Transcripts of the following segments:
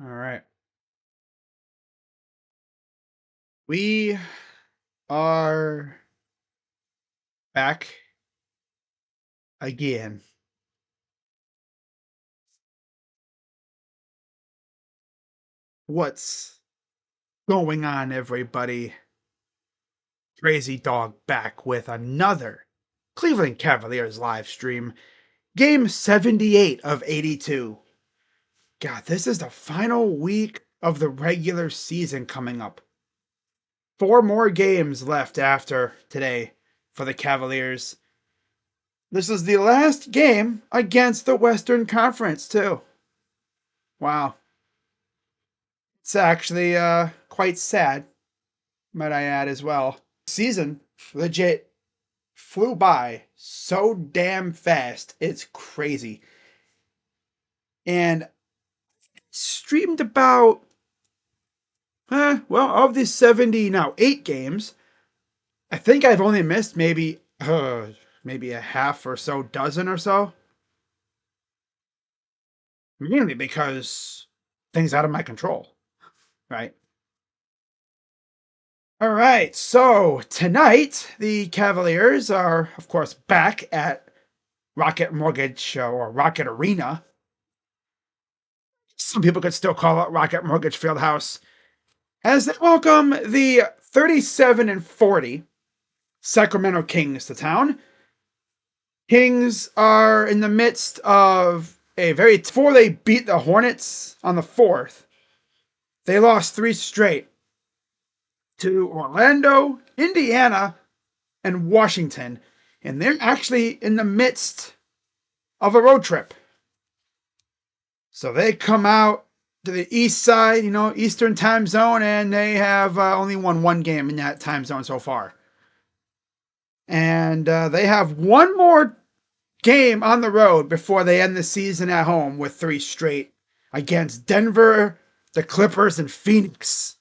All right. We are back again. What's going on, everybody? Crazy Dog back with another Cleveland Cavaliers live stream. Game 78 of 82. God, this is the final week of the regular season coming up. 4 more games left after today for the Cavaliers. This is the last game against the Western Conference, too. Wow. It's actually quite sad, might I add as well. Season legit flew by so damn fast. It's crazy. And streamed about of the 70 now 8 games, I think I've only missed maybe a half or so dozen or so. Mainly because things out of my control, right? All right, so tonight the Cavaliers are, of course, back at Rocket Mortgage or Rocket Arena. Some people could still call it Rocket Mortgage Fieldhouse, as they welcome the 37-40 Sacramento Kings to town. Kings are in the midst of before they beat the Hornets on the 4th, they lost 3 straight to Orlando, Indiana, and Washington. And they're actually in the midst of a road trip. So they come out to the east side, Eastern time zone, and they have only won 1 game in that time zone so far. And they have 1 more game on the road before they end the season at home with 3 straight against Denver, the Clippers, and Phoenix.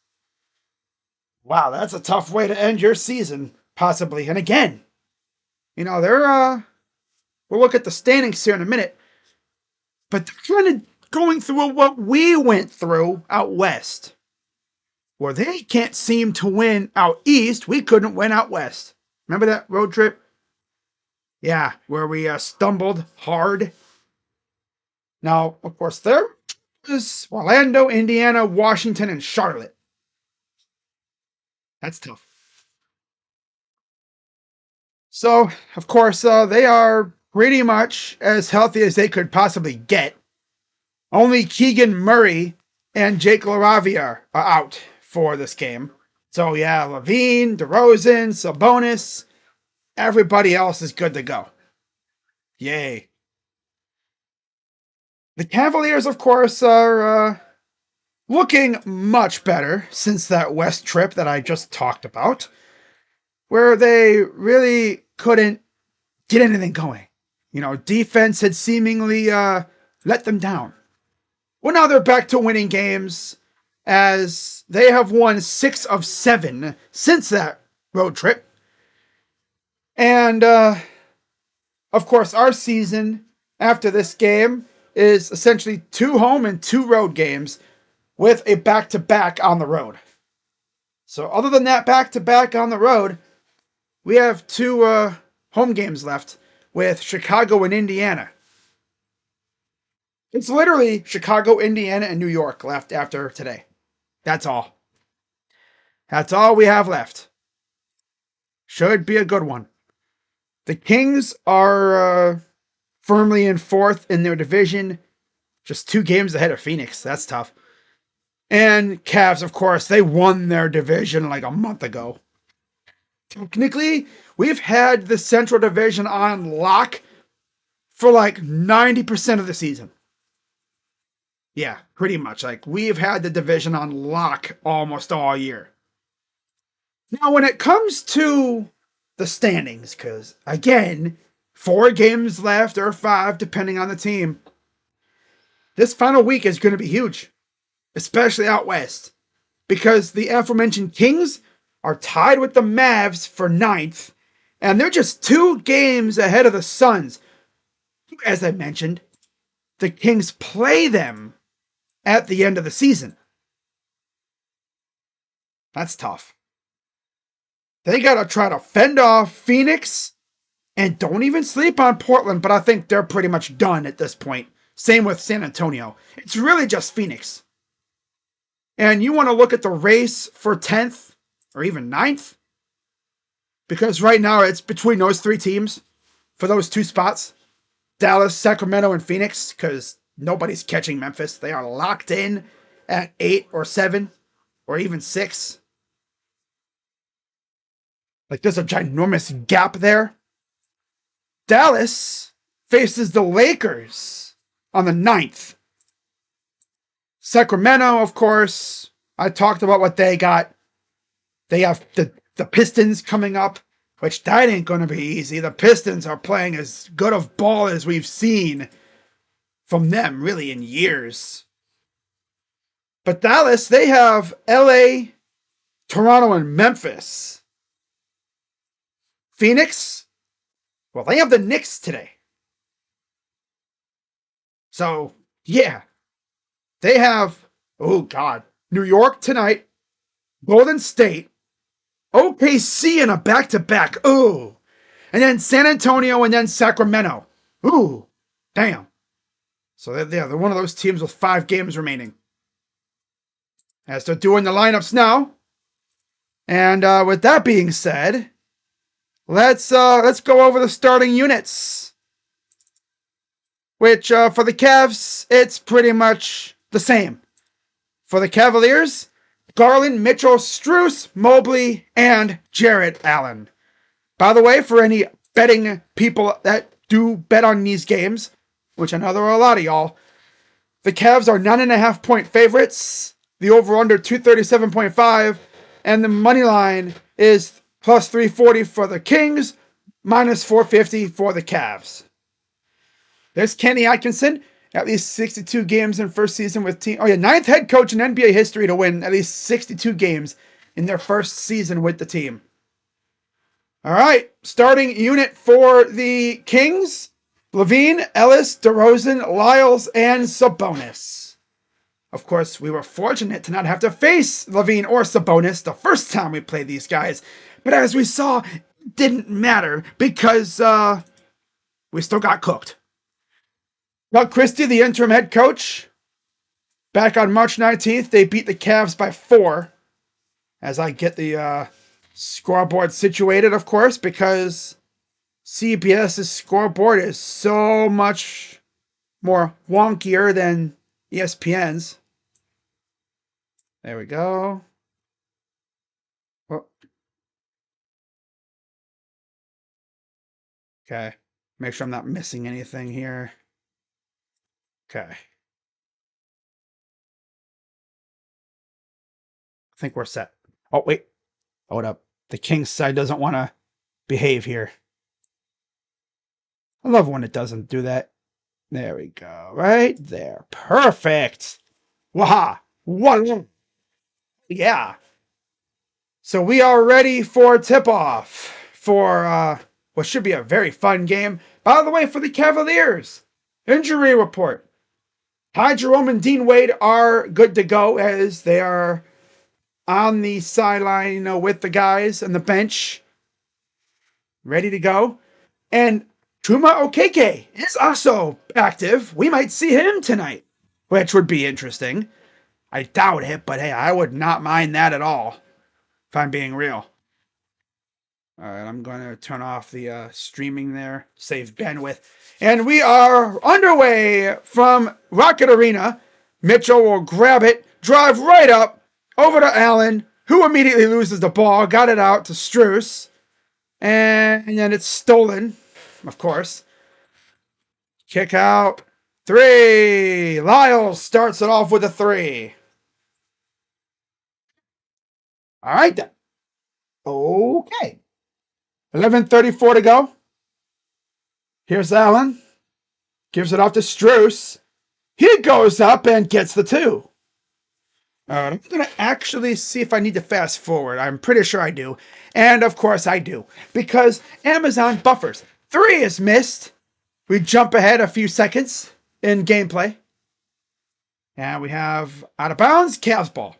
Wow, that's a tough way to end your season, possibly. And again, they're we'll look at the standings here in a minute, but they're kind of going through what we went through out west, where they can't seem to win out east. We couldn't win out west. Remember that road trip? Yeah, where we stumbled hard. Now, of course, there is Orlando, Indiana, Washington, and Charlotte. That's tough. So, of course, they are pretty much as healthy as they could possibly get. Only Keegan Murray and Jake LaRavia are out for this game. So, yeah, Levine, DeRozan, Sabonis, everybody else is good to go. Yay. The Cavaliers, of course, are looking much better since that West trip that I just talked about, where they really couldn't get anything going. Defense had seemingly let them down. Well, now they're back to winning games as they have won 6 of 7 since that road trip. And, of course, our season after this game is essentially 2 home and 2 road games with a back-to-back on the road. So other than that back-to-back on the road, we have 2 home games left with Chicago and Indiana. It's literally Chicago, Indiana, and New York left after today. That's all. That's all we have left. Should be a good one. The Kings are firmly in 4th in their division. Just 2 games ahead of Phoenix. That's tough. And Cavs, of course, they won their division like a month ago. Technically, we've had the Central Division on lock for like 90% of the season. Yeah, pretty much. Like, we've had the division on lock almost all year. Now, when it comes to the standings, because, again, 4 games left or 5, depending on the team, this final week is going to be huge, especially out west, because the aforementioned Kings are tied with the Mavs for 9th, and they're just 2 games ahead of the Suns. As I mentioned, the Kings play them at the end of the season. That's tough. They got to try to fend off Phoenix, and don't even sleep on Portland, but I think they're pretty much done at this point. Same with San Antonio. It's really just Phoenix. And you want to look at the race for 10th or even 9th, because right now it's between those three teams for those two spots. Dallas, Sacramento, and Phoenix, because nobody's catching Memphis. They are locked in at 8 or 7 or even 6. Like, there's a ginormous gap there. Dallas faces the Lakers on the 9th. Sacramento, of course, I talked about what they got. They have the Pistons coming up, which that ain't going to be easy. The Pistons are playing as good of ball as we've seen from them, really, in years. But Dallas, they have LA, Toronto, and Memphis. Phoenix, well, they have the Knicks today. So, yeah. They have, oh God, New York tonight, Golden State, OKC in a back-to-back. Ooh. And then San Antonio and then Sacramento. Ooh. Damn. So they're one of those teams with 5 games remaining. As they're doing the lineups now. And with that being said, let's go over the starting units. Which, for the Cavs, it's pretty much the same. For the Cavaliers, Garland, Mitchell, Strus, Mobley, and Jarrett Allen. By the way, for any betting people that do bet on these games, which I know there are a lot of y'all, the Cavs are 9.5-point favorites. The over-under 237.5, and the money line is plus 340 for the Kings, minus 450 for the Cavs. There's Kenny Atkinson, at least 62 games in first season with team. Oh yeah, 9th head coach in NBA history to win at least 62 games in their first season with the team. All right, starting unit for the Kings: Levine, Ellis, DeRozan, Lyles, and Sabonis. Of course, we were fortunate to not have to face Levine or Sabonis the first time we played these guys. But as we saw, it didn't matter because we still got cooked. Doug Christie, the interim head coach, back on March 19th, they beat the Cavs by 4. As I get the scoreboard situated, of course, because CBS's scoreboard is so much more wonkier than ESPN's. There we go. Oh. Okay. Make sure I'm not missing anything here. Okay. I think we're set. Oh, wait. Hold up. The Kings side doesn't want to behave here. I love when it doesn't do that. There we go. Right there. Perfect. Waha. One. Yeah. So we are ready for tip-off for what should be a very fun game. By the way, for the Cavaliers, injury report. Ty Jerome and Dean Wade are good to go as they are on the sideline with the guys on the bench, ready to go. And Chuma Okeke is also active. We might see him tonight, which would be interesting. I doubt it, but hey, I would not mind that at all, if I'm being real. All right, I'm going to turn off the streaming there, save bandwidth. And we are underway from Rocket Arena. Mitchell will grab it, drive right up, over to Allen, who immediately loses the ball, got it out to Strus. And then it's stolen, of course. Kick out. 3. Lyles starts it off with a 3. All right, then. Okay. 11:34 to go. Here's Allen. Gives it off to Strus. He goes up and gets the 2. All right, I'm going to actually see if I need to fast forward. I'm pretty sure I do. And, of course, I do. Because Amazon buffers. 3 is missed. We jump ahead a few seconds in gameplay. And we have out of bounds, Cavs ball.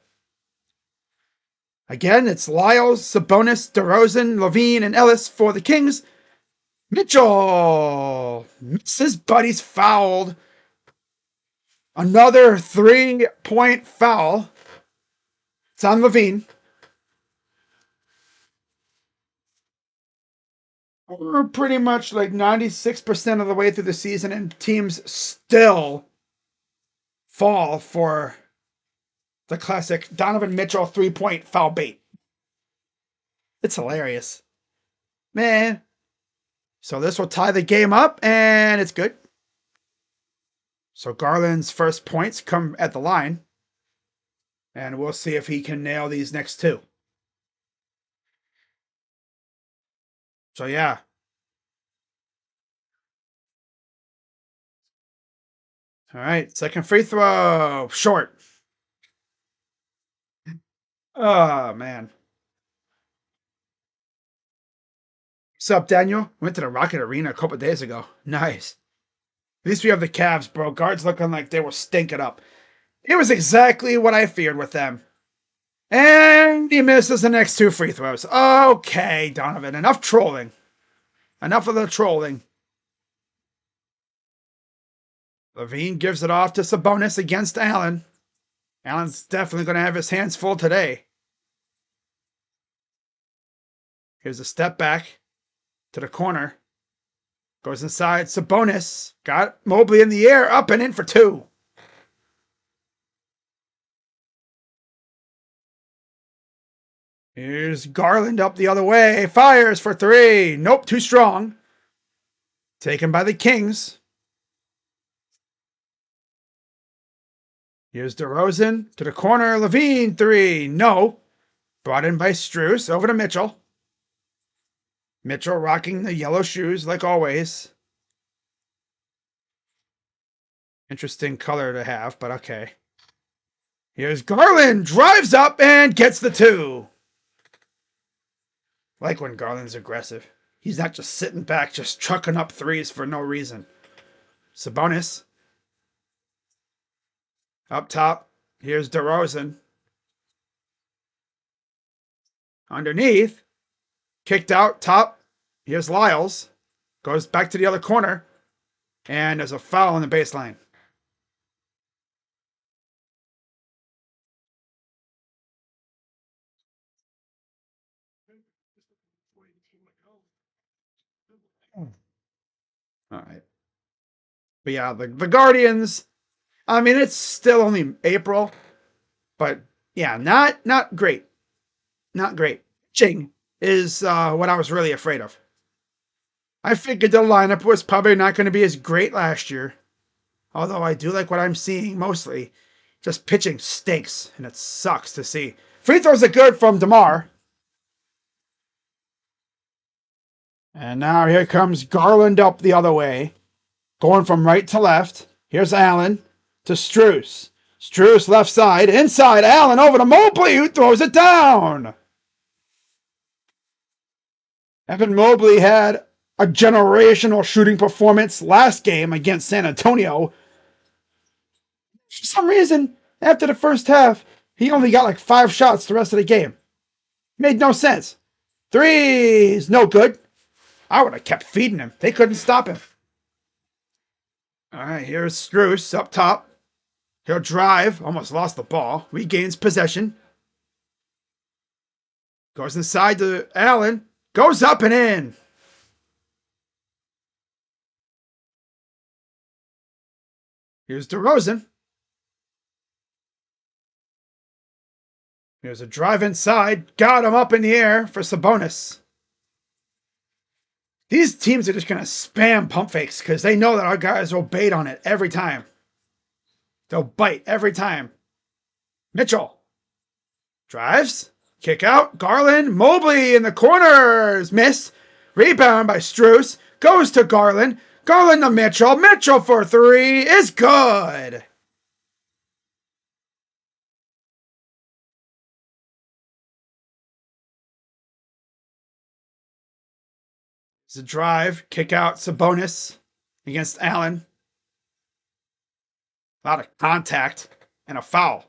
Again, it's Lyles, Sabonis, DeRozan, Levine, and Ellis for the Kings. Mitchell misses, but he's fouled. Another 3-point foul. It's on Levine. We're pretty much like 96% of the way through the season, and teams still fall for the classic Donovan Mitchell 3-point foul bait. It's hilarious. Man. So this will tie the game up, and it's good. So Garland's first points come at the line. And we'll see if he can nail these next two. So yeah. All right, second free throw. Short. Oh, man. What's up, Daniel? Went to the Rocket Arena a couple days ago. Nice. At least we have the Cavs, bro. Guards looking like they were stinking up. It was exactly what I feared with them. And he misses the next two free throws. Okay, Donovan. Enough trolling. Enough of the trolling. Levine gives it off to Sabonis against Allen. Allen's definitely going to have his hands full today. Here's a step back to the corner. Goes inside. Sabonis got Mobley in the air, up and in for two. Here's Garland up the other way. Fires for three. Nope, too strong. Taken by the Kings. Here's DeRozan to the corner. Levine, three. No. Brought in by Strus. Over to Mitchell. Mitchell rocking the yellow shoes like always. Interesting color to have, but okay. Here's Garland. Drives up and gets the two. Like when Garland's aggressive. He's not just sitting back, just chucking up threes for no reason. Sabonis. Up top. Here's DeRozan. Underneath. Kicked out. Top. Here's Lyles. Goes back to the other corner. And there's a foul on the baseline. All right. But yeah, the Guardians, I mean, it's still only April, but yeah, not great. Not great. Pitching is what I was really afraid of. I figured the lineup was probably not going to be as great last year. Although I do like what I'm seeing mostly. Just pitching stinks, and it sucks to see. Free throws are good from DeMar. And now here comes Garland up the other way. Going from right to left. Here's Allen to Strus. Strus left side. Inside. Allen over to Mobley, who throws it down. Evan Mobley had a generational shooting performance last game against San Antonio. For some reason, after the first half, he only got like 5 shots the rest of the game. Made no sense. Threes, no good. I would have kept feeding him. They couldn't stop him. All right, here's Strus up top. He'll drive. Almost lost the ball. Regains possession. Goes inside to Allen. Goes up and in. Here's DeRozan. Here's a drive inside. Got him up in the air for Sabonis. These teams are just going to spam pump fakes because they know that our guys will bait on it every time. They'll bite every time. Mitchell. Drives. Kick out. Garland. Mobley in the corners. Miss. Rebound by Strus. Goes to Garland. Garland to Mitchell. Mitchell for three is good. It's a drive. Kick out Sabonis against Allen. A lot of contact. and a foul.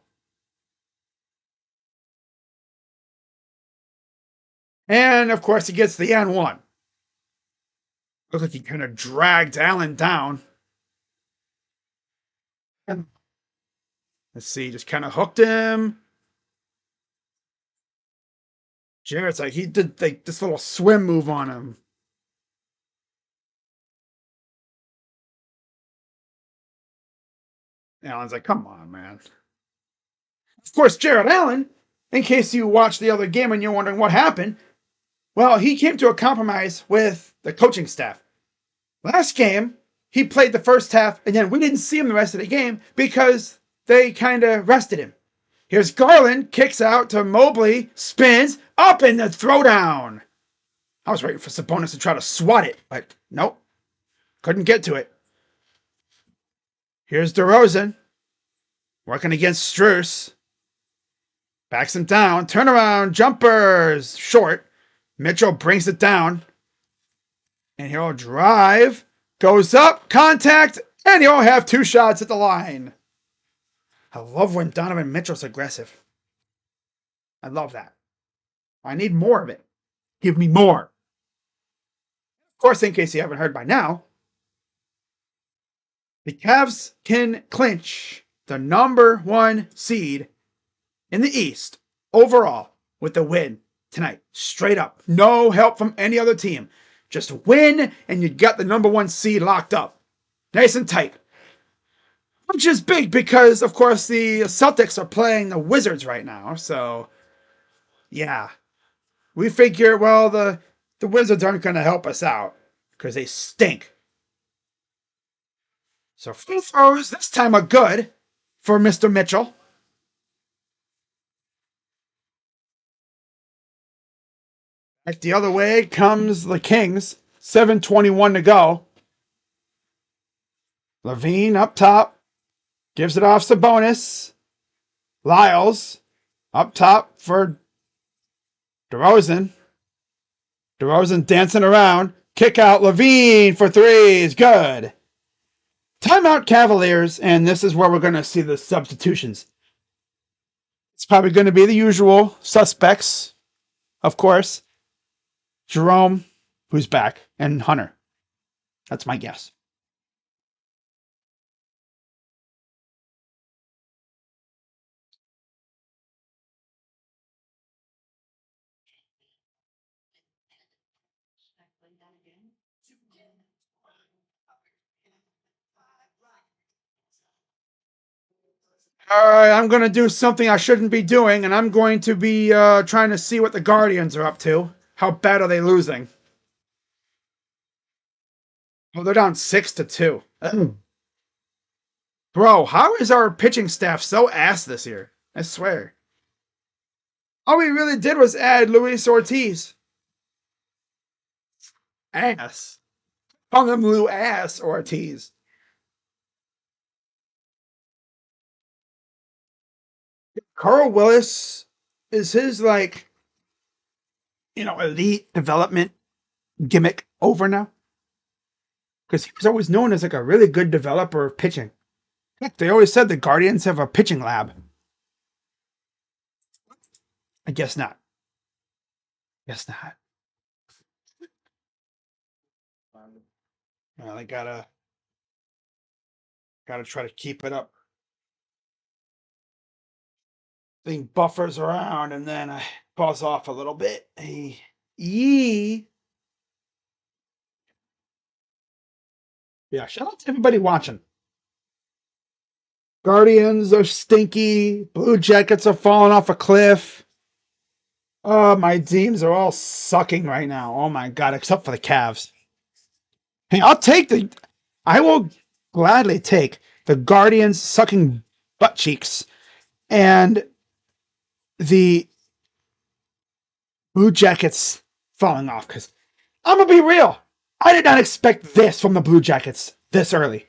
And of course, he gets the N1. Looks like he kind of dragged Allen down. Let's see, just kind of hooked him. Jarrett's like, he did like this little swim move on him. Allen's like, come on, man. Of course, Jarrett Allen, in case you watched the other game and you're wondering what happened, well, he came to a compromise with the coaching staff. Last game, he played the first half, and then we didn't see him the rest of the game because they kind of rested him. Here's Garland, kicks out to Mobley, spins, up in the throwdown. I was waiting for Sabonis to try to swat it, but nope. Couldn't get to it. Here's DeRozan, working against Strus. Backs him down, turnaround, jumpers, short. Mitchell brings it down. And he'll drive, goes up, contact, and he'll have 2 shots at the line. I love when Donovan Mitchell's aggressive. I love that. I need more of it. Give me more. Of course, in case you haven't heard by now, the Cavs can clinch the number 1 seed in the East overall with the win tonight. Straight up. No help from any other team. Just win, and you got the number 1 seed locked up. Nice and tight. Which is big because, of course, the Celtics are playing the Wizards right now. So, yeah. We figure, well, the Wizards aren't going to help us out because they stink. So free throws this time are good for Mr. Mitchell. Back the other way comes the Kings. 7:21 to go. Levine up top. Gives it off Sabonis. Lyles up top for DeRozan. DeRozan dancing around. Kick out Levine for 3s. Good. Timeout Cavaliers, and this is where we're going to see the substitutions. It's probably going to be the usual suspects, of course. Jerome, who's back, and Hunter. That's my guess. All right, I'm going to do something I shouldn't be doing, and I'm going to be trying to see what the Guardians are up to. How bad are they losing? Oh, they're down 6-2. Bro, how is our pitching staff so ass this year? I swear. All we really did was add Luis Ortiz. Ass. Call him Lou Ass Ortiz. Carl Willis, is his, like, elite development gimmick over now? Because he was always known as like a really good developer of pitching. Heck, they always said the Guardians have a pitching lab. I guess not. Guess not. Well, I gotta try to keep it up. Thing buffers around and then I pause off a little bit. Hey, yee. Yeah, shout out to everybody watching. Guardians are stinky. Blue Jackets are falling off a cliff. Oh, my teams are all sucking right now. Oh my god, except for the Cavs. Hey, I will gladly take the Guardians sucking butt cheeks and the Blue Jackets falling off, because I'm gonna be real. I did not expect this from the Blue Jackets this early.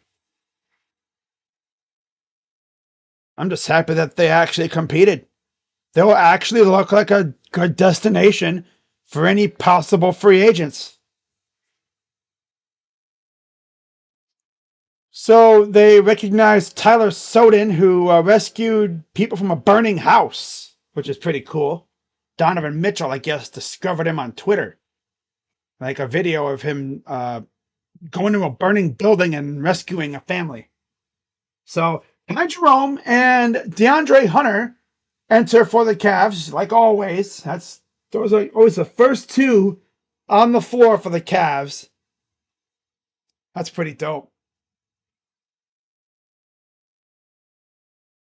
I'm just happy that they actually competed. They'll actually look like a good destination for any possible free agents. So they recognized Tyler Soden, who rescued people from a burning house, which is pretty cool. Donovan Mitchell, I guess, discovered him on Twitter. Like a video of him going to a burning building and rescuing a family. So Ty Jerome and DeAndre Hunter enter for the Cavs, like always. Those are always the first two on the floor for the Cavs. That's pretty dope.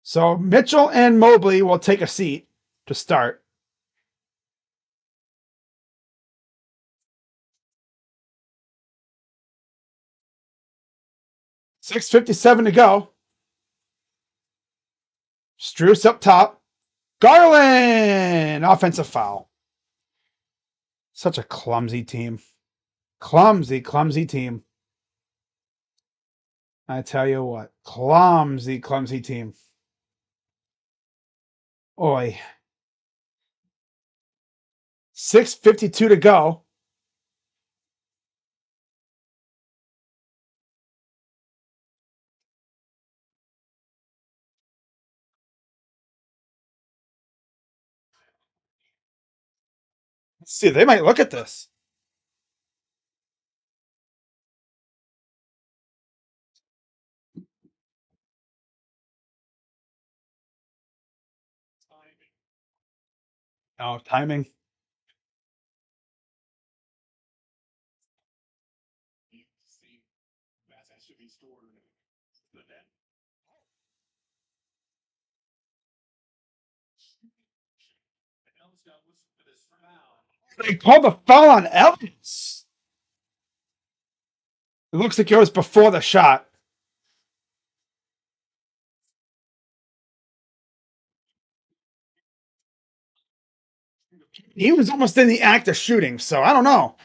So Mitchell and Mobley will take a seat to start. .657 to go. Strus up top. Garland! Offensive foul. Such a clumsy team. Clumsy team. I tell you what. Clumsy team. Oi. 6:52 to go. Let's see, they might look at this. Oh, timing. They called the foul on Evans. It looks like it was before the shot. He was almost in the act of shooting, so I don't know.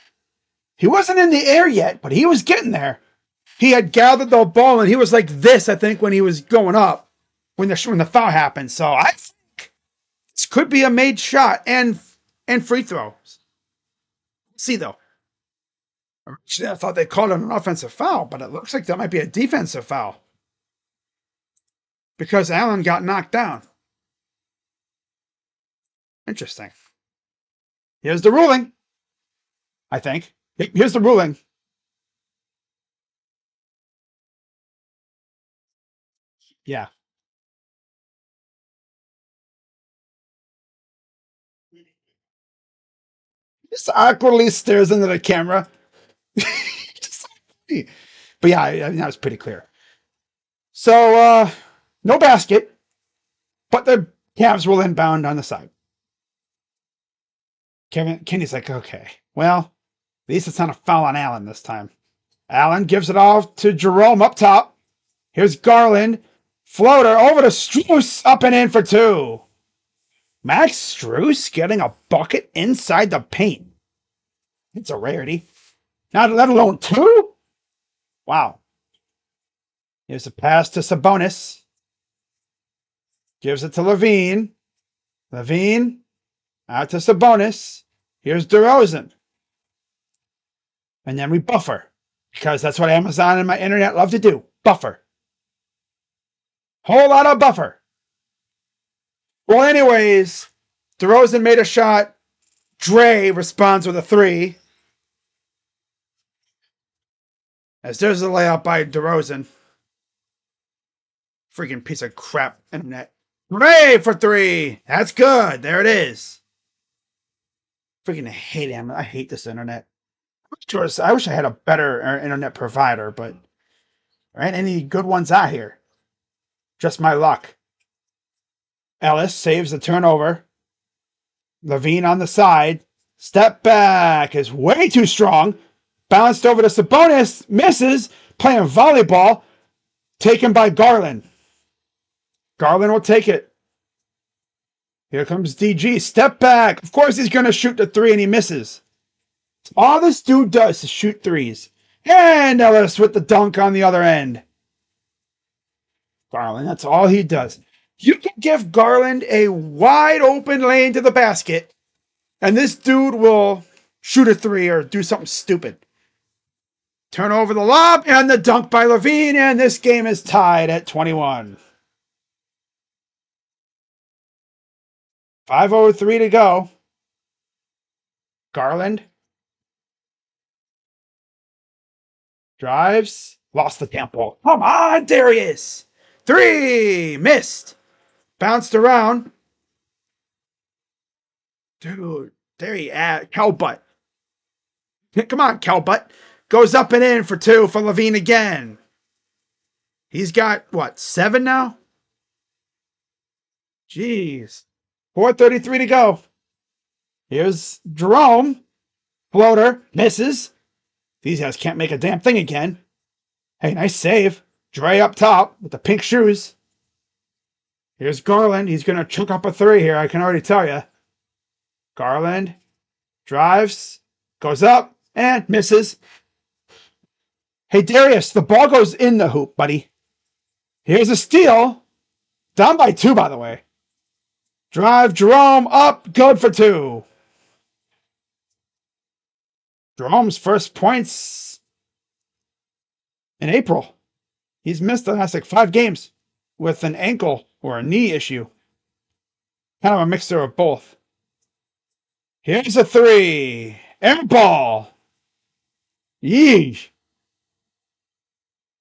He wasn't in the air yet, but he was getting there. He had gathered the ball, and he was like this, I think, when he was going up, when the foul happened. So I think this could be a made shot and free throws. See, though. Originally, I thought they called it an offensive foul, but it looks like that might be a defensive foul because Allen got knocked down. Interesting. Here's the ruling, I think. Here's the ruling. Yeah. Just awkwardly stares into the camera. But yeah, that was pretty clear. So, no basket, but the Cavs will inbound on the side. Kenny's like, okay, well, at least it's not a foul on Allen this time. Allen gives it off to Jerome up top. Here's Garland. Floater over to Strus, up and in for two. Max Strus getting a bucket inside the paint. It's a rarity. Not let alone two? Wow. Here's a pass to Sabonis. Gives it to Levine. Levine out to Sabonis. Here's DeRozan. And then we buffer. Because that's what Amazon and my internet love to do. Buffer. Whole lot of buffer. Well, anyways, DeRozan made a shot. Dre responds with a three. As there's a layup by DeRozan. Freaking piece of crap internet. Dre for three. That's good. There it is. Freaking hate him. I hate this internet. I wish I had a better internet provider, but there ain't any good ones out here. Just my luck. Ellis saves the turnover. Levine on the side. Step back is way too strong. Bounced over to Sabonis. Misses. Playing volleyball. Taken by Garland. Garland will take it. Here comes DG. Step back. Of course he's going to shoot the three and he misses. All this dude does is shoot threes. And Ellis with the dunk on the other end. Garland, that's all he does. You can give Garland a wide open lane to the basket, and this dude will shoot a three or do something stupid. Turn over the lob and the dunk by Levine, and this game is tied at 21. 5:03 to go. Garland drives, lost the tempo. Come on, Darius. 3, missed. Bounced around. Dude, there he at. Cowbutt. Come on, Cowbutt. Goes up and in for 2 for Levine again. He's got, what, 7 now? Jeez. 4:33 to go. Here's Jerome. Floater. Misses. These guys can't make a damn thing again. Hey, nice save. Dre up top with the pink shoes. Here's Garland. He's going to choke up a 3 here, I can already tell you. Garland drives, goes up, and misses. Hey, Darius, the ball goes in the hoop, buddy. Here's a steal. Down by 2, by the way. Drive, Jerome, up, good for 2. Jerome's first points in April. He's missed the last 5 games with an ankle or a knee issue. Kind of a mixture of both. Here's a 3. Air ball. Yeesh.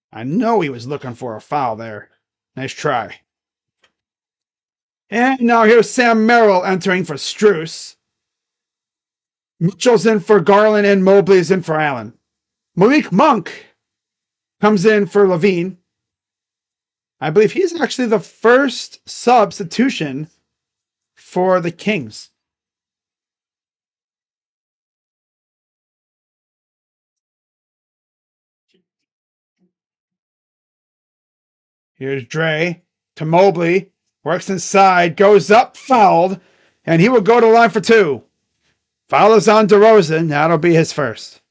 I know he was looking for a foul there. Nice try. And now here's Sam Merrill entering for Strus. Mitchell's in for Garland and Mobley's in for Allen. Malik Monk comes in for Levine. I believe he's actually the first substitution for the Kings. Here's Dre to Mobley. Works inside, goes up, fouled, and he will go to the line for 2. Foul is on DeRozan. That'll be his first.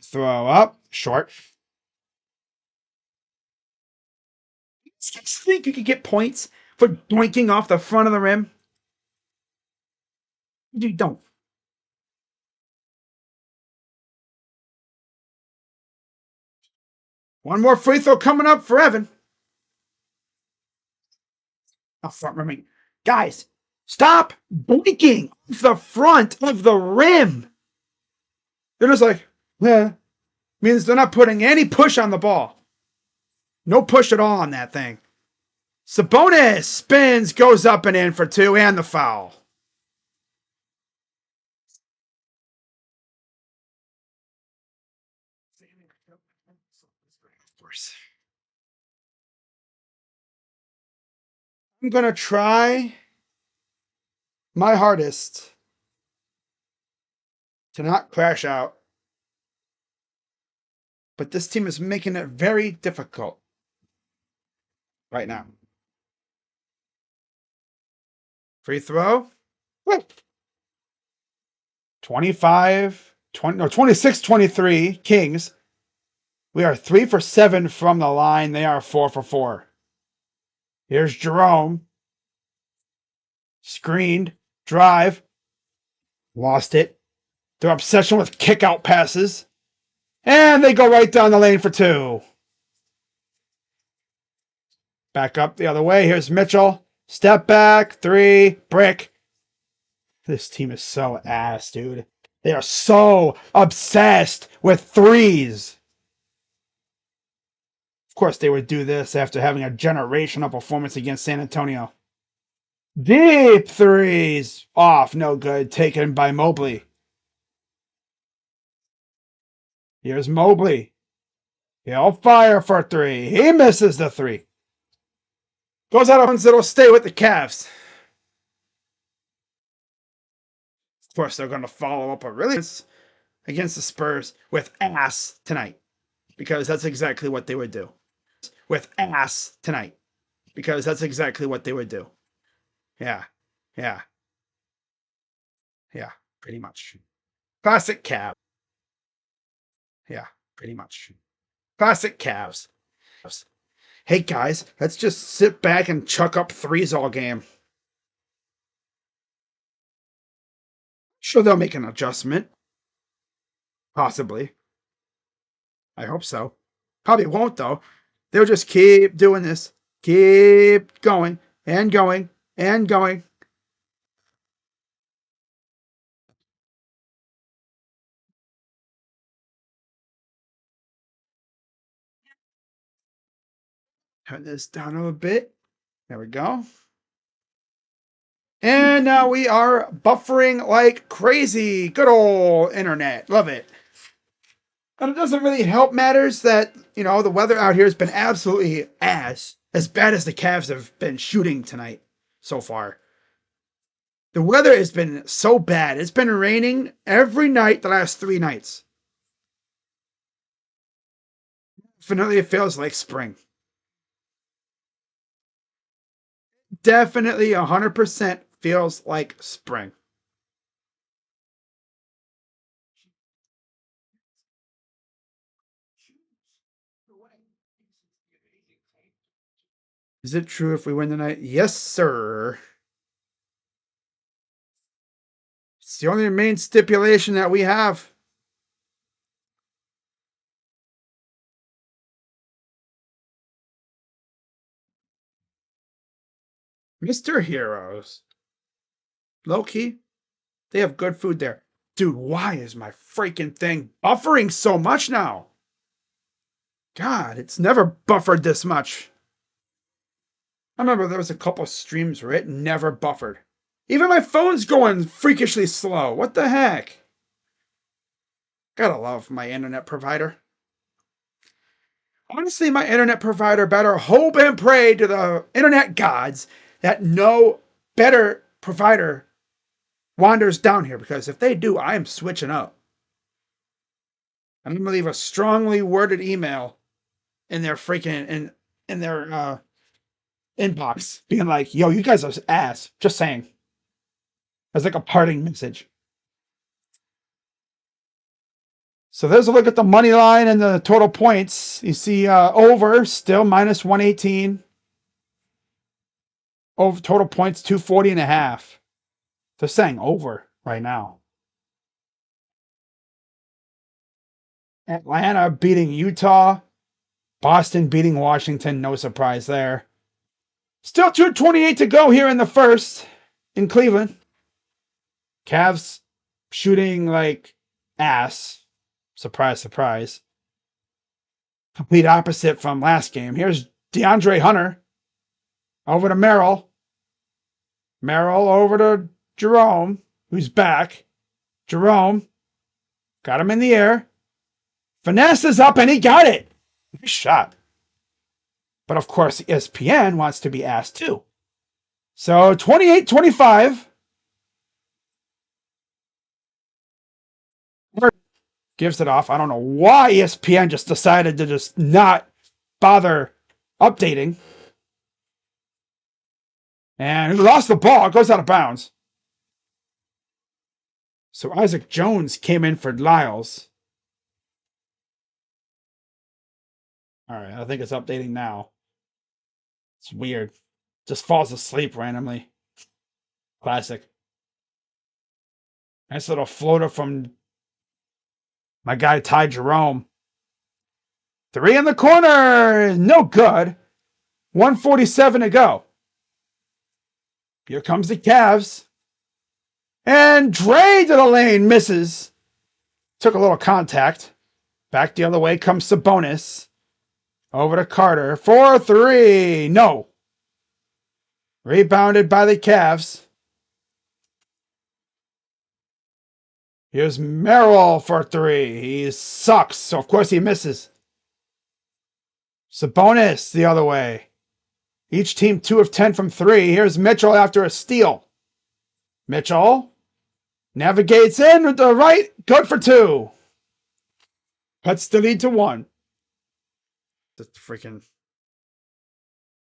Throw up, short. You think you could get points for doinking off the front of the rim? You don't. One more free throw coming up for Evan. Oh, front rimming. Guys, stop doinking off the front of the rim. They're just like, yeah. Means they're not putting any push on the ball. No push at all on that thing. Sabonis spins, goes up and in for 2, and the foul. Of course. I'm going to try my hardest to not crash out. But this team is making it very difficult right now. Free throw. 26-23 Kings. We are 3 for 7 from the line. They are 4 for 4. Here's Jerome. Screened. Drive. Lost it. Their obsession with kick-out passes. And they go right down the lane for 2. Back up the other way. Here's Mitchell. Step back. 3. Brick. This team is so ass, dude. They are so obsessed with threes. Of course, they would do this after having a generational performance against San Antonio. Deep threes. Off. No good. Taken by Mobley. Here's Mobley. He'll fire for 3. He misses the 3. Goes out of bounds. It'll stay with the Cavs. Of course, they're going to follow up a really against the Spurs with ass tonight. Because that's exactly what they would do. With ass tonight. Because that's exactly what they would do. Yeah. Yeah. Yeah. Pretty much. Classic Cavs. Yeah, pretty much. Classic Cavs. Hey guys, let's just sit back and chuck up threes all game. Sure, they'll make an adjustment. Possibly. I hope so. Probably won't, though. They'll just keep doing this. Keep going and going and going. Turn this down a little bit. There we go. And now we are buffering like crazy. Good old internet. Love it. And it doesn't really help matters that, the weather out here has been absolutely as bad as the Cavs have been shooting tonight so far. The weather has been so bad. It's been raining every night the last 3 nights. Definitely it feels like spring. Definitely 100% feels like spring. Is it true if we win tonight? Yes, sir. It's the only main stipulation that we have. Mr. Heroes. Low key, they have good food there. Dude, why is my freaking thing buffering so much now? God, it's never buffered this much. I remember there was a couple streams where it never buffered. Even my phone's going freakishly slow. What the heck? Gotta love my internet provider. Honestly, my internet provider better hope and pray to the internet gods that no better provider wanders down here, because if they do, I am switching up. I'm gonna leave a strongly worded email in their freaking in their inbox, being like, "Yo, you guys are ass." Just saying, as like a parting message. So there's a look at the money line and the total points. You see over still minus 118. Over total points 240.5. They're saying over right now. Atlanta beating Utah. Boston beating Washington. No surprise there. Still 2:28 to go here in the first in Cleveland. Cavs shooting like ass. Surprise, surprise. Complete opposite from last game. Here's DeAndre Hunter over to Merrill. Merrill over to Jerome, who's back. Jerome got him in the air. Finesse is up and he got it. Nice shot. But of course, ESPN wants to be asked too. So 28-25. Gives it off. I don't know why ESPN just decided to just not bother updating. And he lost the ball. It goes out of bounds. So Isaac Jones came in for Lyles. All right, I think it's updating now. It's weird. Just falls asleep randomly. Classic. Nice little floater from my guy Ty Jerome. 3 in the corner. No good. 147 to go. Here comes the Cavs. And Dre to the lane. Misses. Took a little contact. Back the other way comes Sabonis. Over to Carter. 4-3. No. Rebounded by the Cavs. Here's Merrill for 3. He sucks, so of course he misses. Sabonis the other way. Each team 2 of 10 from 3. Here's Mitchell after a steal. Mitchell navigates in with the right. Good for 2. Cuts the lead to 1. Just freaking.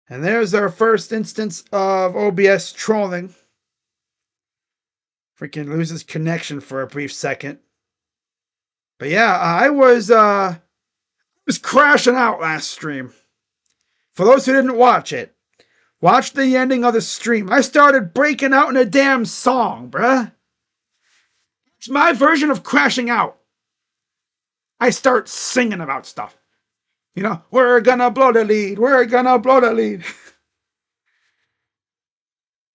And there's our first instance of OBS trolling. Freaking loses connection for a brief second. But yeah, I was crashing out last stream. For those who didn't watch it, watch the ending of the stream. I started breaking out in a damn song, bruh. It's my version of crashing out. I start singing about stuff. You know, we're gonna blow the lead. We're gonna blow the lead.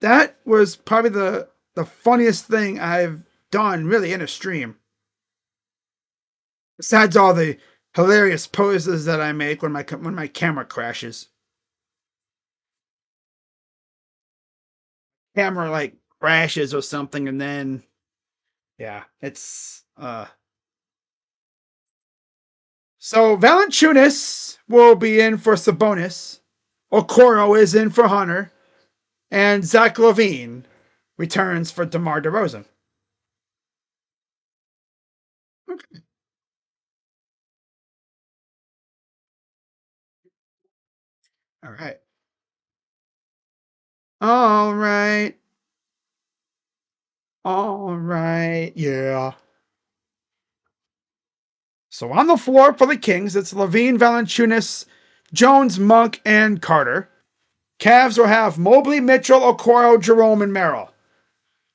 That was probably the funniest thing I've done really in a stream. Besides all the hilarious poses that I make when my camera crashes. Camera like crashes or something, and then yeah, it's So Valanciunas will be in for Sabonis. Okoro is in for Hunter, and Zach LaVine returns for DeMar DeRozan. Okay. All right. All right. All right. Yeah. So on the floor for the Kings, it's LaVine, Valanciunas, Jones, Monk, and Carter. Cavs will have Mobley, Mitchell, Okoro, Jerome, and Merrill.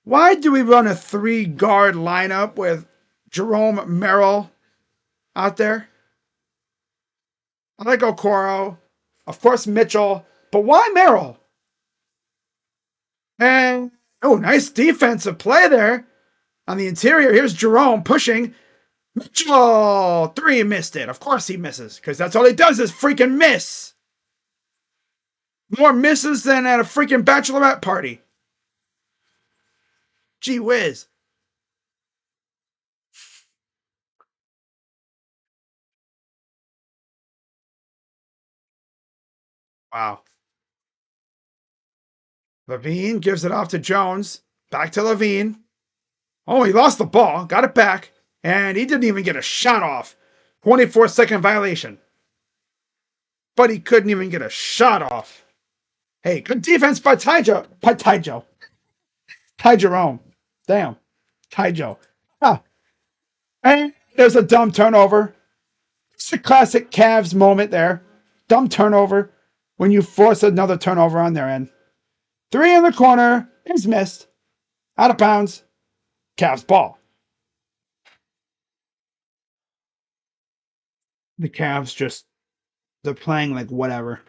Why do we run a 3-guard lineup with Jerome, Merrill out there? I like Okoro, of course Mitchell, but why Merrill? And nice defensive play there on the interior. Here's Jerome pushing. Mitchell, 3, missed it. Of course he misses, because that's all he does is freaking miss. More misses than at a freaking bachelorette party. Gee whiz. Wow. LaVine gives it off to Jones. Back to LaVine. Oh, he lost the ball. Got it back. And he didn't even get a shot off. 24-second violation. But he couldn't even get a shot off. Hey, good defense by Ty Jerome. Damn. Ty Joe. Ah. And there's a dumb turnover. It's a classic Cavs moment there. Dumb turnover when you force another turnover on their end. 3 in the corner is missed. Out of bounds. Cavs ball. The Cavs they're playing like whatever.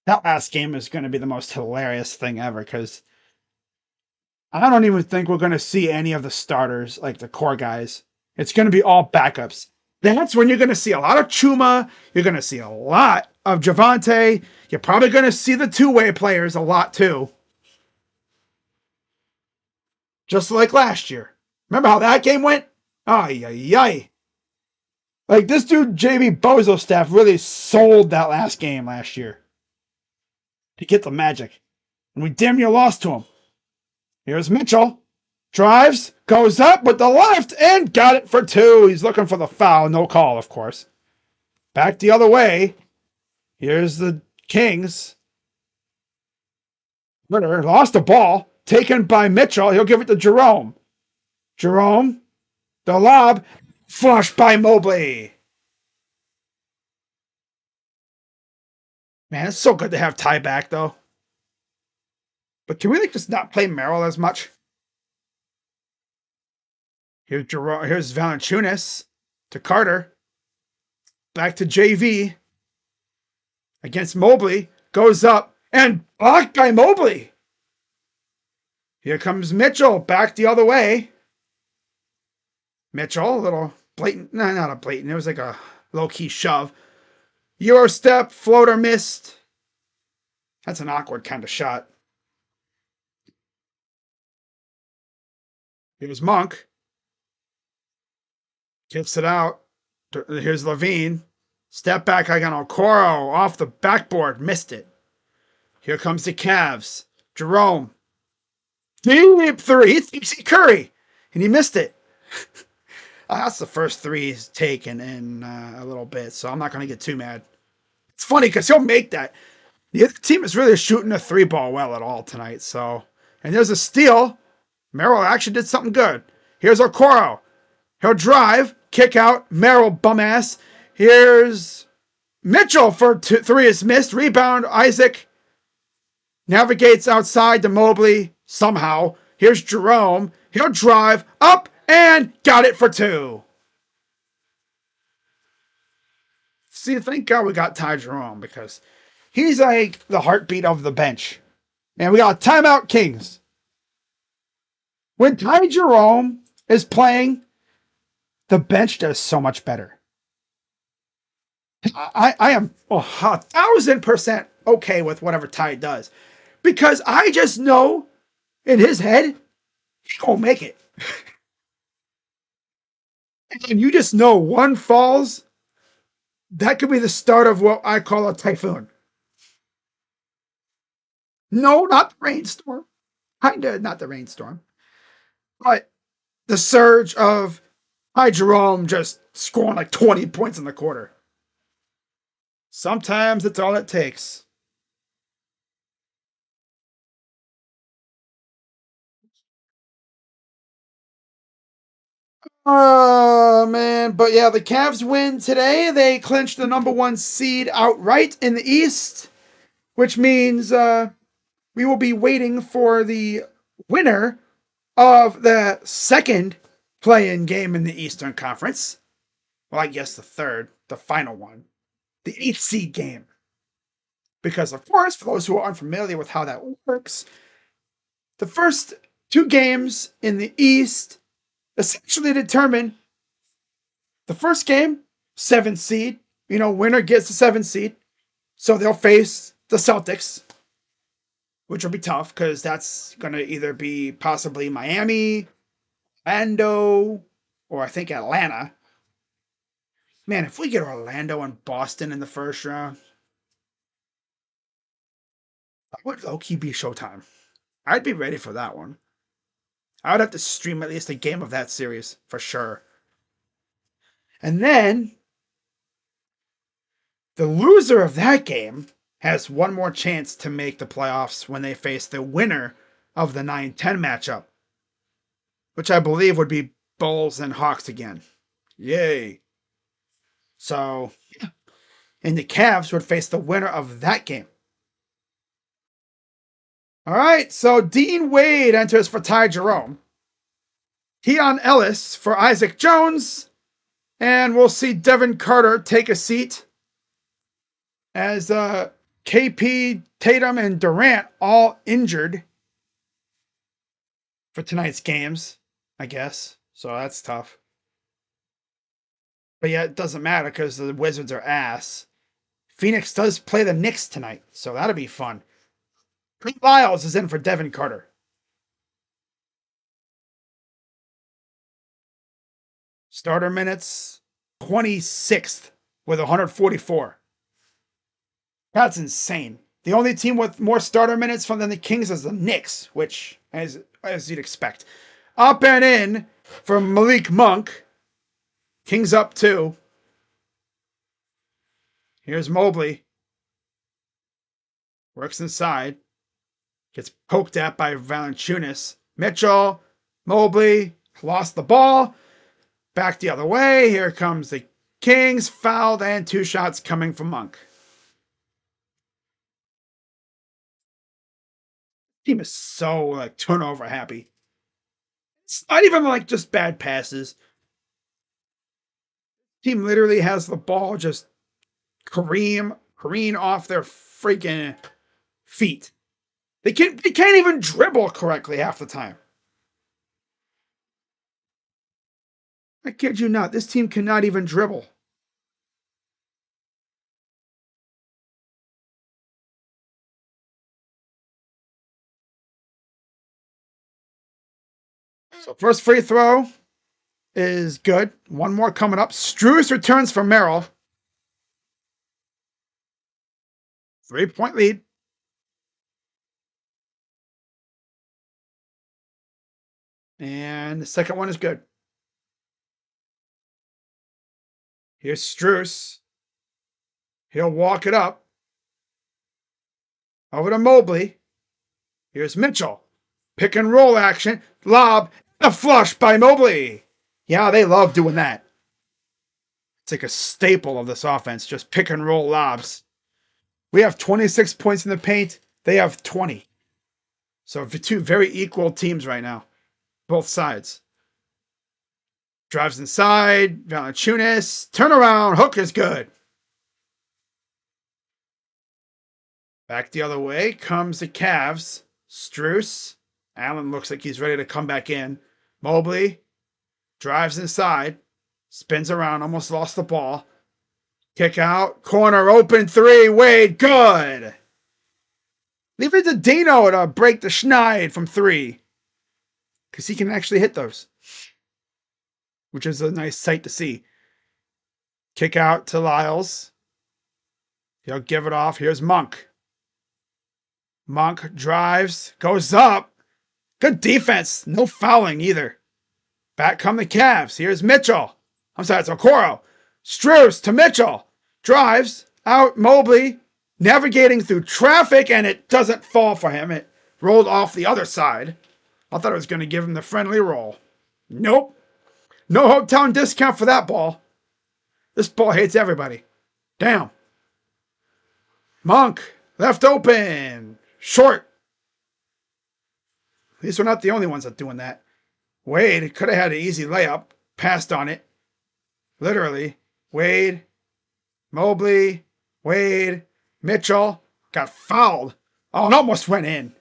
That last game is going to be the most hilarious thing ever because I don't even think we're going to see any of the starters, like the core guys. It's going to be all backups. That's when you're going to see a lot of Chuma. You're going to see a lot of Javante. You're probably going to see the two-way players a lot too. Just like last year. Remember how that game went? Ay, ay, ay. Like this dude, JB Bozo staff, really sold that last game last year to get the Magic. And we damn near lost to him. Here's Mitchell. Drives, goes up with the left, and got it for 2. He's looking for the foul. No call, of course. Back the other way. Here's the Kings. Ritter lost the ball. Taken by Mitchell. He'll give it to Jerome. Jerome. The lob. Flushed by Mobley. Man, it's so good to have Ty back, though. But can we just not play Merrill as much? Here's Valanciunas to Carter. Back to JV. Against Mobley. Goes up and blocked by Mobley. Here comes Mitchell. Back the other way. Mitchell, a little blatant. No, not a blatant. It was like a low-key shove. Euro step. Floater missed. That's an awkward kind of shot. Here's Monk. Kicks it out. Here's LaVine. Step back on Okoro. Off the backboard. Missed it. Here comes the Cavs. Jerome. Deep 3. It's Curry. And he missed it. That's the first 3 he's taken in a little bit, so I'm not going to get too mad. It's funny because he'll make that. The other team is really shooting a 3 ball well at all tonight. So, and there's a steal. Merrill actually did something good. Here's Okoro. He'll drive, kick out, Merrill bum-ass. Here's Mitchell for 3 is missed. Rebound, Isaac navigates outside to Mobley somehow. Here's Jerome. He'll drive up and got it for 2. See, thank God we got Ty Jerome because he's like the heartbeat of the bench. And we got timeout Kings. When Ty Jerome is playing, the bench does so much better. I am 1,000% okay with whatever Ty does because I just know in his head he gonna make it. And you just know one falls, that could be the start of what I call a typhoon. No, not the rainstorm. Kinda not the rainstorm. But the surge of Ty Jerome just scoring like 20 points in the quarter. Sometimes it's all it takes. Oh, man. But yeah, the Cavs win today. They clinched the #1 seed outright in the East, which means we will be waiting for the winner of the second play-in game in the Eastern Conference. Well, I guess the third, the final one, the 8th seed game. Because, of course, for those who are unfamiliar with how that works, the first 2 games in the East essentially determine the first game, 7th seed. Winner gets the 7th seed. So they'll face the Celtics, which will be tough because that's going to either be possibly Miami, Orlando, or I think Atlanta. Man, if we get Orlando and Boston in the first round, that would low-key be showtime. I'd be ready for that one. I would have to stream at least a game of that series, for sure. And then, the loser of that game has one more chance to make the playoffs when they face the winner of the 9-10 matchup, which I believe would be Bulls and Hawks again. Yay. So, yeah. And the Cavs would face the winner of that game. All right, so Dean Wade enters for Ty Jerome. Keon Ellis for Isaac Jones. And we'll see Devin Carter take a seat as KP, Tatum, and Durant all injured for tonight's games, I guess. So that's tough. But yeah, it doesn't matter because the Wizards are ass. Phoenix does play the Knicks tonight, so that'll be fun. Trent Lyles is in for Devin Carter. Starter minutes, 26th with 144. That's insane. The only team with more starter minutes than the Kings is the Knicks, which, as you'd expect. Up and in for Malik Monk. Kings up 2. Here's Mobley. Works inside. Gets poked at by Valanciunas. Mitchell, Mobley, lost the ball. Back the other way. Here comes the Kings. Fouled and 2 shots coming from Monk. Team is so turnover happy. It's not even just bad passes. Team literally has the ball just careen off their freaking feet. They can't even dribble correctly half the time. I kid you not. This team cannot even dribble. So first free throw is good. One more coming up. Strus returns for Merrill. 3-point lead. And the second one is good. Here's Strus. He'll walk it up. Over to Mobley. Here's Mitchell. Pick and roll action. Lob. A flush by Mobley. Yeah, they love doing that. It's like a staple of this offense, just pick and roll lobs. We have 26 points in the paint. They have 20. So two very equal teams right now, both sides. Drives inside. Valanciunas. Turnaround. Hook is good. Back the other way comes the Cavs. Strus. Allen looks like he's ready to come back in. Mobley drives inside. Spins around. Almost lost the ball. Kick out. Corner open three. Wade. Good. Leave it to Dino to break the schneid from three. Because he can actually hit those. Which is a nice sight to see. Kick out to Lyles. He'll give it off. Here's Monk. Monk drives. Goes up. Good defense. No fouling either. Back come the Cavs. Here's Mitchell. I'm sorry, it's Okoro. Strus to Mitchell. Drives. Out Mobley. Navigating through traffic, and it doesn't fall for him. It rolled off the other side. I thought it was going to give him the friendly roll. Nope. No hometown discount for that ball. This ball hates everybody. Damn. Monk. Left open. Short. At least we're not the only ones that doing that. Wade could have had an easy layup. Passed on it. Literally. Wade. Mobley. Wade. Mitchell. Got fouled. Oh, it almost went in.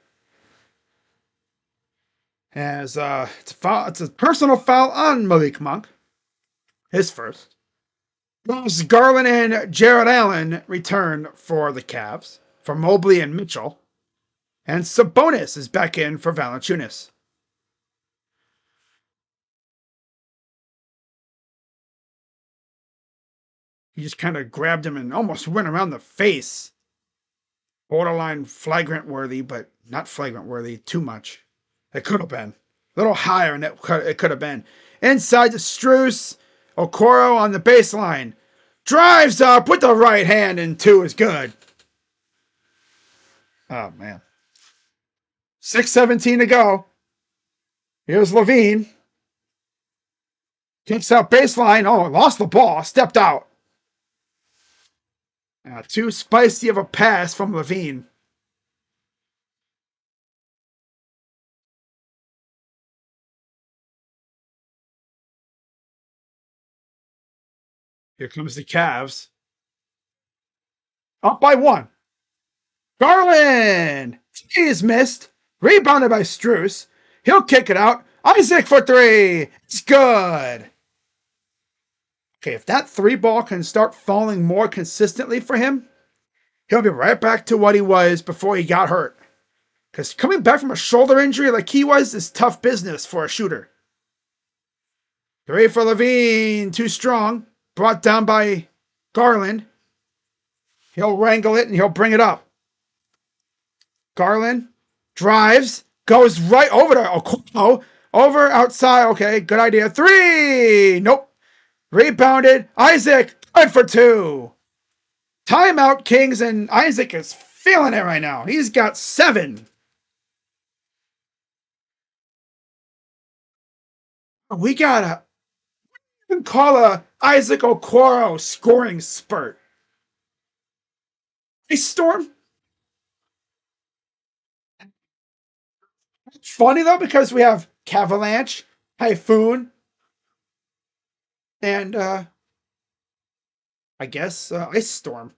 As it's a personal foul on Malik Monk. His first. Garland and Jared Allen return for the Cavs. For Mobley and Mitchell. And Sabonis is back in for Valanciunas. He just kind of grabbed him and almost went around the face. Borderline flagrant worthy, but not flagrant worthy too much. It could have been. A little higher, and it could have been. Inside to Strus. Okoro on the baseline. Drives up with the right hand, and two is good. Oh, man. 6:17 to go. Here's Levine. Kicks out baseline. Oh, lost the ball. Stepped out. Too spicy of a pass from Levine. Here comes the Cavs. Up by one. Garland! He is missed. Rebounded by Strus. He'll kick it out. Isaac for three. It's good. Okay, if that three ball can start falling more consistently for him, he'll be right back to what he was before he got hurt. Because coming back from a shoulder injury like he was is tough business for a shooter. Three for Levine. Too strong. Brought down by Garland. He'll wrangle it and he'll bring it up. Garland drives. Goes right over to Okoro. Over outside. Okay, good idea. Three. Nope. Rebounded. Isaac. Good for two. Timeout, Kings, and Isaac is feeling it right now. He's got 7. We got call a Isaac Okoro scoring spurt. Hey, Storm. It's funny though because we have Cavalanche, Typhoon, and I guess Ice Storm.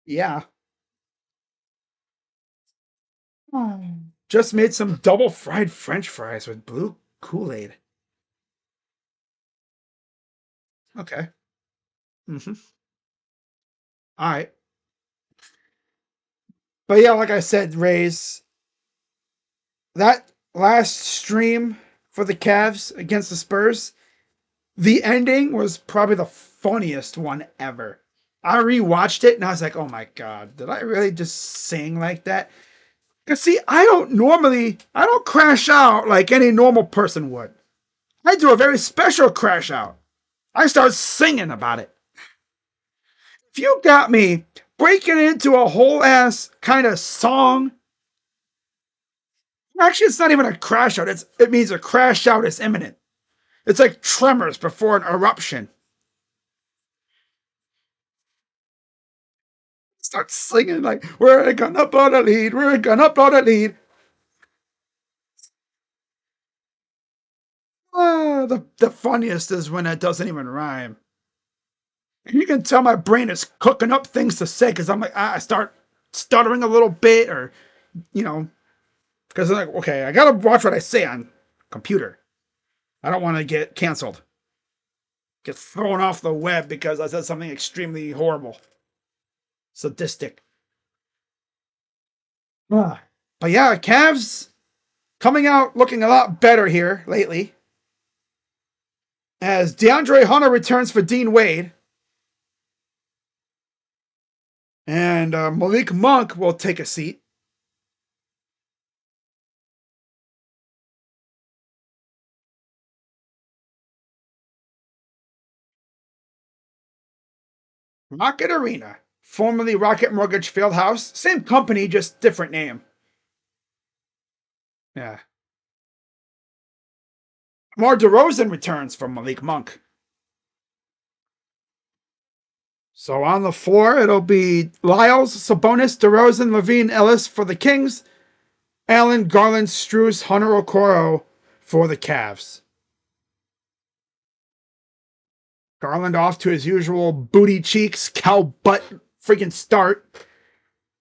Yeah. Just made some double fried French fries with blue Kool-Aid. Okay. Mm-hmm. All right. But yeah, like I said, Rays, that last stream for the Cavs against the Spurs, the ending was probably the funniest one ever. I rewatched it and I was like, oh my God, did I really just sing like that? Because see, I don't crash out like any normal person would. I do a very special crash out. I start singing about it. If you got me breaking into a whole ass kind of song, Actually, it's not even a crash out. It means a crash out is imminent. It's like tremors before an eruption. Start singing like, we're gonna blow the lead, we're gonna blow the lead. The funniest is when it doesn't even rhyme. You can tell my brain is cooking up things to say because I'm like, I start stuttering a little bit, or, because I'm like, okay, I gotta watch what I say on computer. I don't want to get canceled, get thrown off the web because I said something extremely horrible, sadistic. But yeah, Cavs coming out looking a lot better here lately. As DeAndre Hunter returns for Dean Wade. And Malik Monk will take a seat. Rocket Arena, formerly Rocket Mortgage Fieldhouse. Same company, just different name. Yeah. Mar DeRozan returns from Malik Monk. So on the floor, it'll be Lyles, Sabonis, DeRozan, Levine, Ellis for the Kings. Allen, Garland, Strus, Hunter Okoro for the Cavs. Garland off to his usual booty cheeks, cow butt freaking start.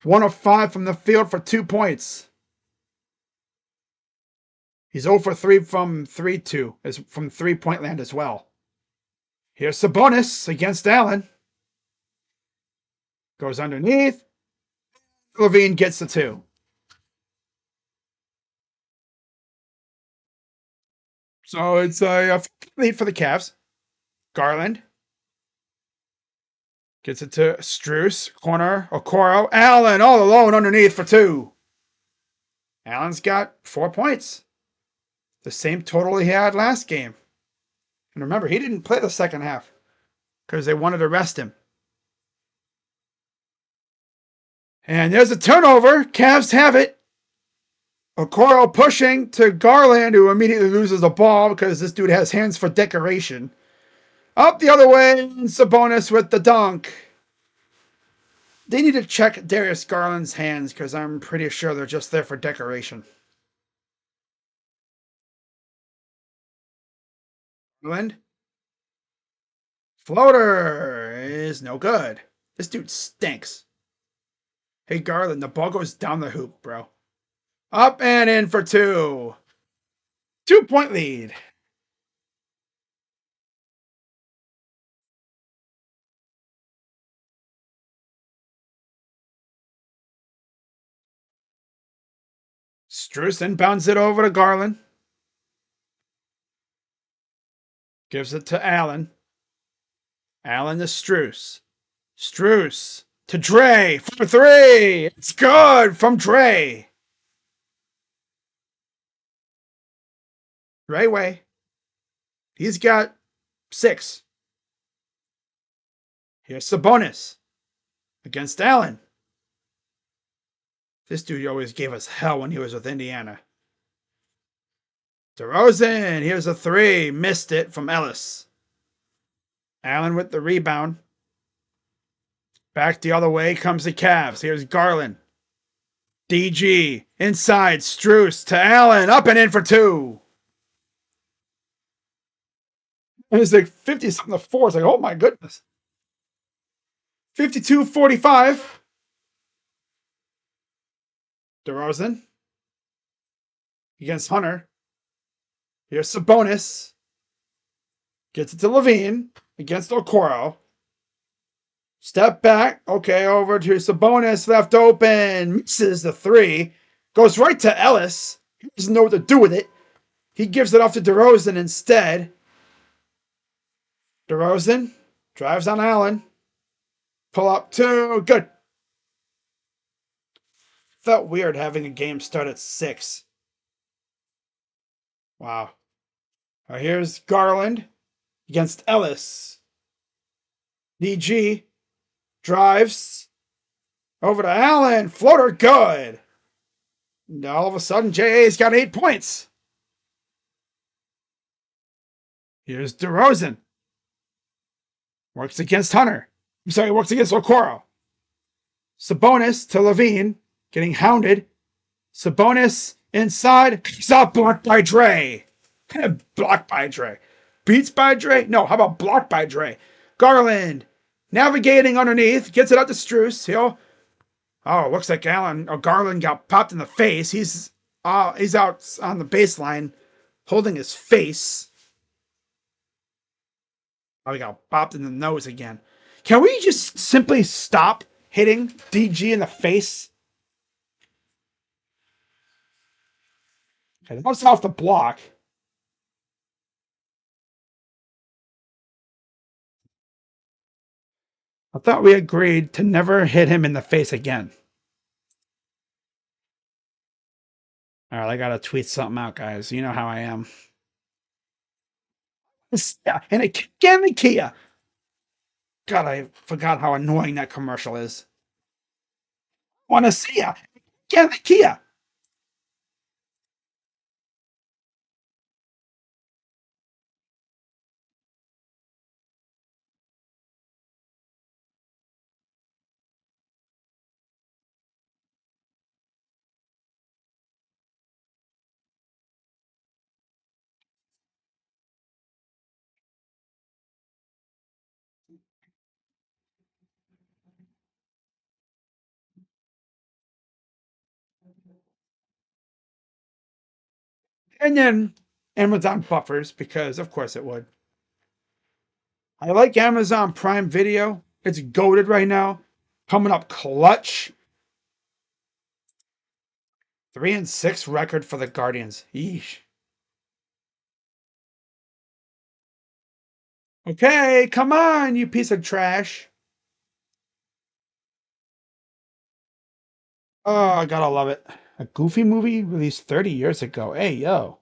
1 of 5 from the field for 2 points. He's 0 for 3 from 3-2, from 3-point land as well. Here's Sabonis against Allen. Goes underneath. Levine gets the 2. So it's a lead for the Cavs. Garland gets it to Strus. Corner. Okoro. Allen all alone underneath for 2. Allen's got 4 points. The same total he had last game. And remember, he didn't play the second half because they wanted to rest him. And there's a turnover. Cavs have it. Okoro pushing to Garland, who immediately loses the ball because this dude has hands for decoration. Up the other way, and Sabonis with the dunk. They need to check Darius Garland's hands because I'm pretty sure they're just there for decoration. Garland. Floater is no good. This dude stinks. Hey, Garland, the ball goes down the hoop, bro. Up and in for 2. 2-point lead. Strus inbounds it over to Garland. Gives it to Allen. Allen to Strus. Strus to Dre for 3. It's good from Dre. Right away. He's got 6. Here's Sabonis against Allen. This dude always gave us hell when he was with Indiana. DeRozan, here's a 3. Missed it from Ellis. Allen with the rebound. Back the other way comes the Cavs. Here's Garland. DG inside. Strus to Allen. Up and in for 2. And it's like 50-something to 4. It's like, oh my goodness. 52-45. DeRozan against Hunter. Here's Sabonis. Gets it to Levine against Okoro. Step back. Okay, over to Sabonis. Left open. Misses the 3. Goes right to Ellis. He doesn't know what to do with it. He gives it off to DeRozan instead. DeRozan drives on Allen. Pull up 2. Good. Felt weird having a game start at 6. Wow. Now here's Garland against Ellis. DG drives over to Allen. Floater good. Now all of a sudden, JA's got 8 points. Here's DeRozan. Works against Hunter. I'm sorry, works against Okoro. Sabonis to Levine, getting hounded. Sabonis inside. He's out, blocked by Dre. Blocked by Dre. Beats by Dre? No, how about blocked by Dre? Garland navigating underneath, gets it out to Strus. Oh, looks like Garland got popped in the face. He's out on the baseline, holding his face. Oh, he got popped in the nose again. Can we just simply stop hitting DG in the face? Okay, that's off the block. I thought we agreed to never hit him in the face again. All right, I gotta tweet something out, guys. You know how I am. And again, the Kia. God, I forgot how annoying that commercial is. Want to see ya? Again, the Kia. And then Amazon buffers because, of course, it would. I like Amazon Prime Video. It's goated right now. Coming up clutch. 3-6 record for the Guardians. Yeesh. Okay, come on, you piece of trash. Oh, I gotta love it. A Goofy movie released 30 years ago. Hey, yo.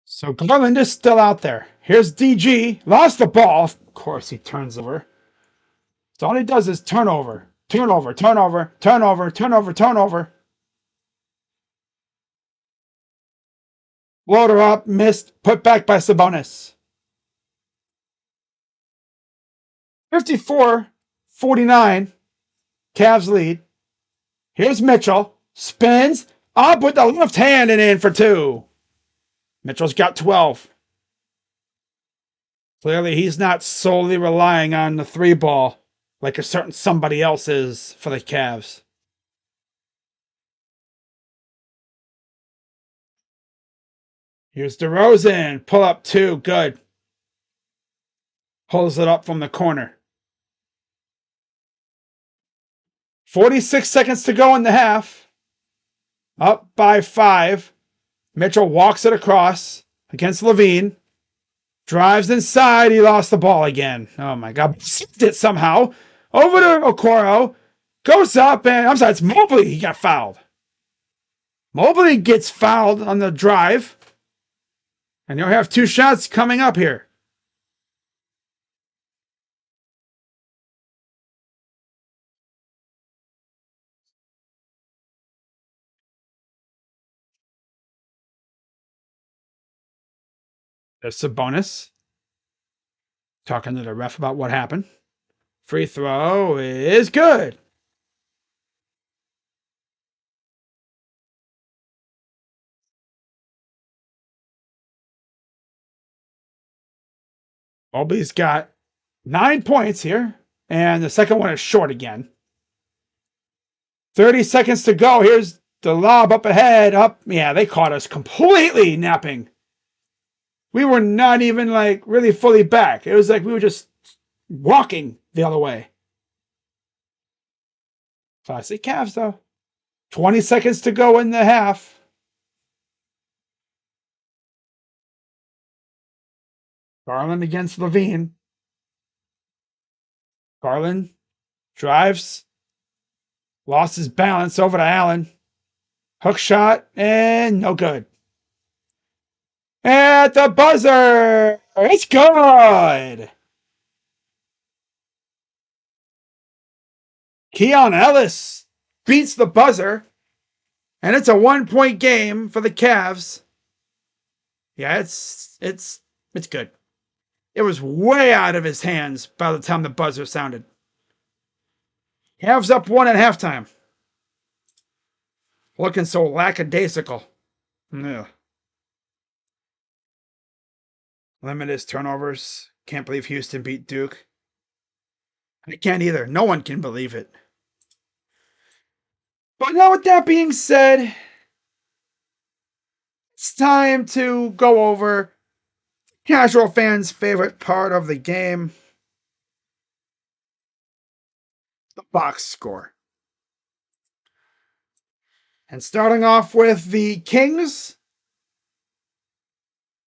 So Garland is still out there. Here's DG. Lost the ball. Of course, he turns over. So all he does is turnover, turnover, turnover, turnover, turnover, turnover. Loader up, missed, put back by Sabonis. 54-49. Cavs lead. Here's Mitchell. Spins. Up with the left hand and in for 2. Mitchell's got 12. Clearly, he's not solely relying on the 3 ball like a certain somebody else is for the Cavs. Here's DeRozan. Pull up 2. Good. Pulls it up from the corner. 46 seconds to go in the half. Up by 5. Mitchell walks it across against Levine. Drives inside. He lost the ball again. Oh my God. Saved it somehow. Over to Okoro. Goes up and I'm sorry, it's Mobley. He got fouled. Mobley gets fouled on the drive. And you'll have 2 shots coming up here. There's Sabonis talking to the ref about what happened. Free throw is good. Mobley's got 9 points here. And the second one is short again. 30 seconds to go. Here's the lob up ahead. Up. Yeah, they caught us completely napping. We were not even like really fully back. It was like we were just walking the other way. Classic Cavs, though. 20 seconds to go in the half. Garland against Levine. Garland Drives. Lost his balance over to Allen. Hook shot, and no good. At the buzzer! It's good! Keon Ellis beats the buzzer, and it's a 1-point game for the Cavs. Yeah, it's good. It was way out of his hands by the time the buzzer sounded. Cavs up 1 at halftime. Looking so lackadaisical. Ugh. Limit his turnovers. Can't believe Houston beat Duke. I can't either. No one can believe it. But now with that being said, it's time to go over casual fans' favorite part of the game. The box score. And starting off with the Kings,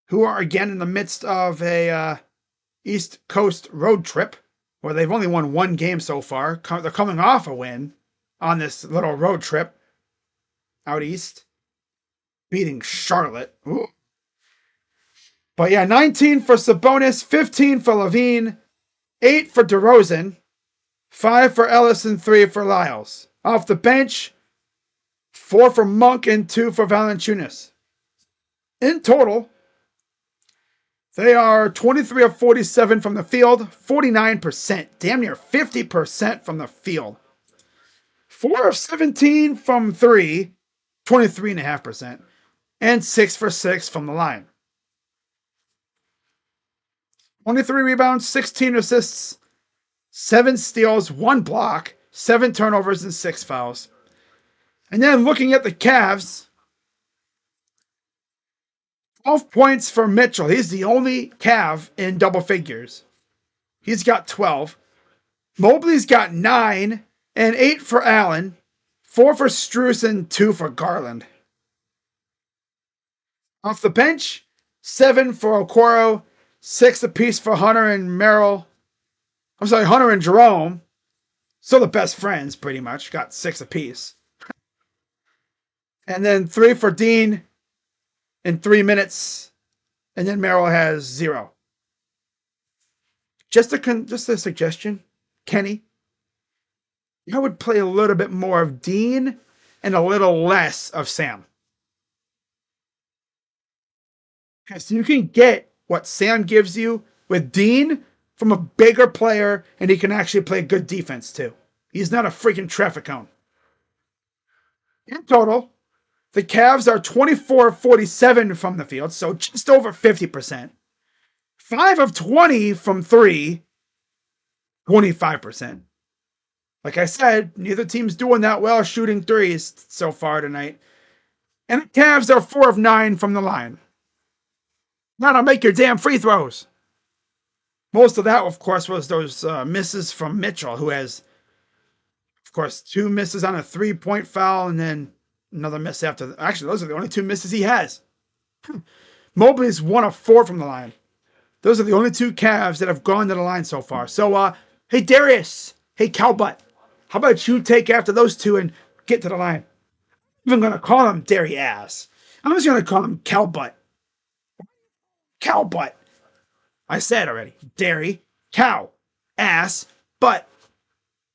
who are again in the midst of a East Coast road trip, where they've only won 1 game so far. They're coming off a win on this little road trip out east, beating Charlotte. Ooh. But yeah, 19 for Sabonis, 15 for Levine, 8 for DeRozan, 5 for Ellis, and 3 for Lyles. Off the bench, 4 for Monk and 2 for Valanciunas. In total, they are 23 of 47 from the field, 49%, damn near 50% from the field. 4 of 17 from 3, 23.5%, and 6 for 6 from the line. 23 rebounds, 16 assists, 7 steals, 1 block, 7 turnovers, and 6 fouls. And then looking at the Cavs, 12 points for Mitchell. He's the only Cav in double figures. He's got 12. Mobley's got 9, and 8 for Allen, 4 for Strus, and 2 for Garland. Off the bench, 7 for Okoro, 6 apiece for Hunter and Merrill. Hunter and Jerome. Still the best friends, pretty much. Got 6 apiece. And then 3 for Dean in 3 minutes. And then Merrill has 0. Just a suggestion, Kenny. I would play a little bit more of Dean and a little less of Sam. Because you can get what Sam gives you with Dean from a bigger player, and he can actually play good defense too. He's not a freaking traffic cone. In total, the Cavs are 24 of 47 from the field, so just over 50%. 5 of 20 from 3, 25%. Like I said, neither team's doing that well shooting threes so far tonight. And the Cavs are 4 of 9 from the line. Now to make your damn free throws. Most of that, of course, was those misses from Mitchell, who has, of course, 2 misses on a 3-point foul and then another miss after. Actually, those are the only 2 misses he has. Mobley's 1 of 4 from the line. Those are the only 2 Cavs that have gone to the line so far. So, hey, Darius. Hey, Cowbutt. How about you take after those 2 and get to the line? I'm even going to call him Darius. I'm just going to call him Cowbutt. Cowbutt. I said already. Dairy, cow, ass, butt.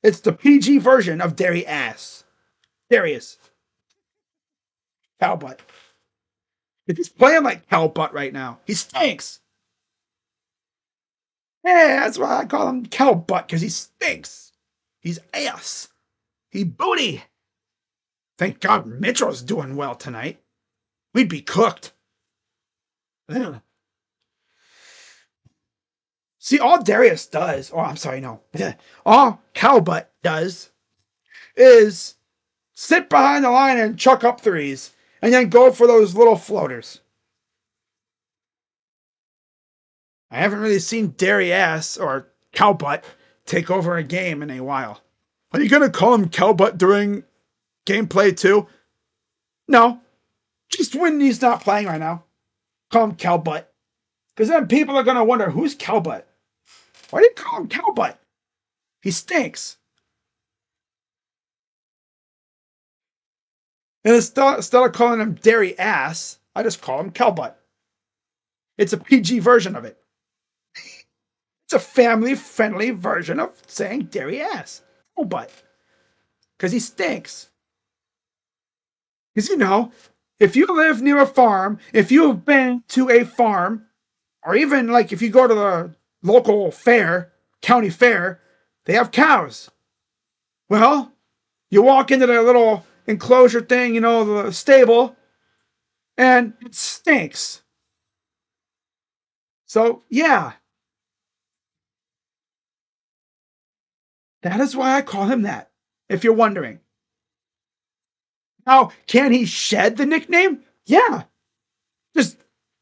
It's the PG version of Dairy ass. Darius. Cowbutt. He's playing like Cowbutt right now. He stinks. Yeah, that's why I call him Cowbutt, because he stinks. He's ass. He booty. Thank God Mitchell's doing well tonight. We'd be cooked. Ugh. See, all Darius does, all Cowbutt does is sit behind the line and chuck up threes and then go for those little floaters. I haven't really seen Darius or Cowbutt take over a game in a while. Are you going to call him Cowbutt during gameplay too? No. Just when he's not playing right now. Call him Cowbutt. Because then people are going to wonder, who's Cowbutt? Why do you call him Cowbutt? He stinks. And instead of calling him Dairy Ass, I just call him Cowbutt. It's a PG version of it. It's a family-friendly version of saying Dairy Ass. Cowbutt. Because he stinks. Because, if you live near a farm, if you've been to a farm, or even like if you go to the local fair, county fair, they have cows. Well, you walk into their little enclosure thing, the stable, and it stinks. So, yeah, that is why I call him that, if you're wondering. Now, can he shed the nickname? Yeah. Just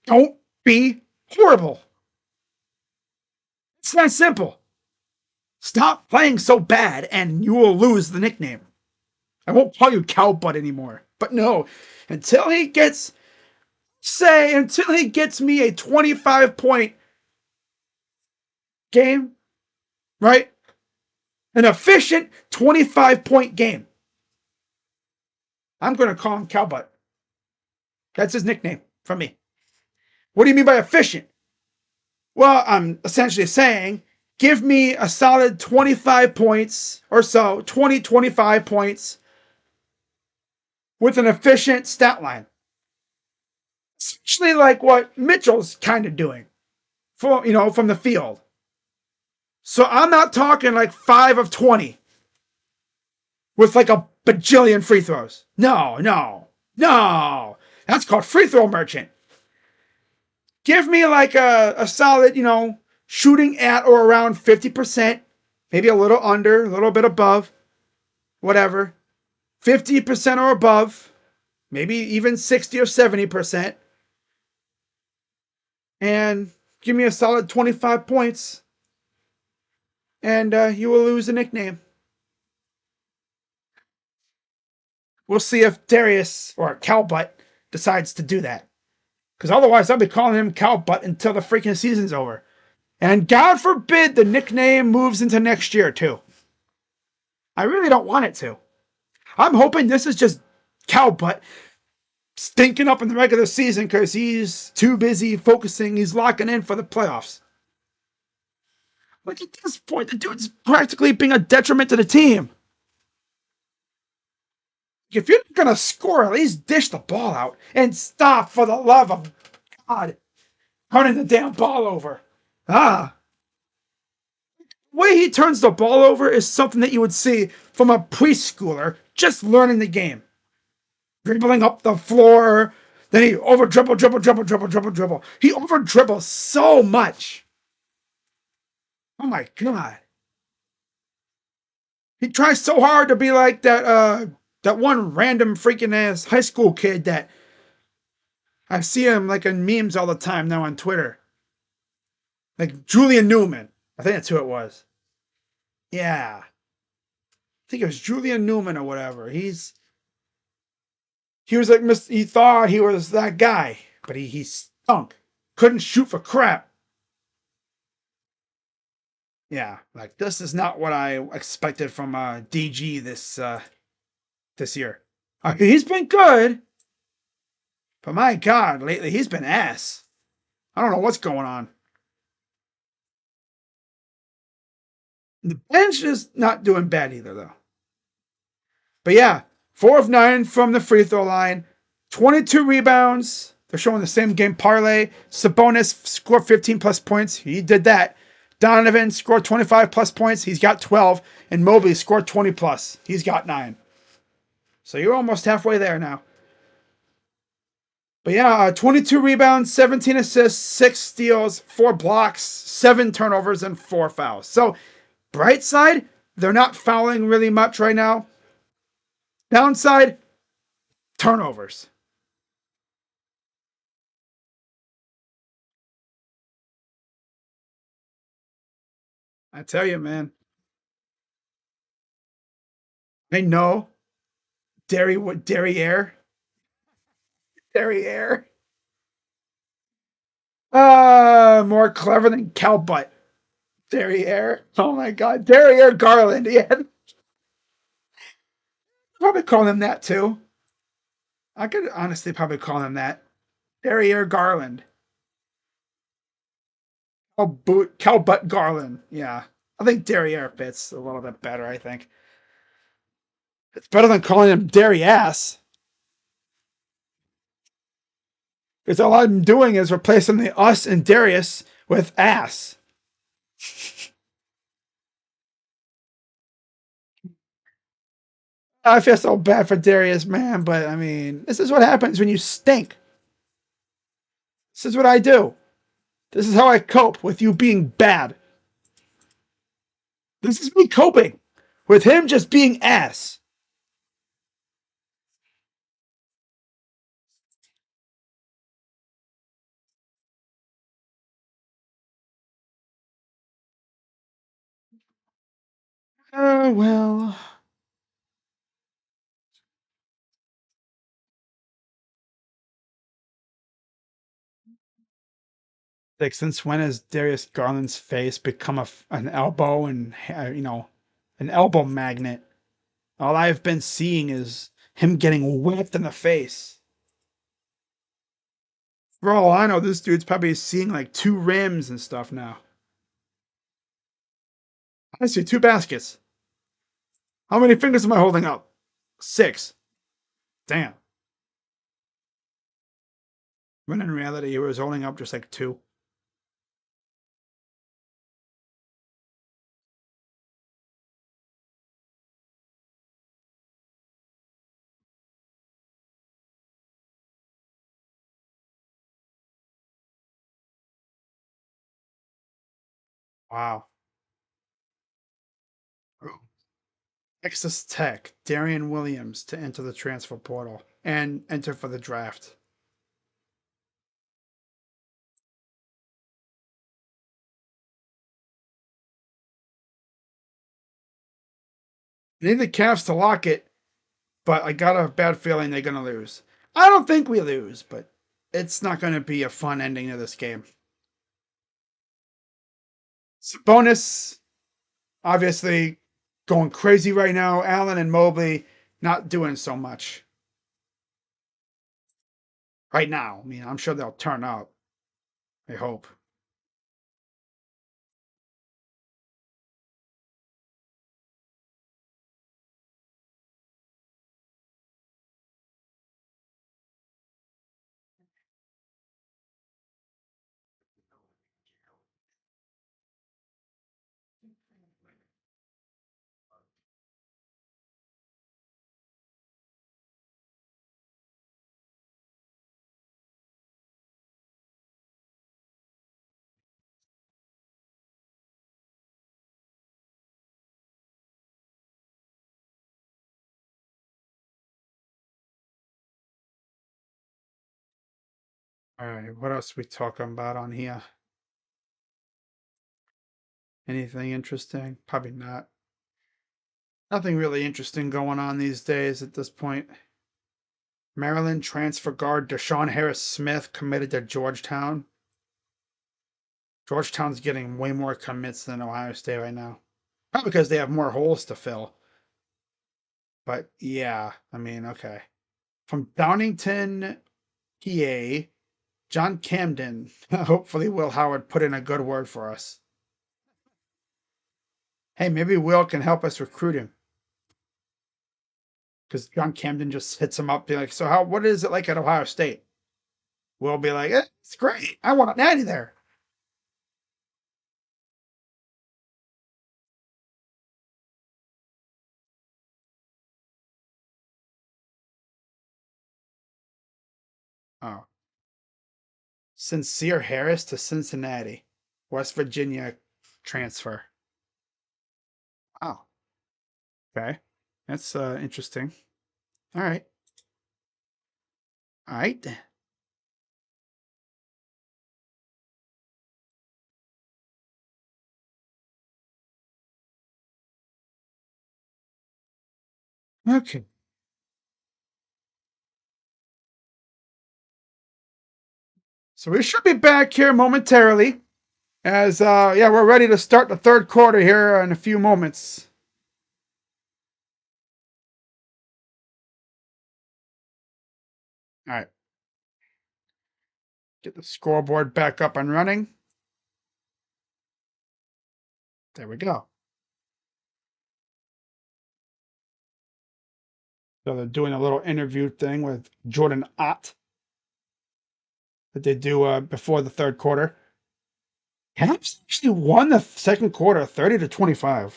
don't be horrible. It's that simple. Stop playing so bad and you will lose the nickname. I won't call you Cowbutt anymore. But no, until he gets me a 25-point game, right? An efficient 25-point game. I'm going to call him Cowbutt. That's his nickname from me. What do you mean by efficient? Well, I'm essentially saying give me a solid 25 points or so, 25 points with an efficient stat line. Essentially like what Mitchell's kind of doing from the field. So I'm not talking like 5 of 20 with like a bajillion free throws. No. That's called free throw merchant. Give me like a solid, shooting at or around 50%, maybe a little under, a little bit above, whatever. 50% or above, maybe even 60 or 70%. And give me a solid 25 points, and you will lose a nickname. We'll see if Darius or Cowbutt decides to do that. Because otherwise, I'll be calling him Cowbutt until the freaking season's over. And God forbid the nickname moves into next year, too. I really don't want it to. I'm hoping this is just Cowbutt stinking up in the regular season because he's too busy focusing. He's locking in for the playoffs. Like at this point, the dude's practically being a detriment to the team. If you're going to score, at least dish the ball out and stop, for the love of God, turning the damn ball over. The way he turns the ball over is something that you would see from a preschooler just learning the game. Dribbling up the floor, then he over dribble. He over dribbles so much. Oh my God. He tries so hard to be like that one random freaking ass high school kid that I see him like in memes all the time now on Twitter. Like Julian Newman. I think that's who it was. Yeah. I think it was Julian Newman or whatever. He was like, he thought he was that guy, but he stunk. Couldn't shoot for crap. Yeah, like this is not what I expected from DG this year. He's been good, but my God, lately he's been ass. I don't know what's going on. The bench is not doing bad either, though. But yeah, 4 of 9 from the free throw line, 22 rebounds. They're showing the same game parlay. Sabonis scored 15 plus points. He did that. Donovan scored 25 plus points. He's got 12. And Mobley scored 20 plus. He's got 9. So you're almost halfway there now. But yeah, 22 rebounds, 17 assists, 6 steals, 4 blocks, 7 turnovers, and 4 fouls. So, bright side, they're not fouling really much right now. Downside, turnovers. I tell you, man. I know. Derriere. Derriere. More clever than Cowbutt. Derriere. Oh my God. Derriere Garland. Yeah. Probably call him that too. I could honestly probably call him that. Derriere Garland. Calbutt Garland. Yeah. I think Derriere fits a little bit better, I think. It's better than calling him Derry Ass. Because all I'm doing is replacing the us and Darius with ass. I feel so bad for Darius, man, but I mean, this is what happens when you stink. This is what I do. This is how I cope with you being bad. This is me coping with him just being ass. Well. Like, since when has Darius Garland's face become an elbow and, an elbow magnet? All I've been seeing is him getting whipped in the face. For all I know, this dude's probably seeing like 2 rims and stuff now. I see 2 baskets. How many fingers am I holding up? 6. Damn. When in reality, he was holding up just like 2. Wow. Texas Tech, Darian Williams to enter the transfer portal and enter for the draft. I need the Cavs to lock it, but I got a bad feeling they're going to lose. I don't think we lose, but it's not going to be a fun ending to this game. Bonus, obviously, going crazy right now. Allen and Mobley not doing so much right now. I mean, I'm sure they'll turn up. I hope. All right, what else we talking about on here? Anything interesting? Probably not. Nothing really interesting going on these days at this point. Maryland transfer guard Deshaun Harris Smith committed to Georgetown. Georgetown's getting way more commits than Ohio State right now. Probably because they have more holes to fill. But yeah, I mean, okay. From Downington, PA, John Camden. Hopefully, Will Howard put in a good word for us. Hey, maybe Will can help us recruit him. Because John Camden just hits him up, be like, "So what is it like at Ohio State?" Will be like, "It's great. I want a nanny there." Oh, Sincere Harris to Cincinnati, West Virginia transfer. Oh, okay, that's interesting. All right, all right, okay. So we should be back here momentarily, as yeah, we're ready to start the third quarter here in a few moments. All right. Get the scoreboard back up and running. There we go. So they're doing a little interview thing with Jordan Ott that they do before the third quarter. Caps actually won the second quarter 30-25.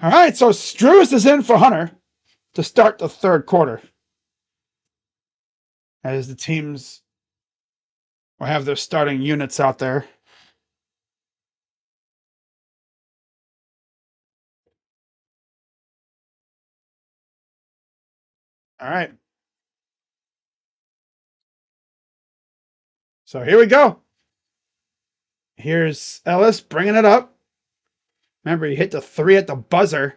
All right, so Strus is in for Hunter to start the third quarter as the teams will have their starting units out there. All right. So here we go. Here's Ellis bringing it up. Remember, he hit the 3 at the buzzer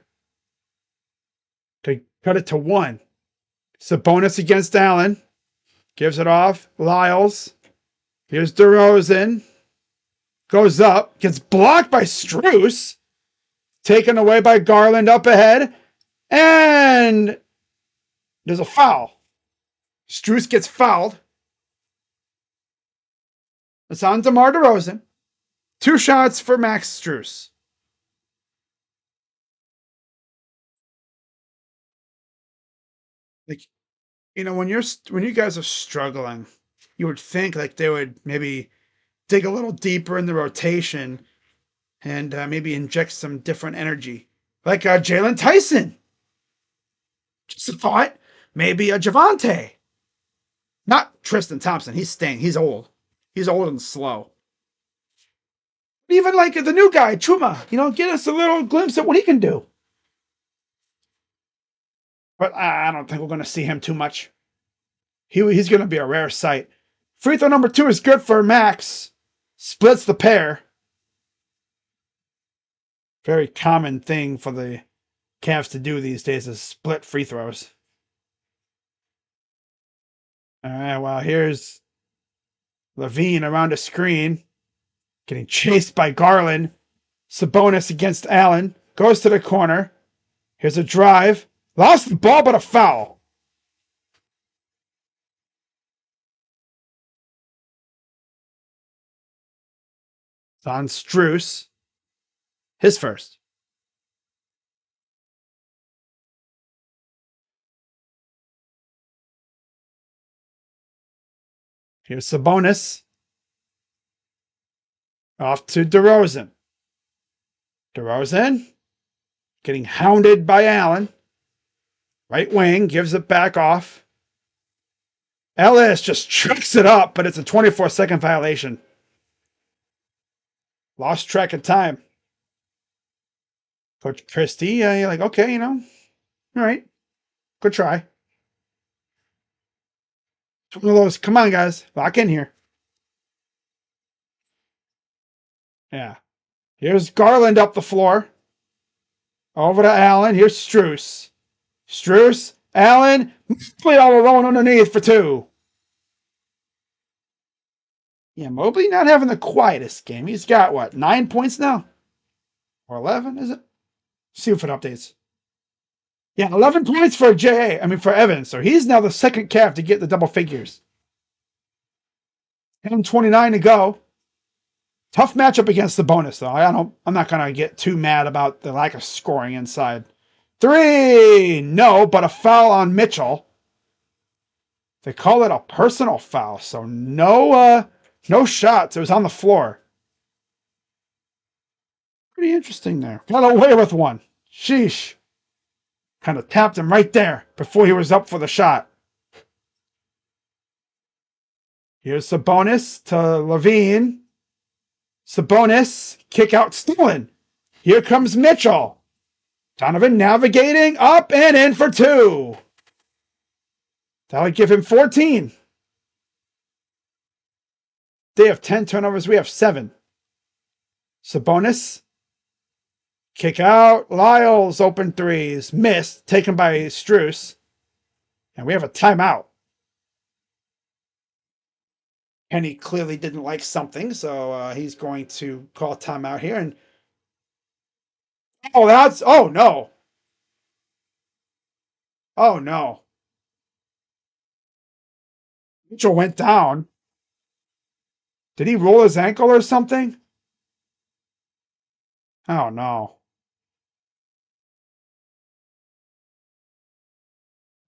to cut it to 1. Sabonis against Allen. Gives it off. Lyles. Here's DeRozan. Goes up. Gets blocked by Strus. Taken away by Garland up ahead. And there's a foul. Strus gets fouled. It's on DeMar DeRozan. 2 shots for Max Strus. Like, when you guys are struggling, you would think like they would maybe dig a little deeper in the rotation and maybe inject some different energy, like Jalen Tyson. Just a thought. Maybe a Javante. Not Tristan Thompson. He's staying. He's old. He's old and slow. Even like the new guy, Chuma. Get us a little glimpse at what he can do. But I don't think we're going to see him too much. He's going to be a rare sight. Free throw number 2 is good for Max. Splits the pair. Very common thing for the Cavs to do these days is split free throws. All right, well, here's Levine around a screen. Getting chased by Garland. Sabonis against Allen. Goes to the corner. Here's a drive. Lost the ball, but a foul. It's on Strus. His first. Here's Sabonis. Off to DeRozan. DeRozan getting hounded by Allen. Right wing, gives it back off. Ellis just trucks it up, but it's a 24-second violation. Lost track of time. Coach Christie, you're like, okay, all right, good try. One of those, come on, guys, lock in here. Yeah. Here's Garland up the floor. Over to Allen. Here's Strus. Strus, Allen, Mobley all alone underneath for 2. Yeah, Mobley not having the quietest game. He's got, what, 9 points now? Or 11, is it? See if it updates. Yeah, 11 points for for Evans. So he's now the second Cav to get the double figures. 10:29 to go. Tough matchup against the bonus, though. I'm not gonna get too mad about the lack of scoring inside. 3! No, but a foul on Mitchell. They call it a personal foul, so no shots. It was on the floor. Pretty interesting there. Got away with one. Sheesh. Kind of tapped him right there before he was up for the shot. Here's Sabonis to Levine. Sabonis, kick out stolen. Here comes Mitchell. Donovan navigating up and in for 2. That would give him 14. They have 10 turnovers. We have 7. Sabonis. Kick out. Lyles open threes. Missed. Taken by Strus. And we have a timeout. Kenny clearly didn't like something, so he's going to call timeout here. And oh no, oh no, Mitchell went down. Did he roll his ankle or something? Oh no.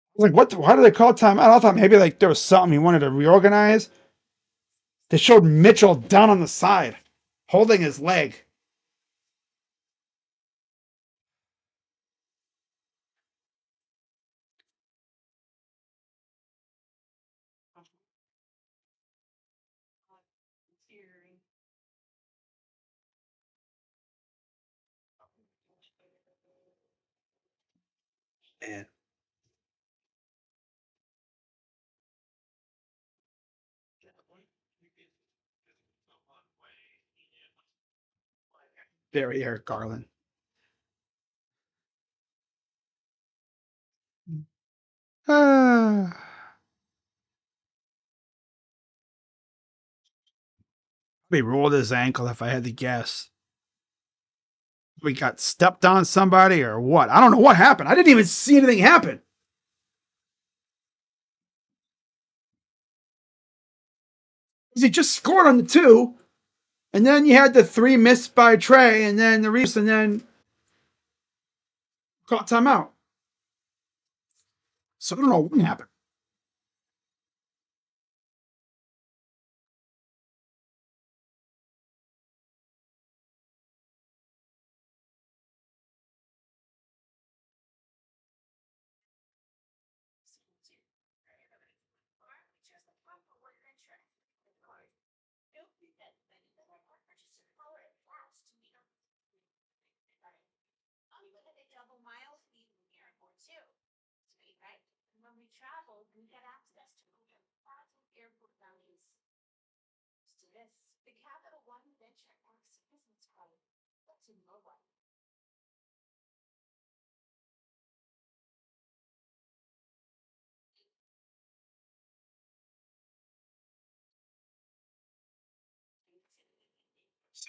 I was like, what? Why did they call timeout? I thought maybe like there was something he wanted to reorganize. They showed Mitchell down on the side, holding his leg. Man, there he is, Garland. Ah, he rolled his ankle if I had to guess. We got stepped on somebody or what? I don't know what happened. I didn't even see anything happen. He just scored on the two, and then you had the three missed by Trey, and then the Reese, and then caught timeout. So I don't know what happened.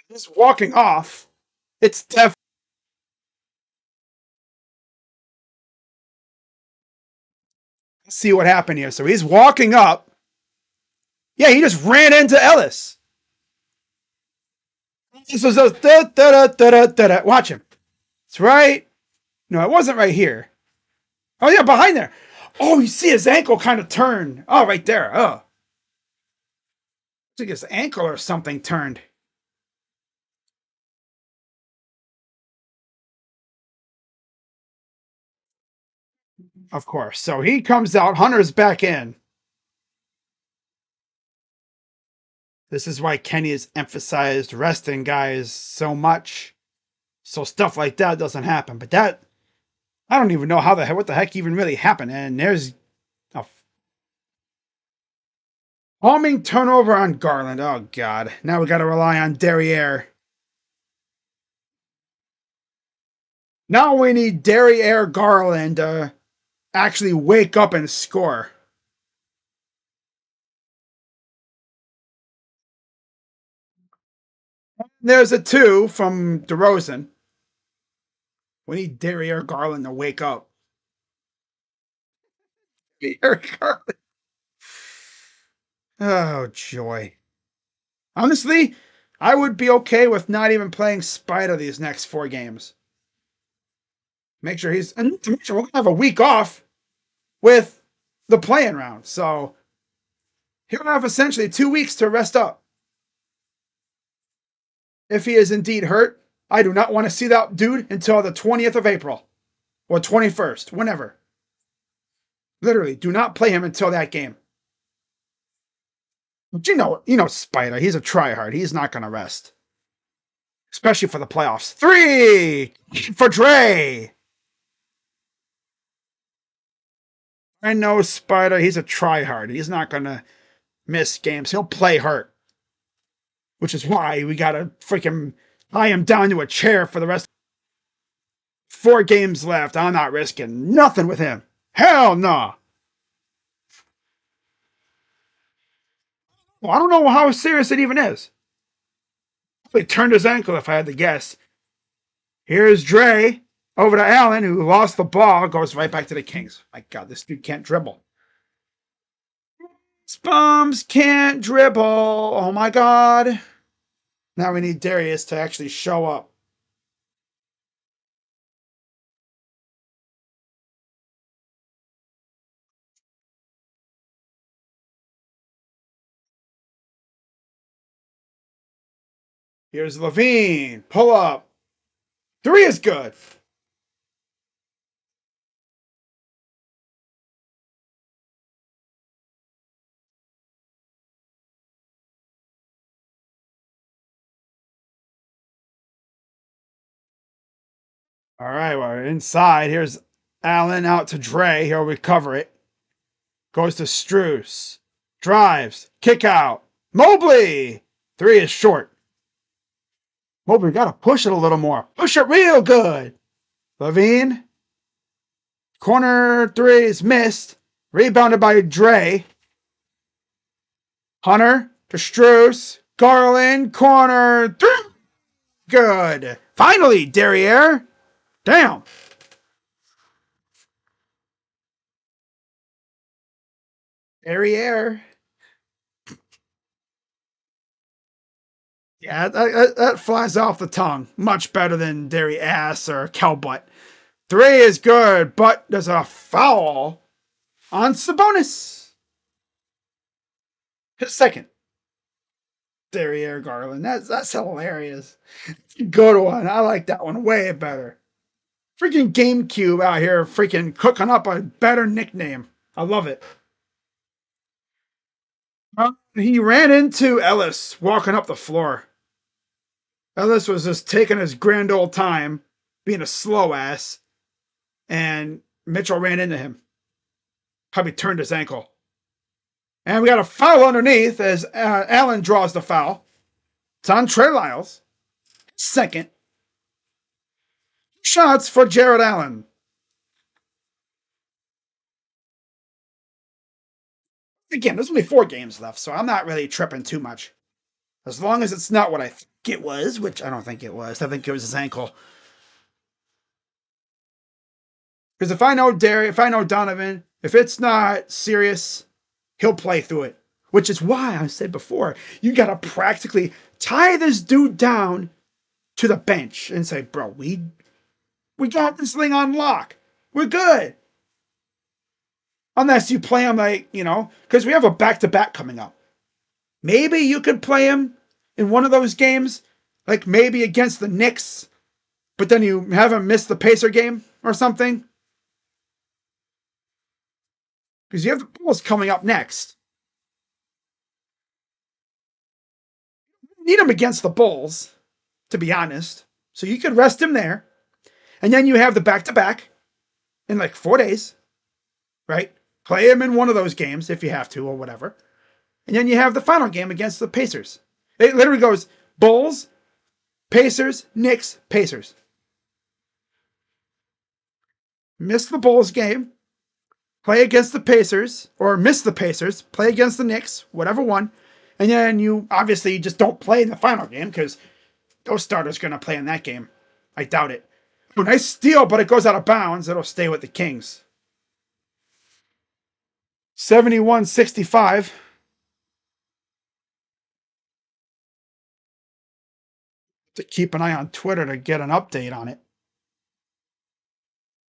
He's walking off. It's def. See what happened here. So he's walking up. Yeah, he just ran into Ellis. This was those da da da da da da. Watch him. It's right. No, it wasn't right here. Oh yeah, behind there. Oh, you see his ankle kind of turn. Oh, right there. Oh, I think his ankle or something turned. Of course. So he comes out. Hunter's back in. This is why Kenny has emphasized resting guys so much, so stuff like that doesn't happen. But that I don't even know how the heck what the heck even really happened. And there's a homing turnover on Garland. Oh God! Now we got to rely on Derriere. Now we need Derriere Garland to actually wake up and score. There's a two from DeRozan. We need Derriere Garland to wake up. Derriere Garland. Oh joy. Honestly, I would be okay with not even playing Spider these next 4 games. Make sure he's and to make sure we're gonna have a week off with the playing round. So he'll have essentially 2 weeks to rest up. If he is indeed hurt, I do not want to see that dude until the 20th of April or 21st, whenever. Literally, do not play him until that game. But you know, Spider, he's a tryhard. He's not gonna rest. Especially for the playoffs. 3 for Dre. I know Spider, he's a tryhard. He's not gonna miss games. He'll play hurt. Which is why we gotta freaking tie him down to a chair for the rest. 4 games left. I'm not risking nothing with him. Hell no. Well, I don't know how serious it even is. He turned his ankle, if I had to guess. Here's Dre over to Allen, who lost the ball, goes right back to the Kings. My God, this dude can't dribble. Bums can't dribble. Oh my God. Now we need Darius to actually show up. Here's Levine. Pull up. Three is good. All right, we're inside. Here's Allen out to Dre. He'll recover it. Goes to Struce. Drives. Kick out. Mobley. Three is short. Mobley got to push it a little more. Push it real good. Levine. Corner three is missed. Rebounded by Dre. Hunter to Struce. Garland. Corner three. Good. Finally, Derriere. Damn. Derriere. Yeah, that flies off the tongue. Much better than Dairy Ass or Cowbutt. Three is good, but there's a foul on Sabonis. His second. Derriere Garland. That's hilarious. Good one. I like that one way better. Freaking GameCube out here freaking cooking up a better nickname. I love it. He ran into Ellis walking up the floor. Ellis was just taking his grand old time, being a slow ass, and Mitchell ran into him. Probably turned his ankle. And we got a foul underneath as Allen draws the foul. It's on Trey Lyles. Second. Shots for Jared Allen. Again, there's only 4 games left, so I'm not really tripping too much. As long as it's not what I think it was, which I don't think it was. I think it was his ankle. Because if I know Donovan, if it's not serious, he'll play through it. Which is why I said before, you gotta practically tie this dude down to the bench and say, bro, we got this thing on lock. We're good. Unless you play him because we have a back-to-back coming up. Maybe you could play him in one of those games, like maybe against the Knicks, but then you have him miss the Pacer game or something. Because you have the Bulls coming up next. You need him against the Bulls, to be honest. So you could rest him there. And then you have the back-to-back in like 4 days, right? Play him in one of those games if you have to or whatever. And then you have the final game against the Pacers. It literally goes Bulls, Pacers, Knicks, Pacers. Miss the Bulls game, play against the Pacers, or miss the Pacers, play against the Knicks, whatever one. And then you obviously just don't play in the final game because those starters are going to play in that game. I doubt it. Oh, nice steal, but it goes out of bounds. It'll stay with the Kings. 71-65. To keep an eye on Twitter to get an update on it.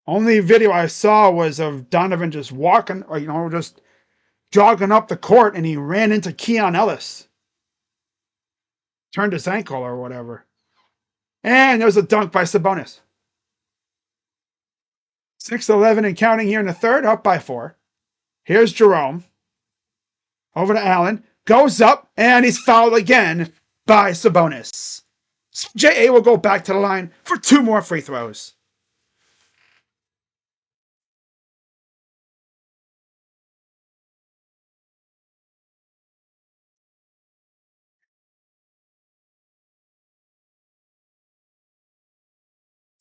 Only video I saw was of Donovan just walking, or just jogging up the court, and he ran into Keon Ellis. Turned his ankle or whatever. And there was a dunk by Sabonis. 6-11 and counting here in the third, up by 4. Here's Jerome. Over to Allen. Goes up, and he's fouled again by Sabonis. J.A. will go back to the line for 2 more free throws.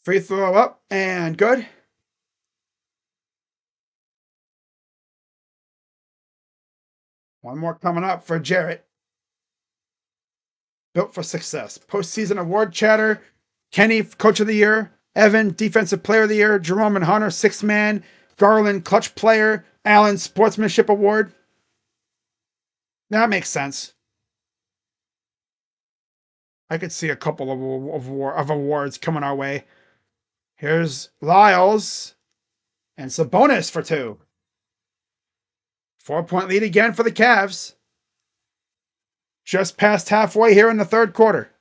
Free throw up and good. One more coming up for Jarrett. built for success. Postseason award chatter. Kenny, Coach of the Year. Evan, Defensive Player of the Year. Jerome and Hunter, Sixth Man. Garland, Clutch Player. Allen, Sportsmanship Award. That makes sense. I could see a couple of awards coming our way. Here's Lyles and Sabonis for 2. 4-point lead again for the Cavs. Just past halfway here in the third quarter.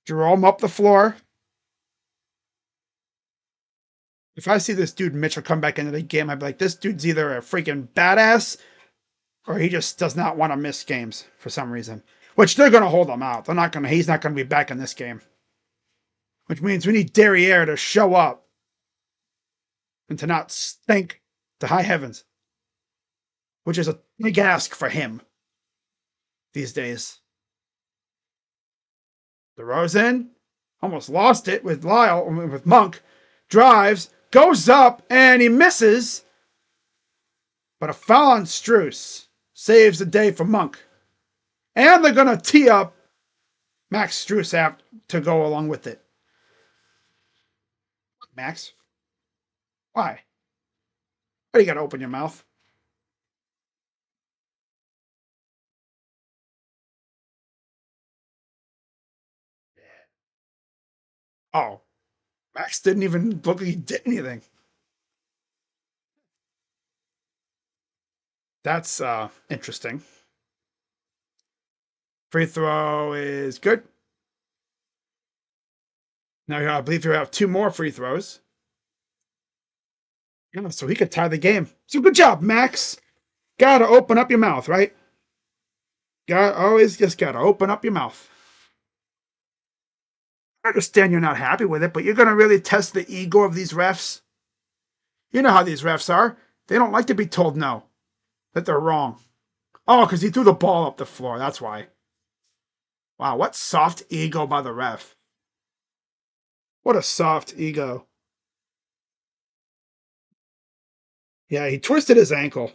Jerome up the floor. If I see this dude Mitchell come back into the game, I'd be like, this dude's either a freaking badass or he just does not want to miss games for some reason. Which they're going to hold him out. He's not going to be back in this game. Which means we need Derriere to show up and to not stink to high heavens. Which is a big ask for him these days. DeRozan almost lost it with Monk. Drives, goes up, and he misses. But a foul on Strus saves the day for Monk. And they're going to tee up Max Strus to go along with it. Max? Why? Why you got to open your mouth? Oh. Max didn't even look like he did anything. That's interesting. Free throw is good. Now I believe you have 2 more free throws. Yeah, so he could tie the game. So good job, Max. Gotta open up your mouth, right? Always just gotta open up your mouth. I understand you're not happy with it, but you're gonna really test the ego of these refs. You know how these refs are. They don't like to be told no, that they're wrong. Oh, because he threw the ball up the floor. That's why. Wow, what soft ego by the ref. What a soft ego. Yeah, he twisted his ankle.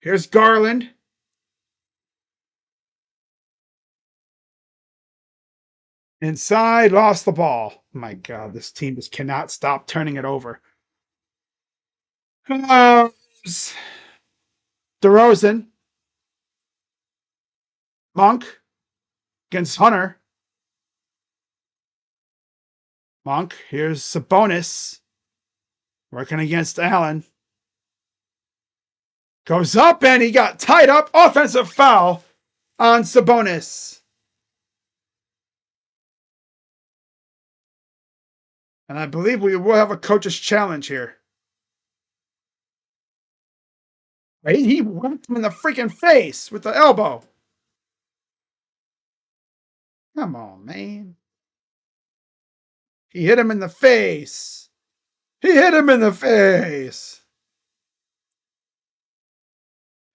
Here's Garland. Inside, lost the ball. My God, this team just cannot stop turning it over. DeRozan. Monk against Hunter. Monk. Here's Sabonis. Working against Allen. Goes up and he got tied up. Offensive foul on Sabonis. And I believe we will have a coach's challenge here. Right? He whacked him in the freaking face with the elbow. Come on, man. He hit him in the face. He hit him in the face.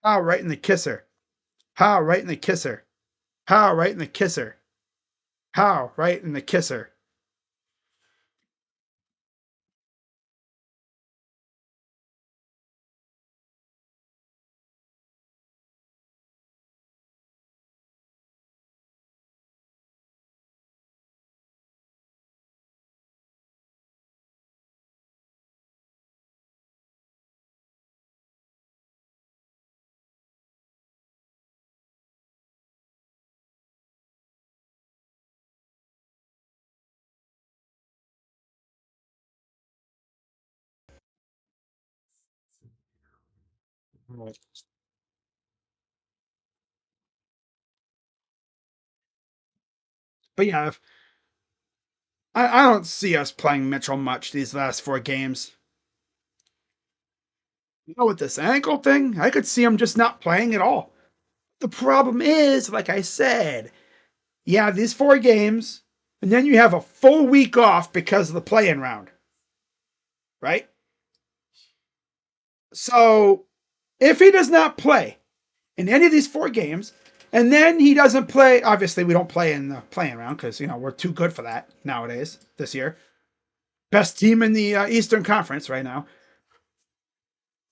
Pow right in the kisser. Pow right in the kisser. Pow right in the kisser. Pow right in the kisser. But yeah, I don't see us playing Mitchell much these last 4 games. You know, with this ankle thing, I could see him just not playing at all. The problem is, like I said, you have these 4 games, and then you have a full week off because of the play-in round. Right? So, if he does not play in any of these 4 games, and then he doesn't play, obviously we don't play in the play-in round because, you know, we're too good for that nowadays, this year. Best team in the Eastern Conference right now.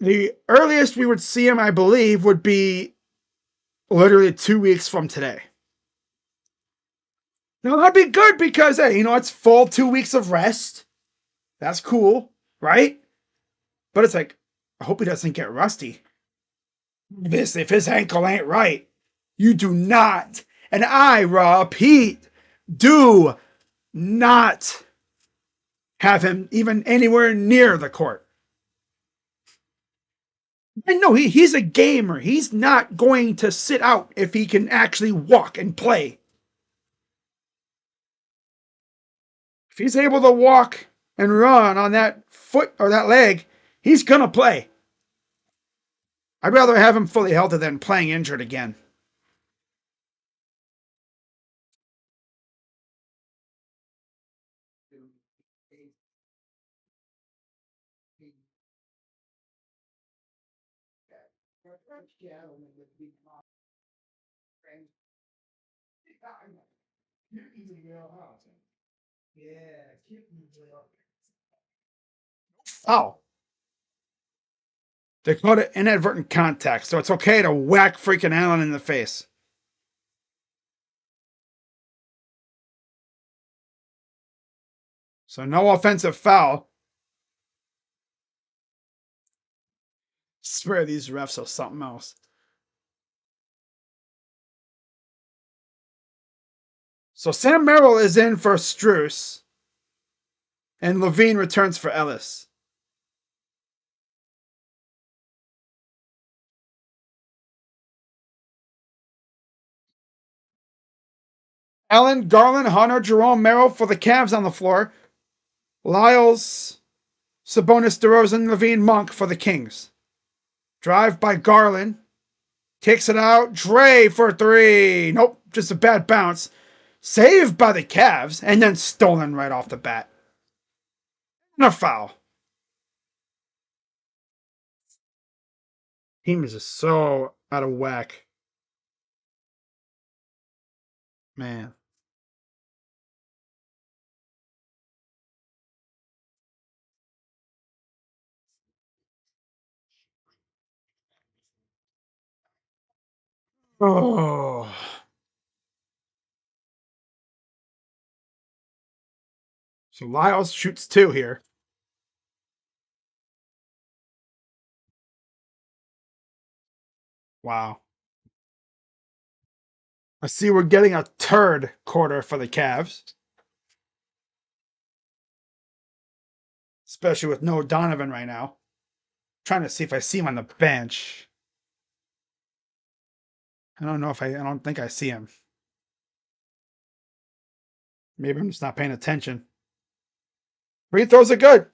The earliest we would see him, I believe, would be literally 2 weeks from today. Now that'd be good because hey, it's full 2 weeks of rest. That's cool, right? But it's like, I hope he doesn't get rusty. If his ankle ain't right, you do not, and I repeat, do not have him even anywhere near the court. I know he's a gamer. He's not going to sit out if he can actually walk and play. If he's able to walk and run on that foot or that leg, he's going to play. I'd rather have him fully healthy than playing injured again. Oh, they called it inadvertent contact, so it's okay to whack freaking Allen in the face. So no offensive foul. I swear these refs are something else. So Sam Merrill is in for Struess, and Levine returns for Ellis. Allen, Garland, Hunter, Jerome, Merrill for the Cavs on the floor. Lyles, Sabonis, DeRozan, Levine, Monk for the Kings. Drive by Garland. Kicks it out. Dre for three. Nope, just a bad bounce. Saved by the Cavs, and then stolen right off the bat. And a foul. Team is just so out of whack. Man. Oh. So Lyles shoots two here. Wow. I see we're getting a third quarter for the Cavs. Especially with no Donovan right now. Trying to see if I see him on the bench. I don't know if I don't think I see him. Maybe I'm just not paying attention. Free throws are good.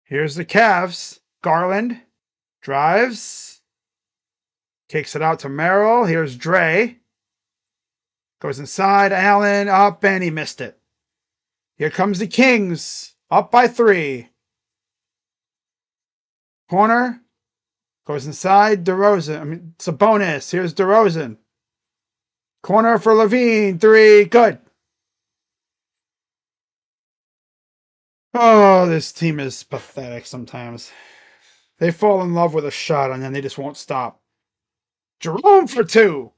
Here's the Cavs. Garland drives. Kicks it out to Merrill. Here's Dre. Goes inside. Allen up, and he missed it. Here comes the Kings. Up by three. Corner. Goes inside. Sabonis. Here's DeRozan. Corner for Levine. Three. Good. Oh, this team is pathetic sometimes. They fall in love with a shot and then they just won't stop. Jerome for two.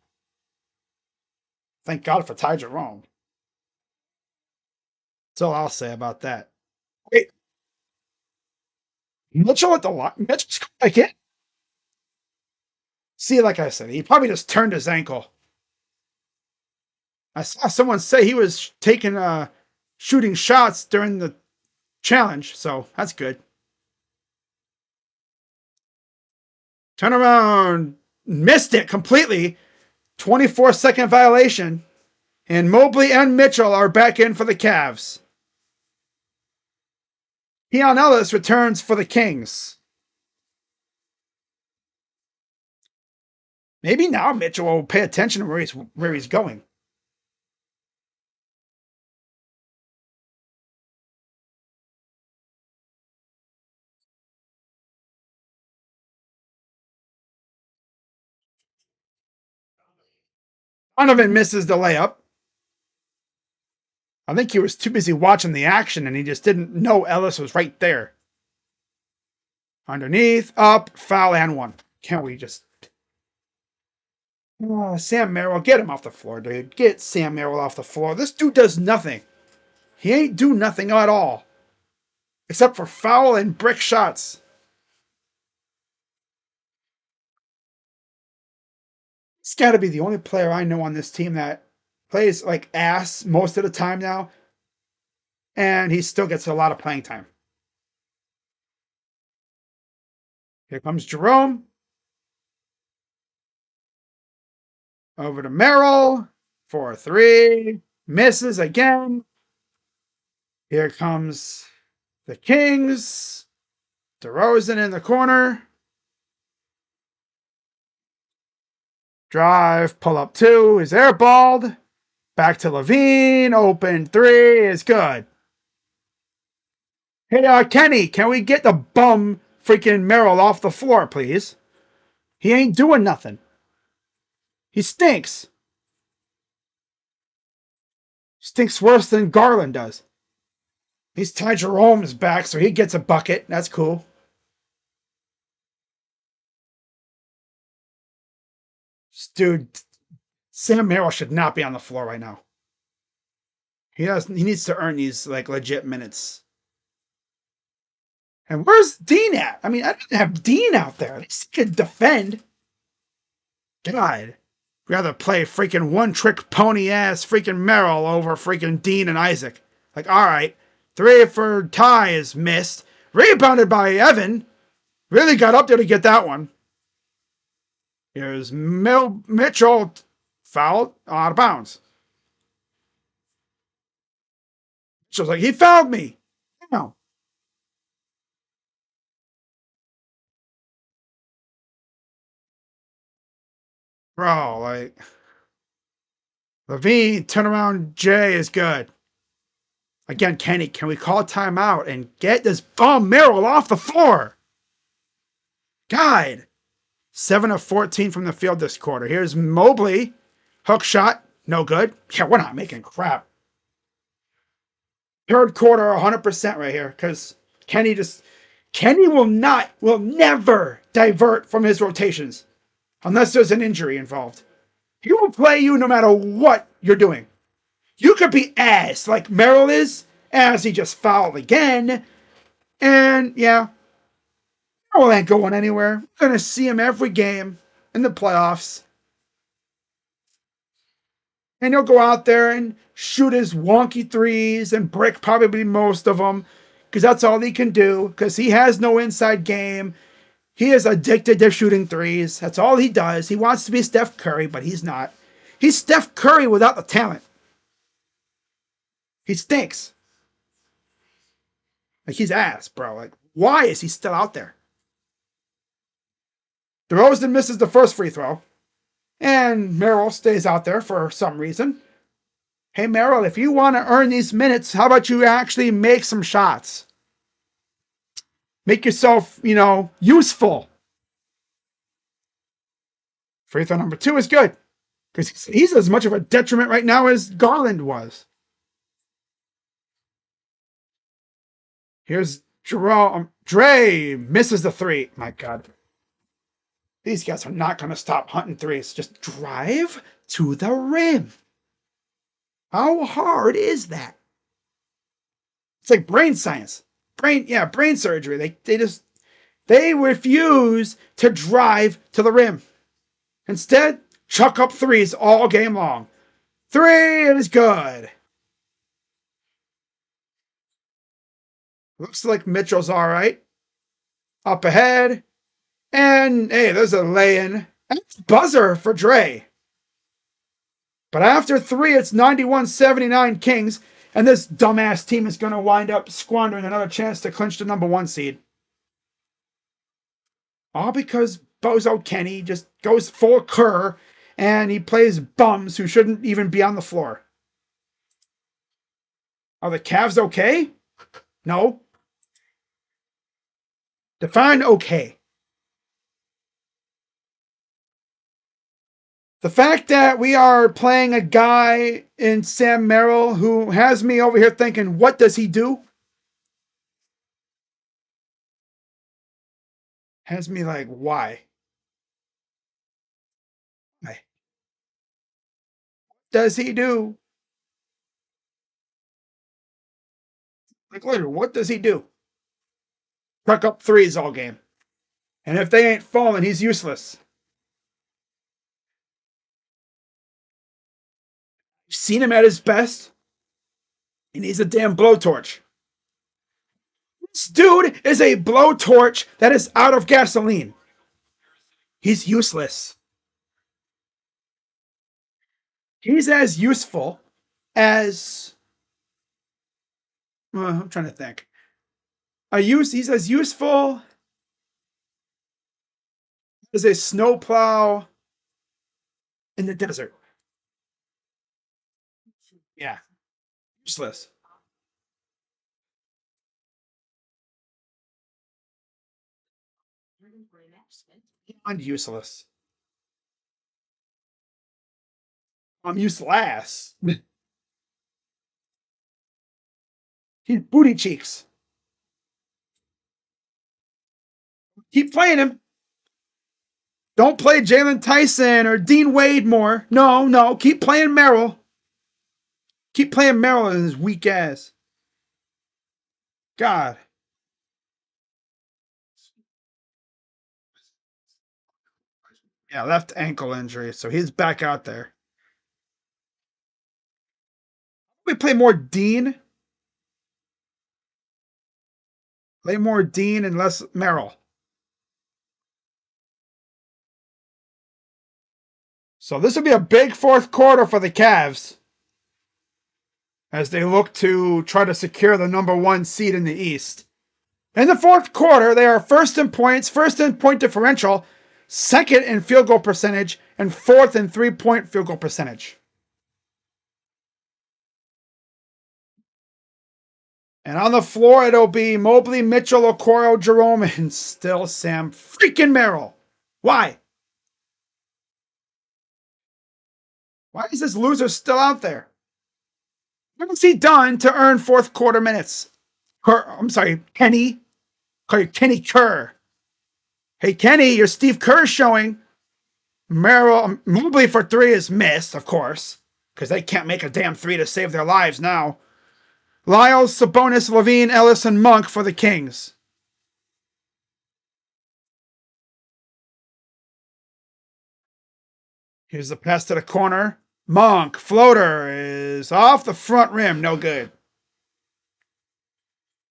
Thank God for Ty Jerome. That's all I'll say about that. Wait, Mitchell at the line. Mitchell's like it. See, like I said, he probably just turned his ankle. I saw someone say he was taking shooting shots during the challenge, so that's good. Turn around, missed it completely. 24-second violation. And Mobley and Mitchell are back in for the Cavs. Keon Ellis returns for the Kings. Maybe now Mitchell will pay attention to where he's going. Donovan misses the layup. I think he was too busy watching the action and he just didn't know Ellis was right there. Underneath, up, foul, and one. Can't we just... Oh, Sam Merrill, get him off the floor, dude. Get Sam Merrill off the floor. This dude does nothing. He ain't do nothing at all. Except for foul and brick shots. He's got to be the only player I know on this team that plays like ass most of the time now. And he still gets a lot of playing time. Here comes Jerome. Over to Merrill. 4-3. Misses again. Here comes the Kings. DeRozan in the corner. Drive, pull up 2 is airballed. Back to Levine. Open 3 is good. Hey, Kenny, can we get the bum freaking Merrill off the floor, please? He ain't doing nothing. He stinks. Stinks worse than Garland does. He's Ty Jerome's back, so he gets a bucket. That's cool. Dude, Sam Merrill should not be on the floor right now. He needs to earn these like legit minutes. And where's Dean at? I mean, I didn't have Dean out there. At least he could defend. God. Rather play freaking one-trick pony ass freaking Merrill over freaking Dean and Isaac. Like, alright. 3 for Ty is missed. Rebounded by Evan. Really got up there to get that one. Here's Mitchell. Fouled. Out of bounds. Mitchell's like, he fouled me. No. Bro, like... Levine, turnaround J is good. Again, Kenny, can we call timeout and get this bum Merrill off the floor? God. 7 of 14 from the field this quarter. Here's Mobley. Hook shot. No good. Yeah, we're not making crap. Third quarter, 100% right here. Because Kenny will never divert from his rotations. Unless there's an injury involved. He will play you no matter what you're doing. You could be ass like Merrill is, as he just fouled again. And yeah, Merrill ain't going anywhere. We're going to see him every game in the playoffs. And he'll go out there and shoot his wonky threes and brick probably most of them. Because that's all he can do. Because he has no inside game. He is addicted to shooting threes. That's all he does. He wants to be Steph Curry, but he's not. He's Steph Curry without the talent. He stinks. Like, he's ass, bro. Like, why is he still out there? DeRozan misses the first free throw. And Merrill stays out there for some reason. Hey, Merrill, if you want to earn these minutes, how about you actually make some shots? Make yourself, useful. Free throw number 2 is good. Because he's as much of a detriment right now as Garland was. Here's Jerome. Dre misses the 3. My God. These guys are not going to stop hunting threes. Just drive to the rim. How hard is that? It's like brain science. Brain surgery. They refuse to drive to the rim. Instead, chuck up threes all game long. 3 is good. Looks like Mitchell's all right. Up ahead. And, hey, there's a lay-in. That's buzzer for Dre. But after 3, it's 91-79 Kings. And this dumbass team is going to wind up squandering another chance to clinch the number 1 seed. All because Bozo Kenny just goes full Kerr. And he plays bums who shouldn't even be on the floor. Are the Cavs okay? No. Define okay. The fact that we are playing a guy in Sam Merrill who has me over here thinking, what does he do? Has me like, why? Why? Does he do? Like, literally, what does he do? Truck up threes all game. And if they ain't falling, he's useless. You've seen him at his best, and he's a damn blowtorch. This dude is a blowtorch that is out of gasoline. He's useless. He's as useful as I'm trying to think. He's as useful as a snowplow in the desert. Yeah, useless. I'm useless. I'm useless. He's booty cheeks. Keep playing him. Don't play Jalen Tyson or Dean Wade more. No, no. Keep playing Merrill. Keep playing Merrill in his weak ass. God. Yeah, left ankle injury, so he's back out there. We play more Dean. Play more Dean and less Merrill. So this would be a big fourth quarter for the Cavs as they look to try to secure the number 1 seed in the East. In the fourth quarter, they are first in points, first in point differential, second in field goal percentage, and fourth in three-point field goal percentage. And on the floor, it'll be Mobley, Mitchell, Okoro, Jerome, and still Sam freaking Merrill. Why? Why is this loser still out there? What has he done to earn fourth quarter minutes? I'm sorry, Kenny. Call you Kenny Kerr. Hey, Kenny, your Steve Kerr showing. Merrill, Mobley for 3 is missed, of course, because they can't make a damn 3 to save their lives now. Lyles, Sabonis, Levine, Ellis, and Monk for the Kings. Here's the pass to the corner. Monk, floater is off the front rim. No good.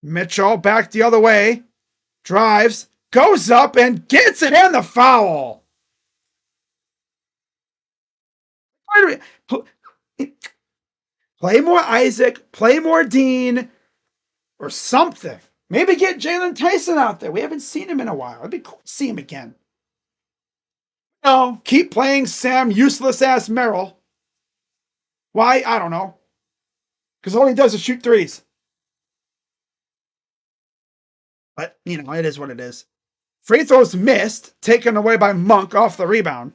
Mitchell back the other way. Drives, goes up, and gets it and the foul. Play more Isaac, play more Dean, or something. Maybe get Jalen Tyson out there. We haven't seen him in a while. It'd be cool to see him again. No, keep playing Sam useless ass Merrill. Why? I don't know. Because all he does is shoot threes. But, it is what it is. Free throws missed, taken away by Monk off the rebound.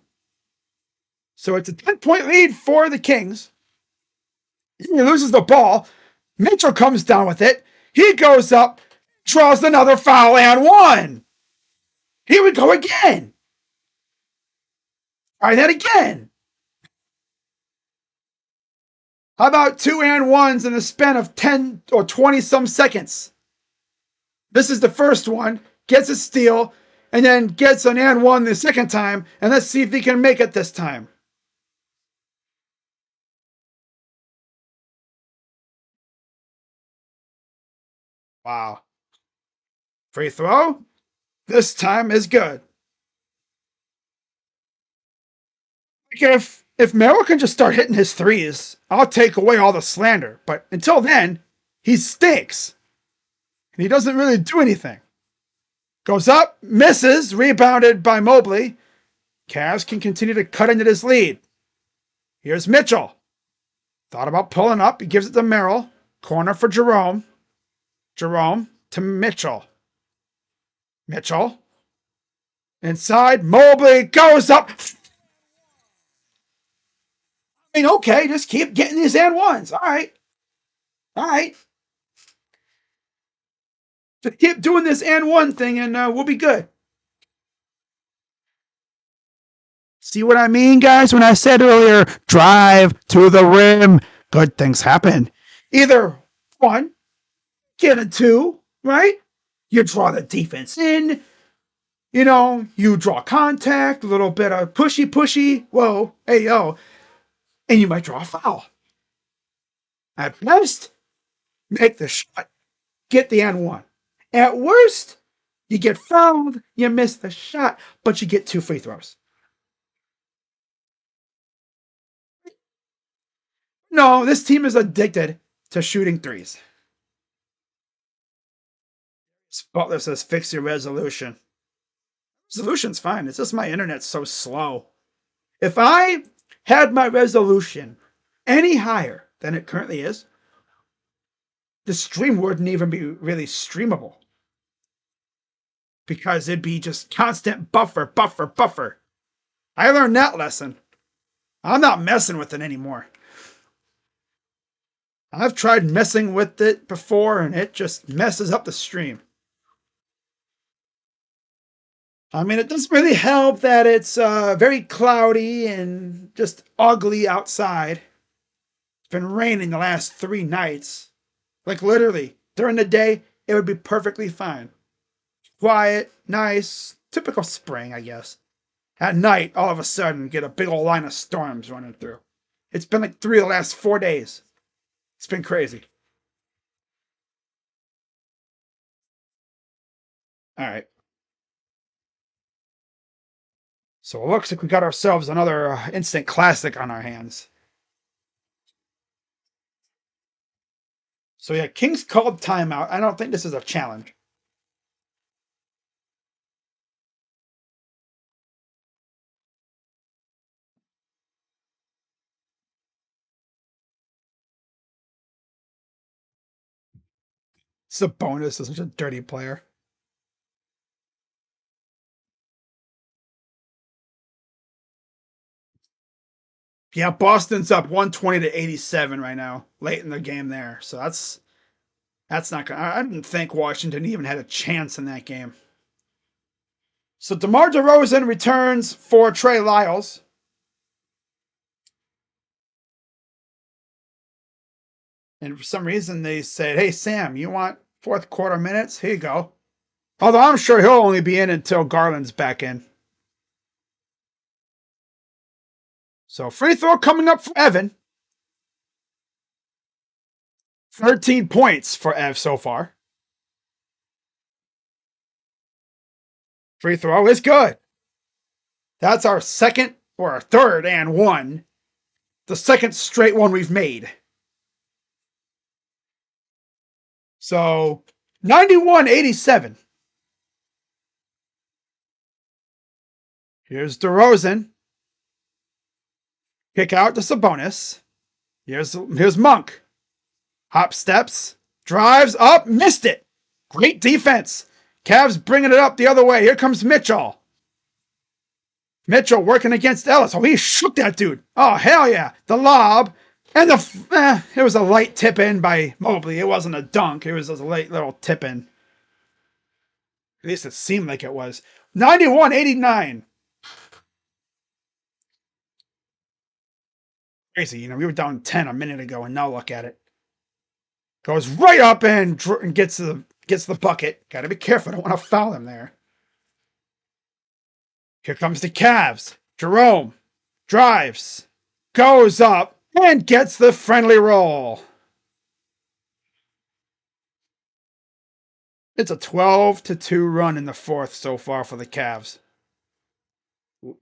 So it's a 10-point lead for the Kings. He loses the ball. Mitchell comes down with it. He goes up, draws another foul, and 1. Here we go again. Try that again. How about 2 and 1s in the span of 10 or 20 some seconds? This is the first one, gets a steal, and then gets an and 1 the second time, and let's see if he can make it this time. Wow. Free throw. This time is good. If Merrill can just start hitting his threes, I'll take away all the slander. But until then, he stinks. And he doesn't really do anything. Goes up, misses, rebounded by Mobley. Cavs can continue to cut into this lead. Here's Mitchell. Thought about pulling up. He gives it to Merrill. Corner for Jerome. Jerome to Mitchell. Mitchell. Inside, Mobley goes up. I mean, okay, just keep getting these and ones. All right. All right. Just keep doing this and one thing and we'll be good. See what I mean, guys? When I said earlier, drive to the rim, good things happen. Either one, get a two, right? You draw the defense in, you draw contact, a little bit of pushy, whoa, hey, yo, and you might draw a foul. At best, make the shot, get the and one. At worst, you get fouled, you miss the shot, but you get 2 free throws. No, this team is addicted to shooting threes. Butler says, fix your resolution. Resolution's fine. It's just my internet's so slow. If I had my resolution any higher than it currently is, the stream wouldn't even be really streamable. Because it'd be just constant buffer. I learned that lesson. I'm not messing with it anymore. I've tried messing with it before and it just messes up the stream. I mean, it doesn't really help that it's very cloudy and just ugly outside. It's been raining the last 3 nights. Like literally, during the day, it would be perfectly fine. Quiet, nice, typical spring, I guess. At night, all of a sudden, get a big old line of storms running through. It's been like 3 of the last 4 days. It's been crazy. All right. So it looks like we got ourselves another instant classic on our hands. So yeah, Kings called timeout. I don't think this is a challenge. Sabonis is such a dirty player. Yeah, Boston's up 120 to 87 right now, late in the game there. So that's not gonna. I didn't think Washington even had a chance in that game. So DeMar DeRozan returns for Trey Lyles. And for some reason they said, hey Sam, you want 4th quarter minutes? Here you go. Although I'm sure he'll only be in until Garland's back in. So free throw coming up for Evan. 13 points for Ev so far. Free throw is good. That's our second or our third and one. The second straight one we've made. So 91-87. Here's DeRozan. Kick out to Sabonis. Here's Monk. Hop steps. Drives up. Missed it. Great defense. Cavs bringing it up the other way. Here comes Mitchell. Mitchell working against Ellis. Oh, he shook that dude. Oh, hell yeah. The lob. And it was a light tip in by Mobley. It wasn't a dunk. It was a light little tip in. At least it seemed like it was. 91-89. Crazy. We were down 10 a minute ago, and now look at it. Goes right up and gets the bucket. Got to be careful. I don't want to foul him there. Here comes the Cavs. Jerome drives, goes up, and gets the friendly roll. It's a 12-2 run in the 4th so far for the Cavs.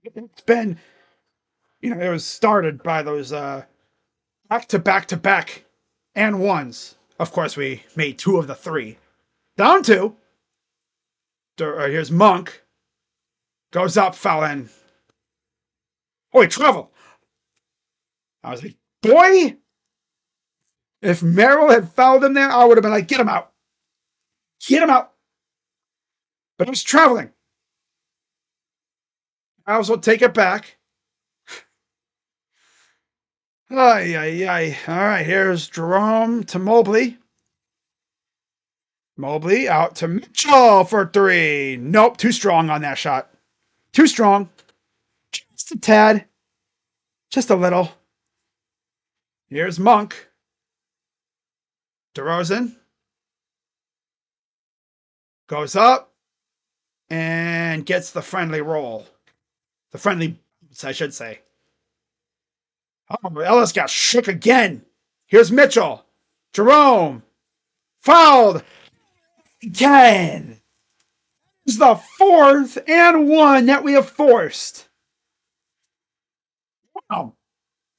It's been, it was started by those back-to-back and ones. Of course, we made 2 of the 3. Down 2. Here's Monk. Goes up, foul in. Oh, he traveled. I was like, boy, if Merrill had fouled him there, I would have been like, get him out. Get him out. But he was traveling. I also take it back. Ay, ay, ay. All right, here's Jerome to Mobley. Mobley out to Mitchell for three. Nope, too strong on that shot. Too strong. Just a tad. Just a little. Here's Monk. DeRozan goes up and gets the friendly roll. The friendly, I should say. Oh, Ellis got shook again. Here's Mitchell. Jerome. Fouled again. This is the fourth and one that we have forced. Wow.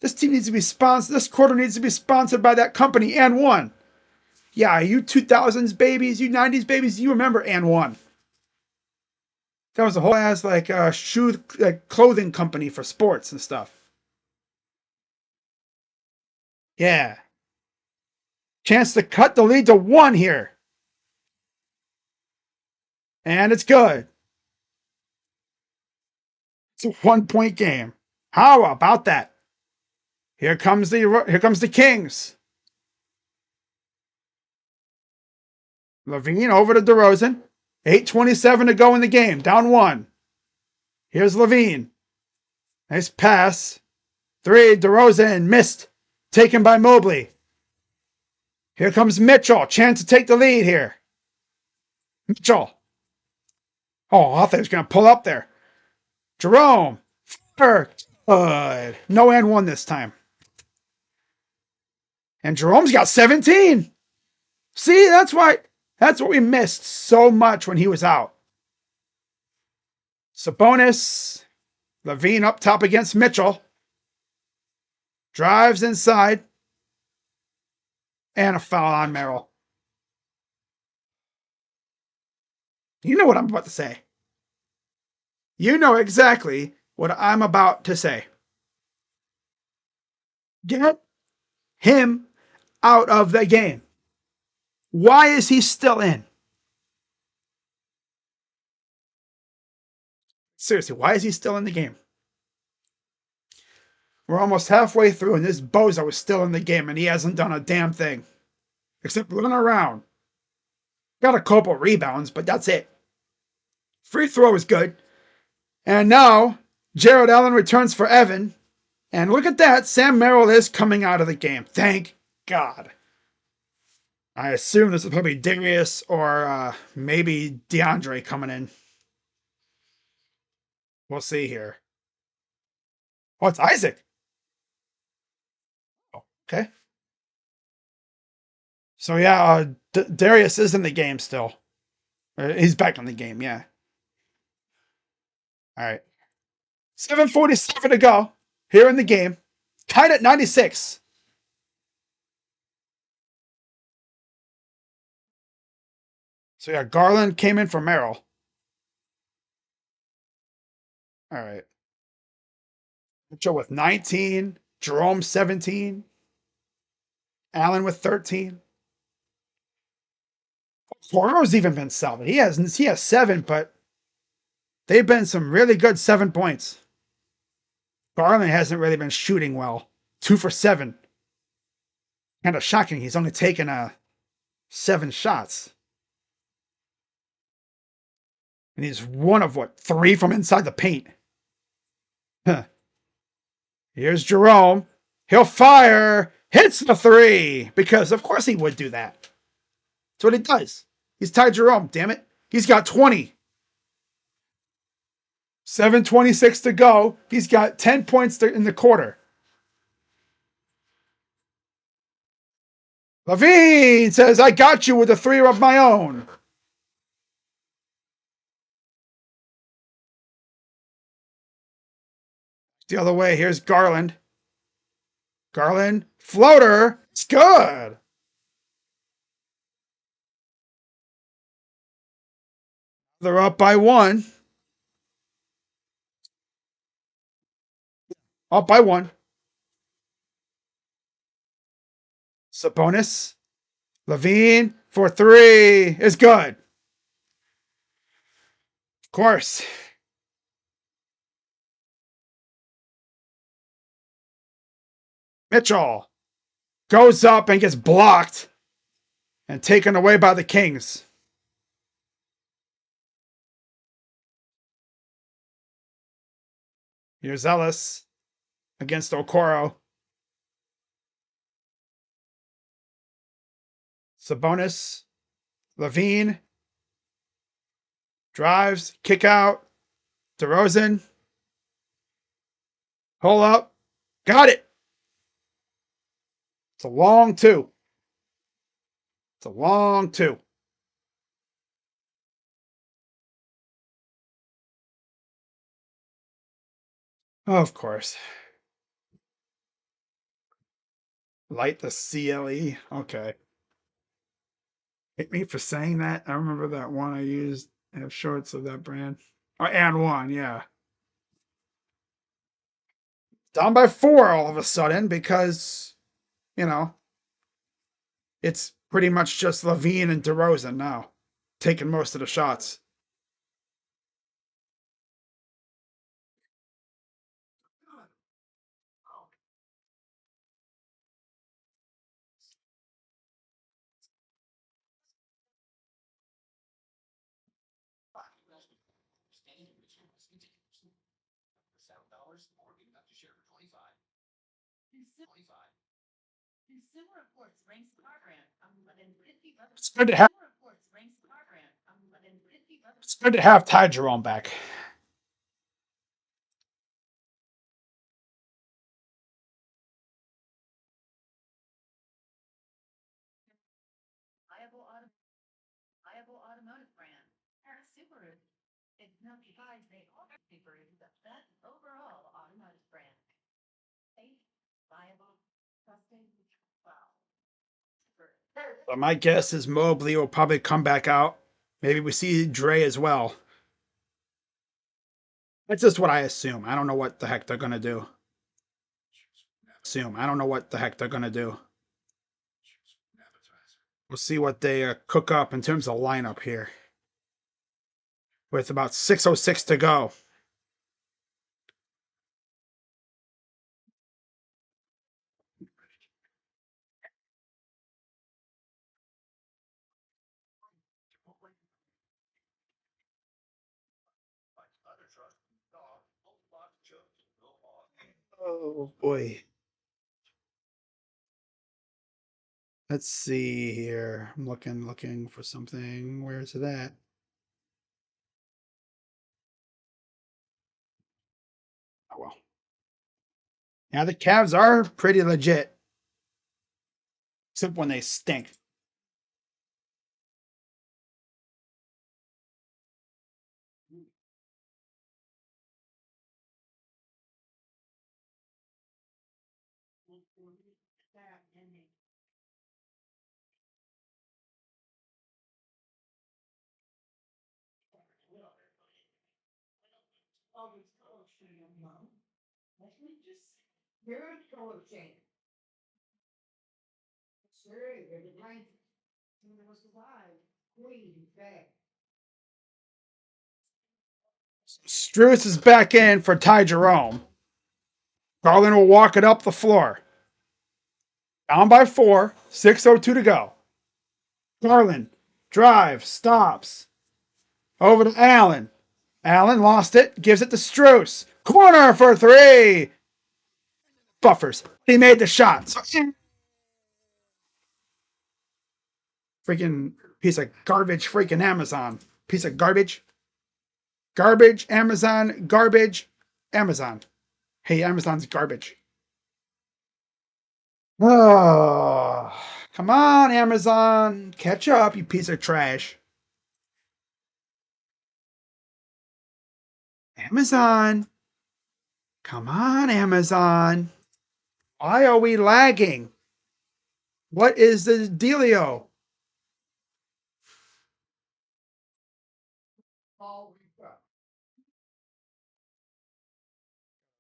This team needs to be sponsored. This quarter needs to be sponsored by that company and one. Yeah, you 2000s babies, you 90s babies, you remember and one. That was a whole ass like shoe like clothing company for sports and stuff. Yeah. Chance to cut the lead to one here. And it's good. It's a 1 point game. How about that? Here comes the Kings. Levine over to DeRozan. 8:27 to go in the game. Down one. Here's Levine. Nice pass. Three. DeRozan missed. Taken by Mobley. Here comes Mitchell. Chance to take the lead here. Mitchell. Oh, I thought he was going to pull up there. Jerome. Good. No and one this time. And Jerome's got 17. See, that's what we missed so much when he was out. Sabonis. Levine up top against Mitchell. Drives inside. And a foul on Merrill. You know what I'm about to say. You know exactly what I'm about to say. Get him out of the game. Why is he still in? Seriously, why is he still in the game? We're almost halfway through, and this bozo is still in the game, and he hasn't done a damn thing. Except run around. Got a couple rebounds, but that's it. Free throw is good. And now, Jared Allen returns for Evan. And look at that, Sam Merrill is coming out of the game. Thank God. I assume this is probably Darius or maybe DeAndre coming in. We'll see here. Oh, it's Isaac. Oh, okay. So yeah, Darius is in the game still. He's back in the game, yeah. All right. 7:47 to go here in the game. Tied at 96. So yeah, Garland came in for Merrill. All right. Mitchell with 19. Jerome 17. Allen with 13. Porter's even been solid. He has 7, but they've been some really good 7 points. Garland hasn't really been shooting well. 2 for 7. Kind of shocking. He's only taken 7 shots. And he's one of 3 from inside the paint. Huh. Here's Jerome. He'll fire. Hits the 3. Because of course he would do that. That's what he does. He's tied Jerome, damn it. He's got 20. 7:26 to go. He's got 10 points in the quarter. Levine says, I got you with a 3 of my own. The other way, here's Garland. Garland, floater. It's good. They're up by 1. Up by 1. Sabonis. Levine for 3 is good. Of course. Mitchell goes up and gets blocked and taken away by the Kings. Here's Ellis against Okoro. Sabonis, Levine, drives, kick out, DeRozan, pull up, got it. It's a long two. It's a long two. Oh, of course. Light the CLE. Okay. Hit me for saying that. I remember that one I used. I have shorts of that brand. Oh, and one, yeah. Down by 4 all of a sudden because, you know, it's pretty much just Levine and DeRozan now taking most of the shots. It's good to have. It's good to have Ty Jerome back. So my guess is Mobley will probably come back out. Maybe we see Dre as well. That's just what I assume. I don't know what the heck they're gonna do. I don't know what the heck they're gonna do. We'll see what they cook up in terms of lineup here. With about 6:06 to go. Oh boy. Let's see here. I'm looking for something. Where's it at? Oh well. Now the Cavs are pretty legit, except when they stink. Struess is back in for Ty Jerome. Garland will walk it up the floor. Down by 4, 6:02 to go. Garland drives, stops. Over to Allen. Allen lost it, gives it to Struess. Corner for 3. Buffers. He made the shot. So, freaking piece of garbage, freaking Amazon. Piece of garbage. Garbage, Amazon, garbage, Amazon. Hey, Amazon's garbage. Oh, come on, Amazon. Catch up, you piece of trash. Amazon. Come on, Amazon. Why are we lagging? What is the dealio?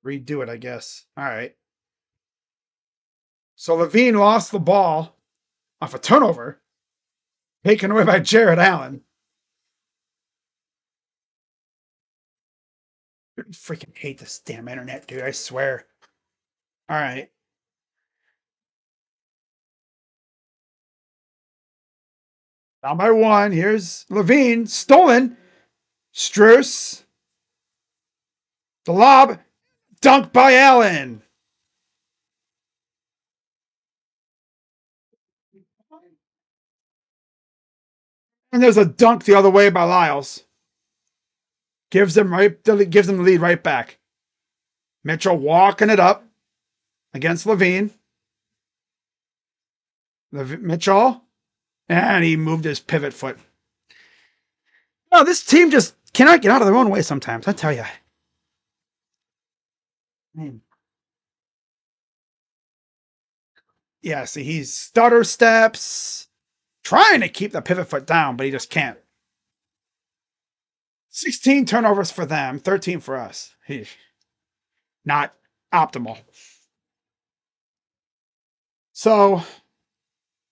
Redo it, I guess. All right. So Levine lost the ball off a turnover, taken away by Jared Allen. I freaking hate this damn internet, dude. I swear. All right. Down by 1. Here's Levine. Stolen. Struess. The lob. Dunk by Allen. And there's a dunk the other way by Lyles. Gives them the lead right back. Mitchell walking it up against Levine. Mitchell. And he moved his pivot foot. Oh, this team just cannot get out of their own way sometimes, I tell you. Yeah, see, he's stutter steps, trying to keep the pivot foot down, but he just can't. 16 turnovers for them, 13 for us. Not optimal. So,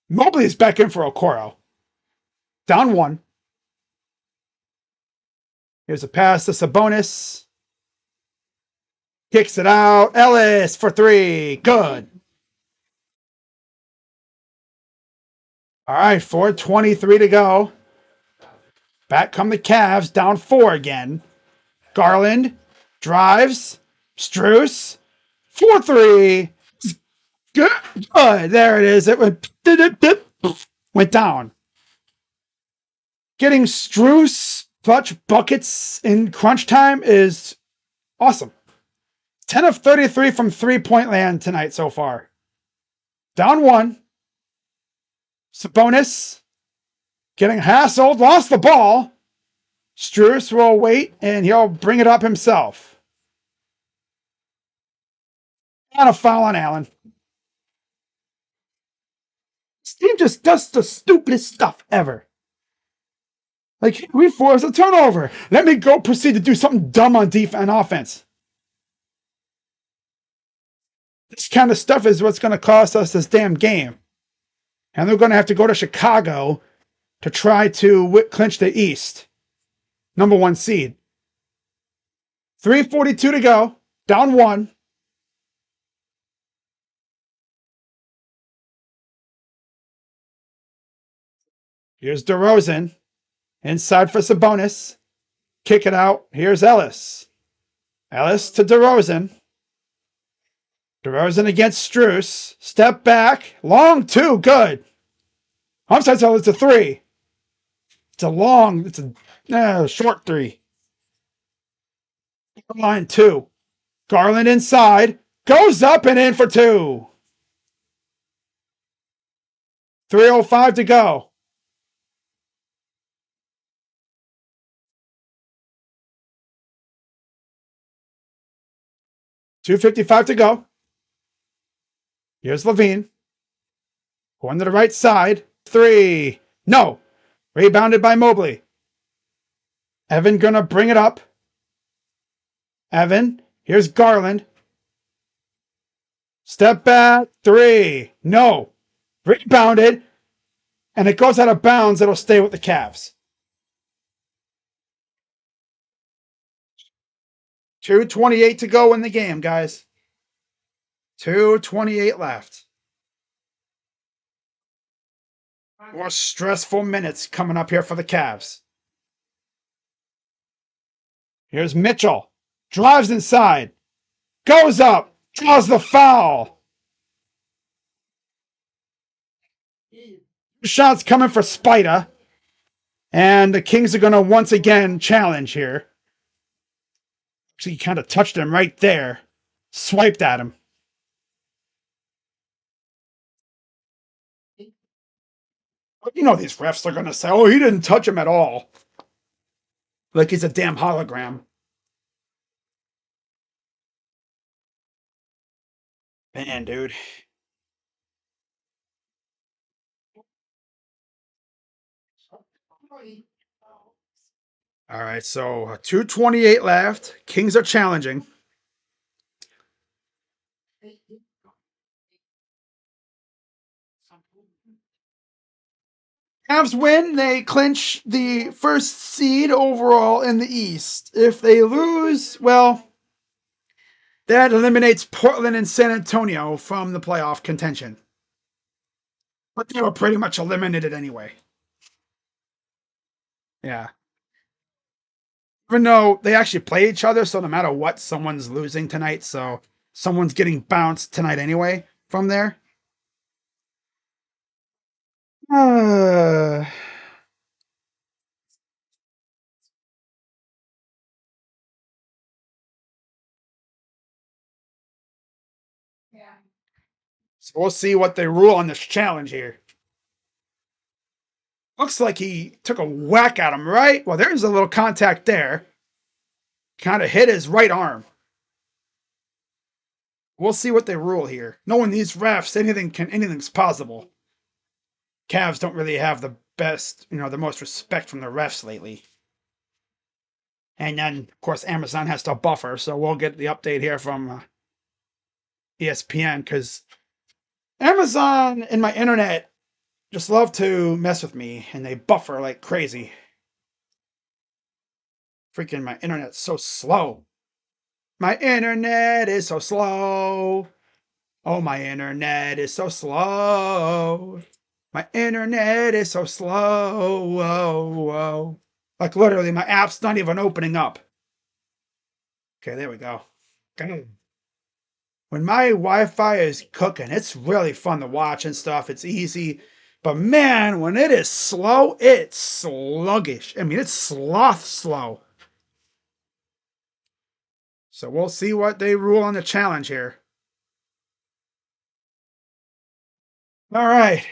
Mobley is back in for Okoro. Down 1. Here's a pass to Sabonis. Kicks it out. Ellis for 3. Good. All right, 4:23 to go. Back come the Cavs, down 4 again. Garland drives. Struess. 4-3. Good. There it is. It went down. Getting Struess clutch buckets in crunch time is awesome. 10 of 33 from 3-point land tonight so far. Down 1. Sabonis getting hassled. Lost the ball. Struess will wait, and he'll bring it up himself. And a foul on Allen. This team just does the stupidest stuff ever. Like, we force a turnover. Let me go proceed to do something dumb on offense. This kind of stuff is what's going to cost us this damn game. And they're going to have to go to Chicago to try to clinch the East. Number 1 seed. 3:42 to go. Down 1. Here's DeRozan. Inside for Sabonis. Kick it out. Here's Ellis. Ellis to DeRozan. DeRozan against Struess. Step back. Long 2. Good. Onside call. It's a 3. It's a short 3. Line 2. Garland inside. Goes up and in for 2. 3:05 to go. $2:55 to go. Here's Levine. Going to the right side. 3. No. Rebounded by Mobley. Evan gonna bring it up. Evan. Here's Garland. Step back. 3. No. Rebounded. And it goes out of bounds. It'll stay with the Cavs. 2:28 to go in the game, guys. 2:28 left. More stressful minutes coming up here for the Cavs. Here's Mitchell. Drives inside. Goes up. Draws the foul. Shots coming for Spida. And the Kings are going to once again challenge here. So he kind of touched him right there. Swiped at him. You know these refs are going to say, oh, he didn't touch him at all. Like he's a damn hologram. Man, dude. All right, so 2:28 left. Kings are challenging. Cavs win, they clinch the first seed overall in the East. If they lose, well, that eliminates Portland and San Antonio from the playoff contention. But they were pretty much eliminated anyway. Yeah. Even though they actually play each other, so no matter what, someone's losing tonight. So someone's getting bounced tonight anyway from there. Uh, so we'll see what they rule on this challenge here. Looks like he took a whack at him, right? Well, there's a little contact there. Kind of hit his right arm. We'll see what they rule here. Knowing these refs, anything's possible. Cavs don't really have the best, the most respect from the refs lately. And then, of course, Amazon has to buffer, so we'll get the update here from ESPN because Amazon and my internet just love to mess with me, and they buffer like crazy. Freaking my internet's so slow. My internet is so slow. Oh, my internet is so slow. My internet is so slow. Whoa, whoa. Like literally, my app's not even opening up. Okay, there we go. When my Wi-Fi is cooking, it's really fun to watch and stuff. It's easy. But man, when it is slow, it's sluggish. I mean, it's sloth slow. So we'll see what they rule on the challenge here. All right.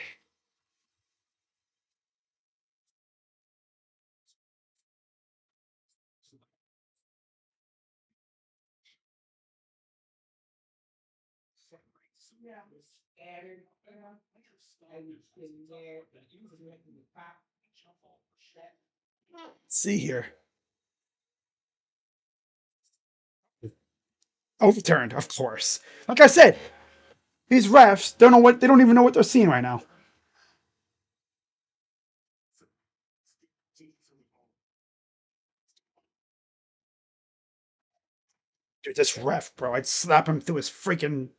Let's see here. Overturned, of course. Like I said, these refs don't even know what they're seeing right now. Dude, this ref, bro, I'd slap him through his freaking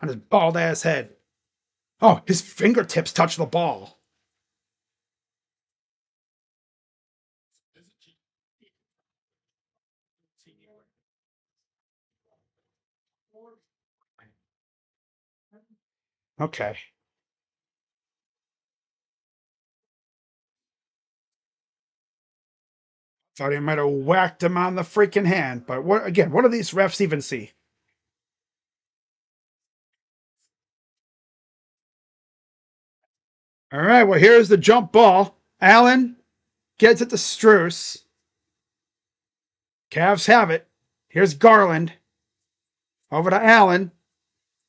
on his bald ass head. Oh, his fingertips touch the ball. Okay. Thought he might have whacked him on the freaking hand, but what do these refs even see? All right, well, here's the jump ball. Allen gets it to Struess. Cavs have it. Here's Garland. Over to Allen.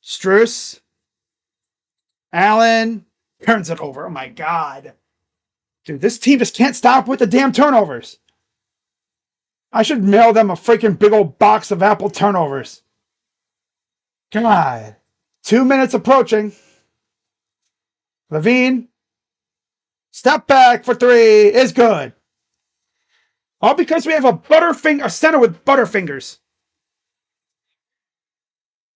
Struess. Allen turns it over. Oh my God. Dude, this team just can't stop with the damn turnovers. I should mail them a freaking big old box of Apple turnovers. God. 2 minutes approaching. Levine. Step back for three is good. All because we have a center with butterfingers.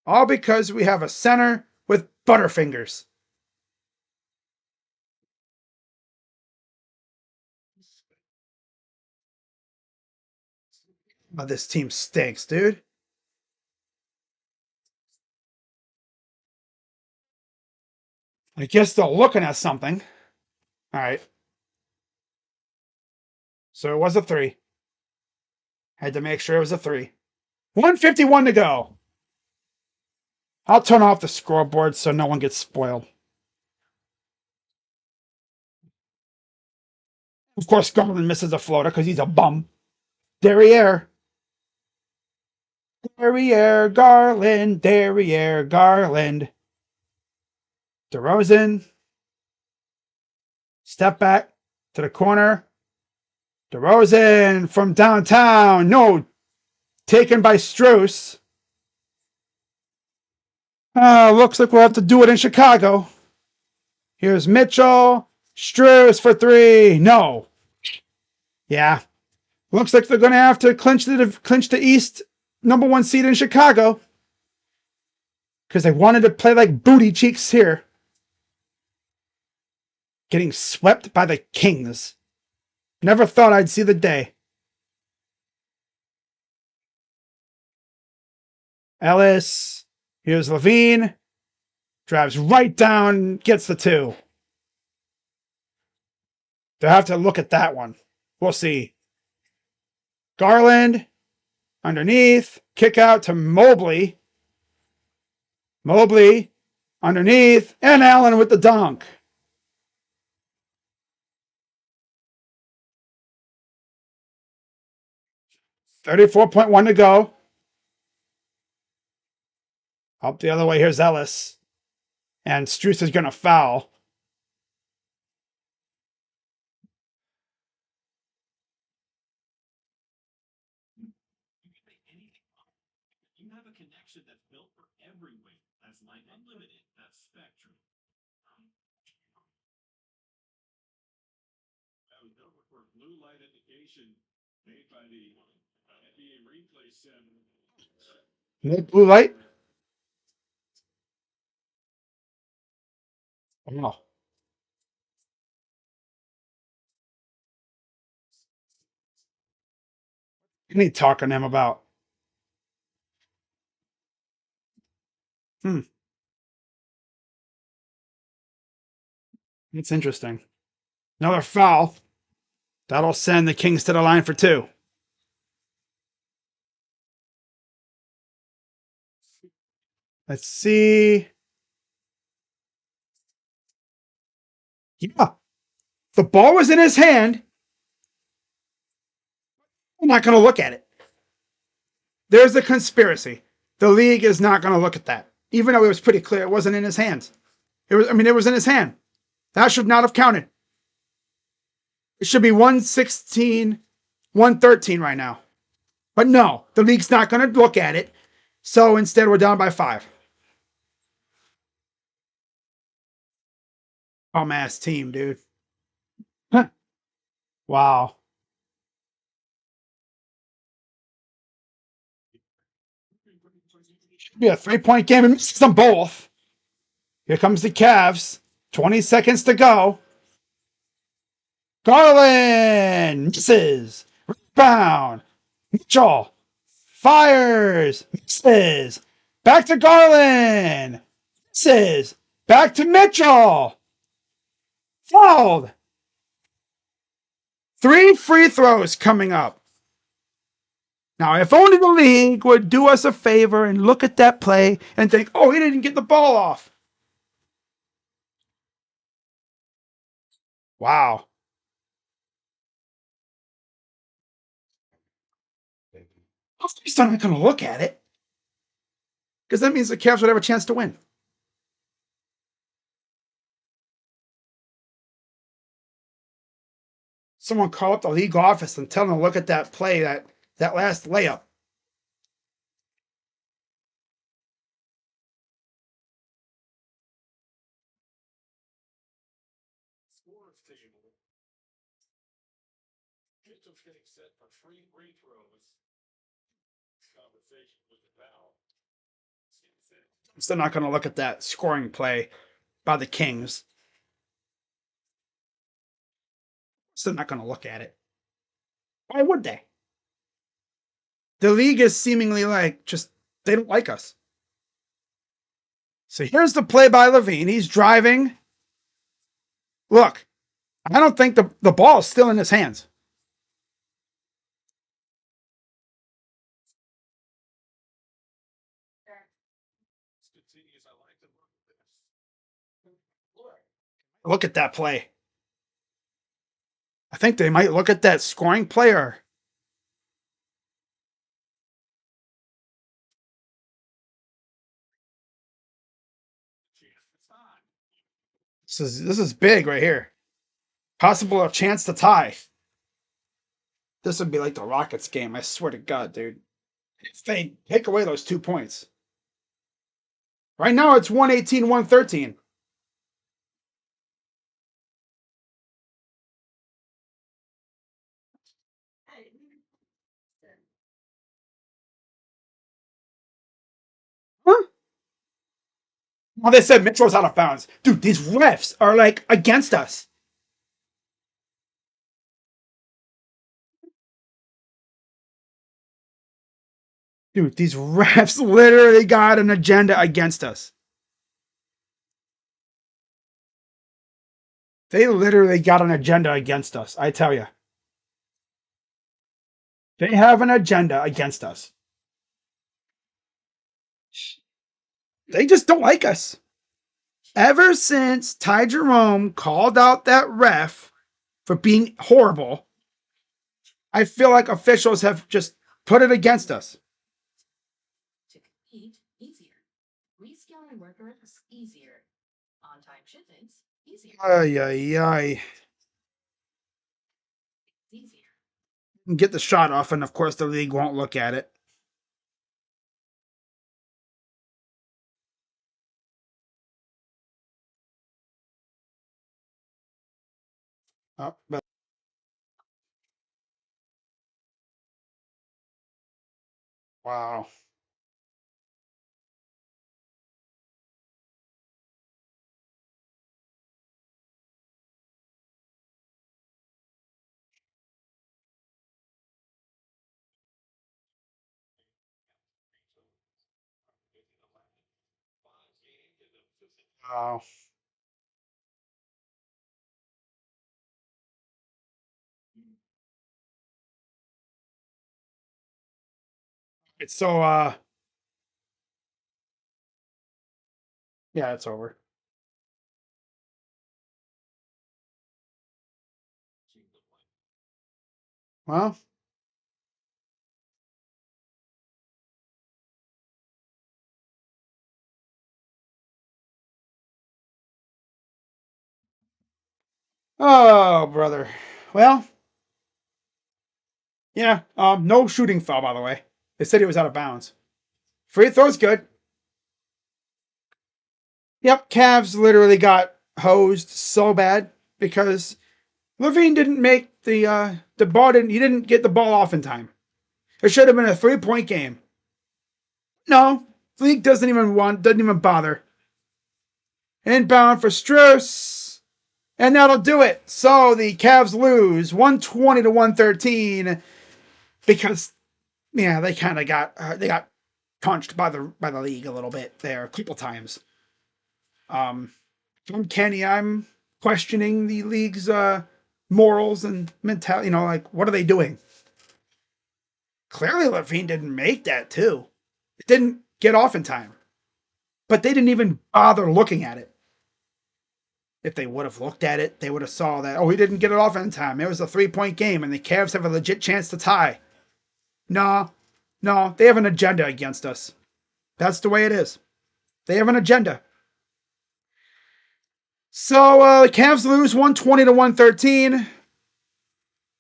All because we have a center with butterfingers. Oh, this team stinks, dude. I guess they're looking at something. All right. So it was a three. Had to make sure it was a three. 151 to go. I'll turn off the scoreboard so no one gets spoiled. Of course, Garland misses a floater because he's a bum. Derriere. Derriere Garland. Derriere Garland. DeRozan. Step back to the corner. DeRozan from downtown. No. Taken by Struess. Looks like we'll have to do it in Chicago. Here's Mitchell. Struess for three. No. Yeah. Looks like they're going to have to clinch the East #1 seed in Chicago. Because they wanted to play like booty cheeks here. Getting swept by the Kings. Never thought I'd see the day. Ellis. Here's Levine. Drives right down, gets the 2. They'll have to look at that one. We'll see. Garland. Underneath. Kick out to Mobley. Mobley. Underneath. And Allen with the dunk. .1 to go. Up the other way. Here's Ellis. And Struess is going to foul. No blue light? Oh. What are you talking to him about? That's interesting. Another foul. That'll send the Kings to the line for 2. Let's see. Yeah. The ball was in his hand. I'm not going to look at it. There's a conspiracy. The league is not going to look at that. Even though it was pretty clear it wasn't in his hands. It was in his hand. That should not have counted. It should be 116, 113 right now. But no, the league's not going to look at it. So instead, we're down by 5. Bum-ass team, dude. Huh. Wow. Should be a 3-point game and misses them both. Here comes the Cavs. 20 seconds to go. Garland misses. Rebound. Mitchell fires. Misses. Back to Garland. Misses. Back to Mitchell. Fouled. 3 free throws coming up. Now, if only the league would do us a favor and look at that play and think, oh, he didn't get the ball off. Wow. Of course, I'm not going to look at it. Because that means the Cavs would have a chance to win. Someone call up the league office and tell them to look at that play, that last layup. I'm still not going to look at that scoring play by the Kings. Still not going to look at it. Why would they? The league is seemingly like they don't like us. So here's the play by Levine. He's driving. Look, I don't think the ball is still in his hands. Look at that play. I think they might look at that scoring player. This is big right here. Possible a chance to tie. This would be like the Rockets game. I swear to God, dude. If they take away those 2 points. Right now it's 118, 113. Huh? Well, they said Mitchell's out of bounds. Dude, these refs are like against us. Dude, these refs literally got an agenda against us. They literally got an agenda against us, I tell you. They have an agenda against us. They just don't like us. Ever since Ty Jerome called out that ref for being horrible, I feel like officials have just put it against us. To compete easier. Reskilling workers easier. On-time shipments easier. Ay, ay, ay. Easier. Get the shot off, and of course the league won't look at it. Oh, but wow. Wow. It's so yeah, it's over. Well, oh brother. Well, yeah, no shooting foul by the way. They said he was out of bounds. Free throw's good. Yep, Cavs literally got hosed so bad because Levine didn't make the ball didn't he didn't get the ball off in time. It should have been a 3-point game. No, the league doesn't even bother. Inbound for Strus. And that'll do it. So the Cavs lose 120 to 113 because yeah, they kind of got punched by the league a little bit there a couple times. From Kenny, I'm questioning the league's morals and mentality. You know, like what are they doing? Clearly, Levine didn't make that too. It didn't get off in time, but they didn't even bother looking at it. If they would have looked at it, they would have saw that he didn't get it off in time. It was a 3-point game, and the Cavs have a legit chance to tie. No, no, they have an agenda against us. That's the way it is. They have an agenda. So the Cavs lose 120 to 113.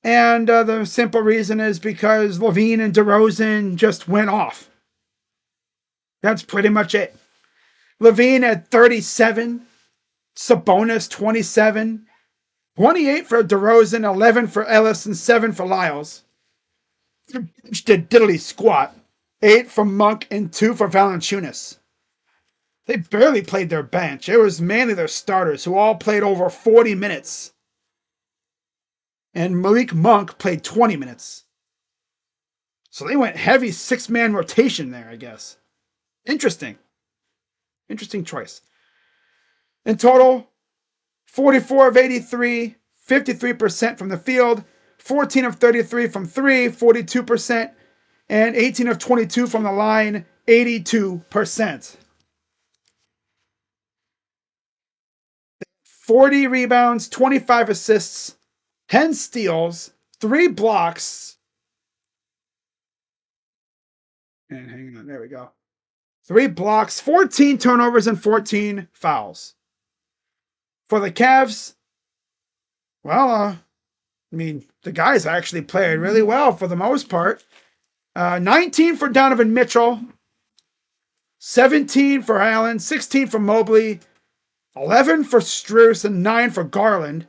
And the simple reason is because Levine and DeRozan just went off. That's pretty much it. Levine at 37, Sabonis 27, 28 for DeRozan, 11 for Ellis, and 7 for Lyles. Did diddly squat. 8 for Monk and 2 for Valanciunas. They barely played their bench. It was mainly their starters who all played over 40 minutes. And Malik Monk played 20 minutes. So they went heavy 6-man rotation there, I guess. Interesting. Interesting choice. In total, 44 of 83, 53% from the field, 14 of 33 from 3, 42%, and 18 of 22 from the line, 82%. 40 rebounds, 25 assists, 10 steals, 3 blocks. And hang on, there we go. 3 blocks, 14 turnovers, and 14 fouls. For the Cavs, well, I mean, the guys actually played really well for the most part. 19 for Donovan Mitchell, 17 for Allen, 16 for Mobley, 11 for Strus, and 9 for Garland.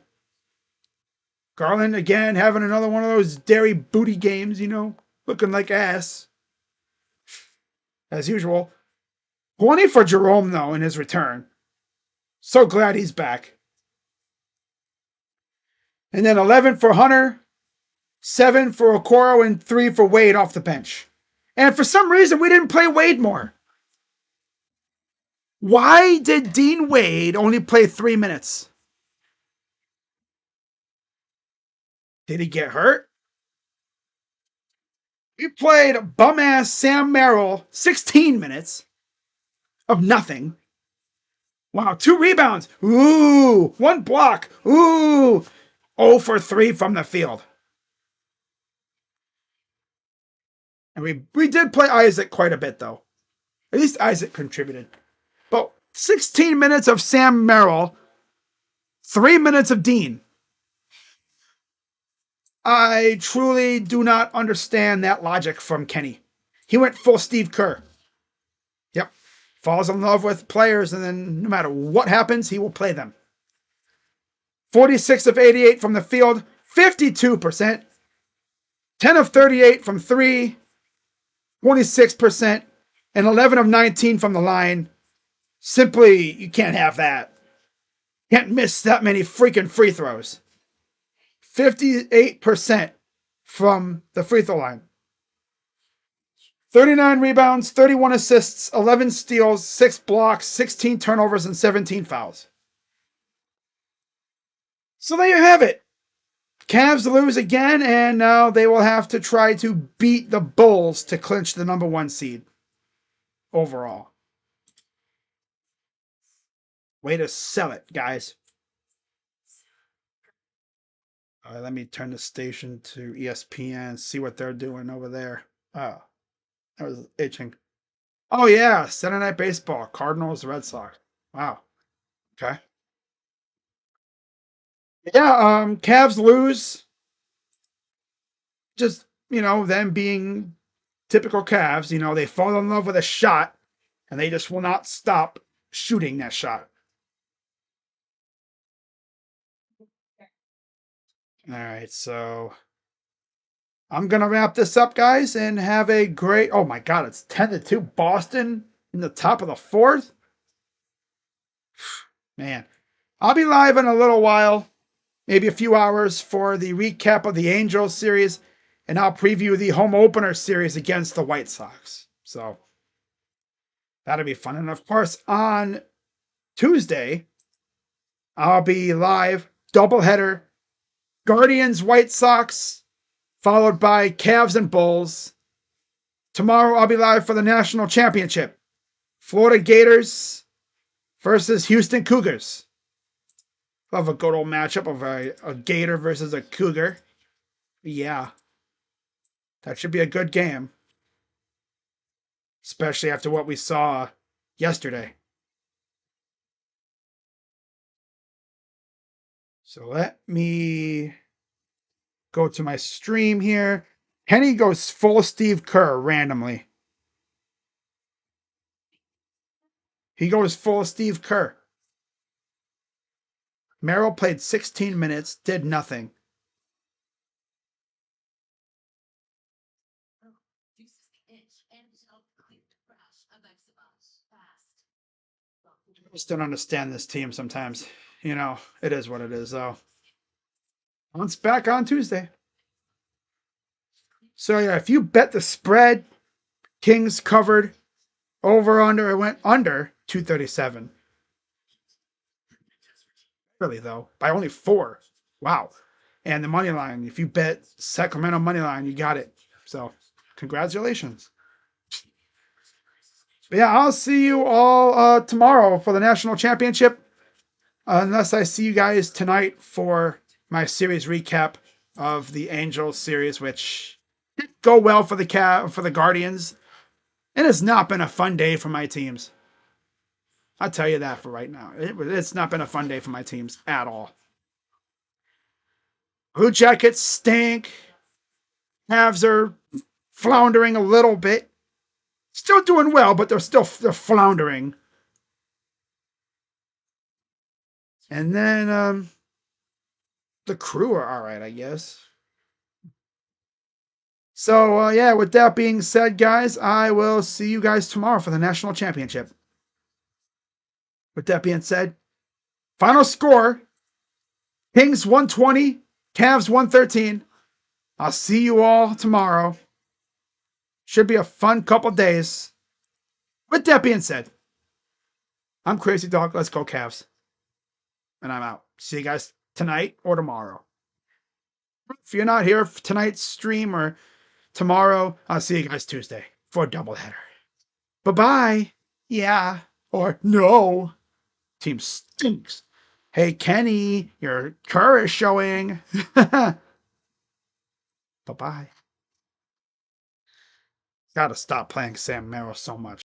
Garland, again, having another one of those dairy booty games, you know, looking like ass. As usual. 20 for Jerome, though, in his return. So glad he's back. And then 11 for Hunter, 7 for Okoro, and 3 for Wade off the bench. And for some reason, we didn't play Wade more. Why did Dean Wade only play 3 minutes? Did he get hurt? We played bum-ass Sam Merrill 16 minutes of nothing. Wow, 2 rebounds. Ooh, 1 block. Ooh, 0 for 3 from the field. And we did play Isaac quite a bit, though. At least Isaac contributed. But 16 minutes of Sam Merrill, 3 minutes of Dean. I truly do not understand that logic from Kenny. He went full Steve Kerr. Yep. Falls in love with players, and then no matter what happens, he will play them. 46 of 88 from the field, 52%. 10 of 38 from 3, 26%. And 11 of 19 from the line. Simply, you can't have that. Can't miss that many freaking free throws. 58% from the free throw line. 39 rebounds, 31 assists, 11 steals, 6 blocks, 16 turnovers, and 17 fouls. So there you have it. Cavs lose again, and now they will have to try to beat the Bulls to clinch the number 1 seed overall. Way to sell it, guys. All right, let me turn the station to ESPN, see what they're doing over there. Oh, I was itching. Oh, yeah, Saturday Night Baseball, Cardinals, Red Sox. Wow. Okay. Yeah, Cavs lose. Just, them being typical Cavs, they fall in love with a shot, and they just will not stop shooting that shot. All right, so I'm going to wrap this up, guys, and have a great... Oh, my God, it's 10-2 Boston in the top of the 4th? Man, I'll be live in a little while, maybe a few hours, for the recap of the Angels series, and I'll preview the home opener series against the White Sox. So that'll be fun. And of course, on Tuesday, I'll be live, doubleheader, Guardians, White Sox, followed by Cavs and Bulls. Tomorrow, I'll be live for the National Championship. Florida Gators versus Houston Cougars. Love a good old matchup of a Gator versus a Cougar. Yeah, that should be a good game. Especially after what we saw yesterday. So let me go to my stream here. Kenny goes full Steve Kerr randomly. He goes full Steve Kerr. Merrill played 16 minutes, did nothing. I just don't understand this team sometimes. It is what it is, though. It's back on Tuesday. So, yeah, if you bet the spread, Kings covered, over, under, it went under 237. Really, though, by only 4. Wow. And the money line, if you bet Sacramento money line, you got it. So, congratulations. But yeah, I'll see you all tomorrow for the national championship. Unless I see you guys tonight for my series recap of the Angels series, which did go well for the Guardians. It has not been a fun day for my teams. I'll tell you that for right now. It's not been a fun day for my teams at all. Blue Jackets stink. Cavs are floundering a little bit. Still doing well, but they're floundering. And then the Crew are all right, I guess. So, yeah, with that being said, guys, I will see you guys tomorrow for the national championship. With that being said, final score, Kings 120, Cavs 113. I'll see you all tomorrow. Should be a fun couple days. With that being said, I'm Crazy Dog. Let's go, Cavs. And I'm out. See you guys tonight or tomorrow. If you're not here for tonight's stream or tomorrow, I'll see you guys Tuesday for a doubleheader. Bye-bye. Yeah. Or no. Team stinks. Hey, Kenny, your cur is showing. Bye-bye. Gotta stop playing Sam Merrill so much.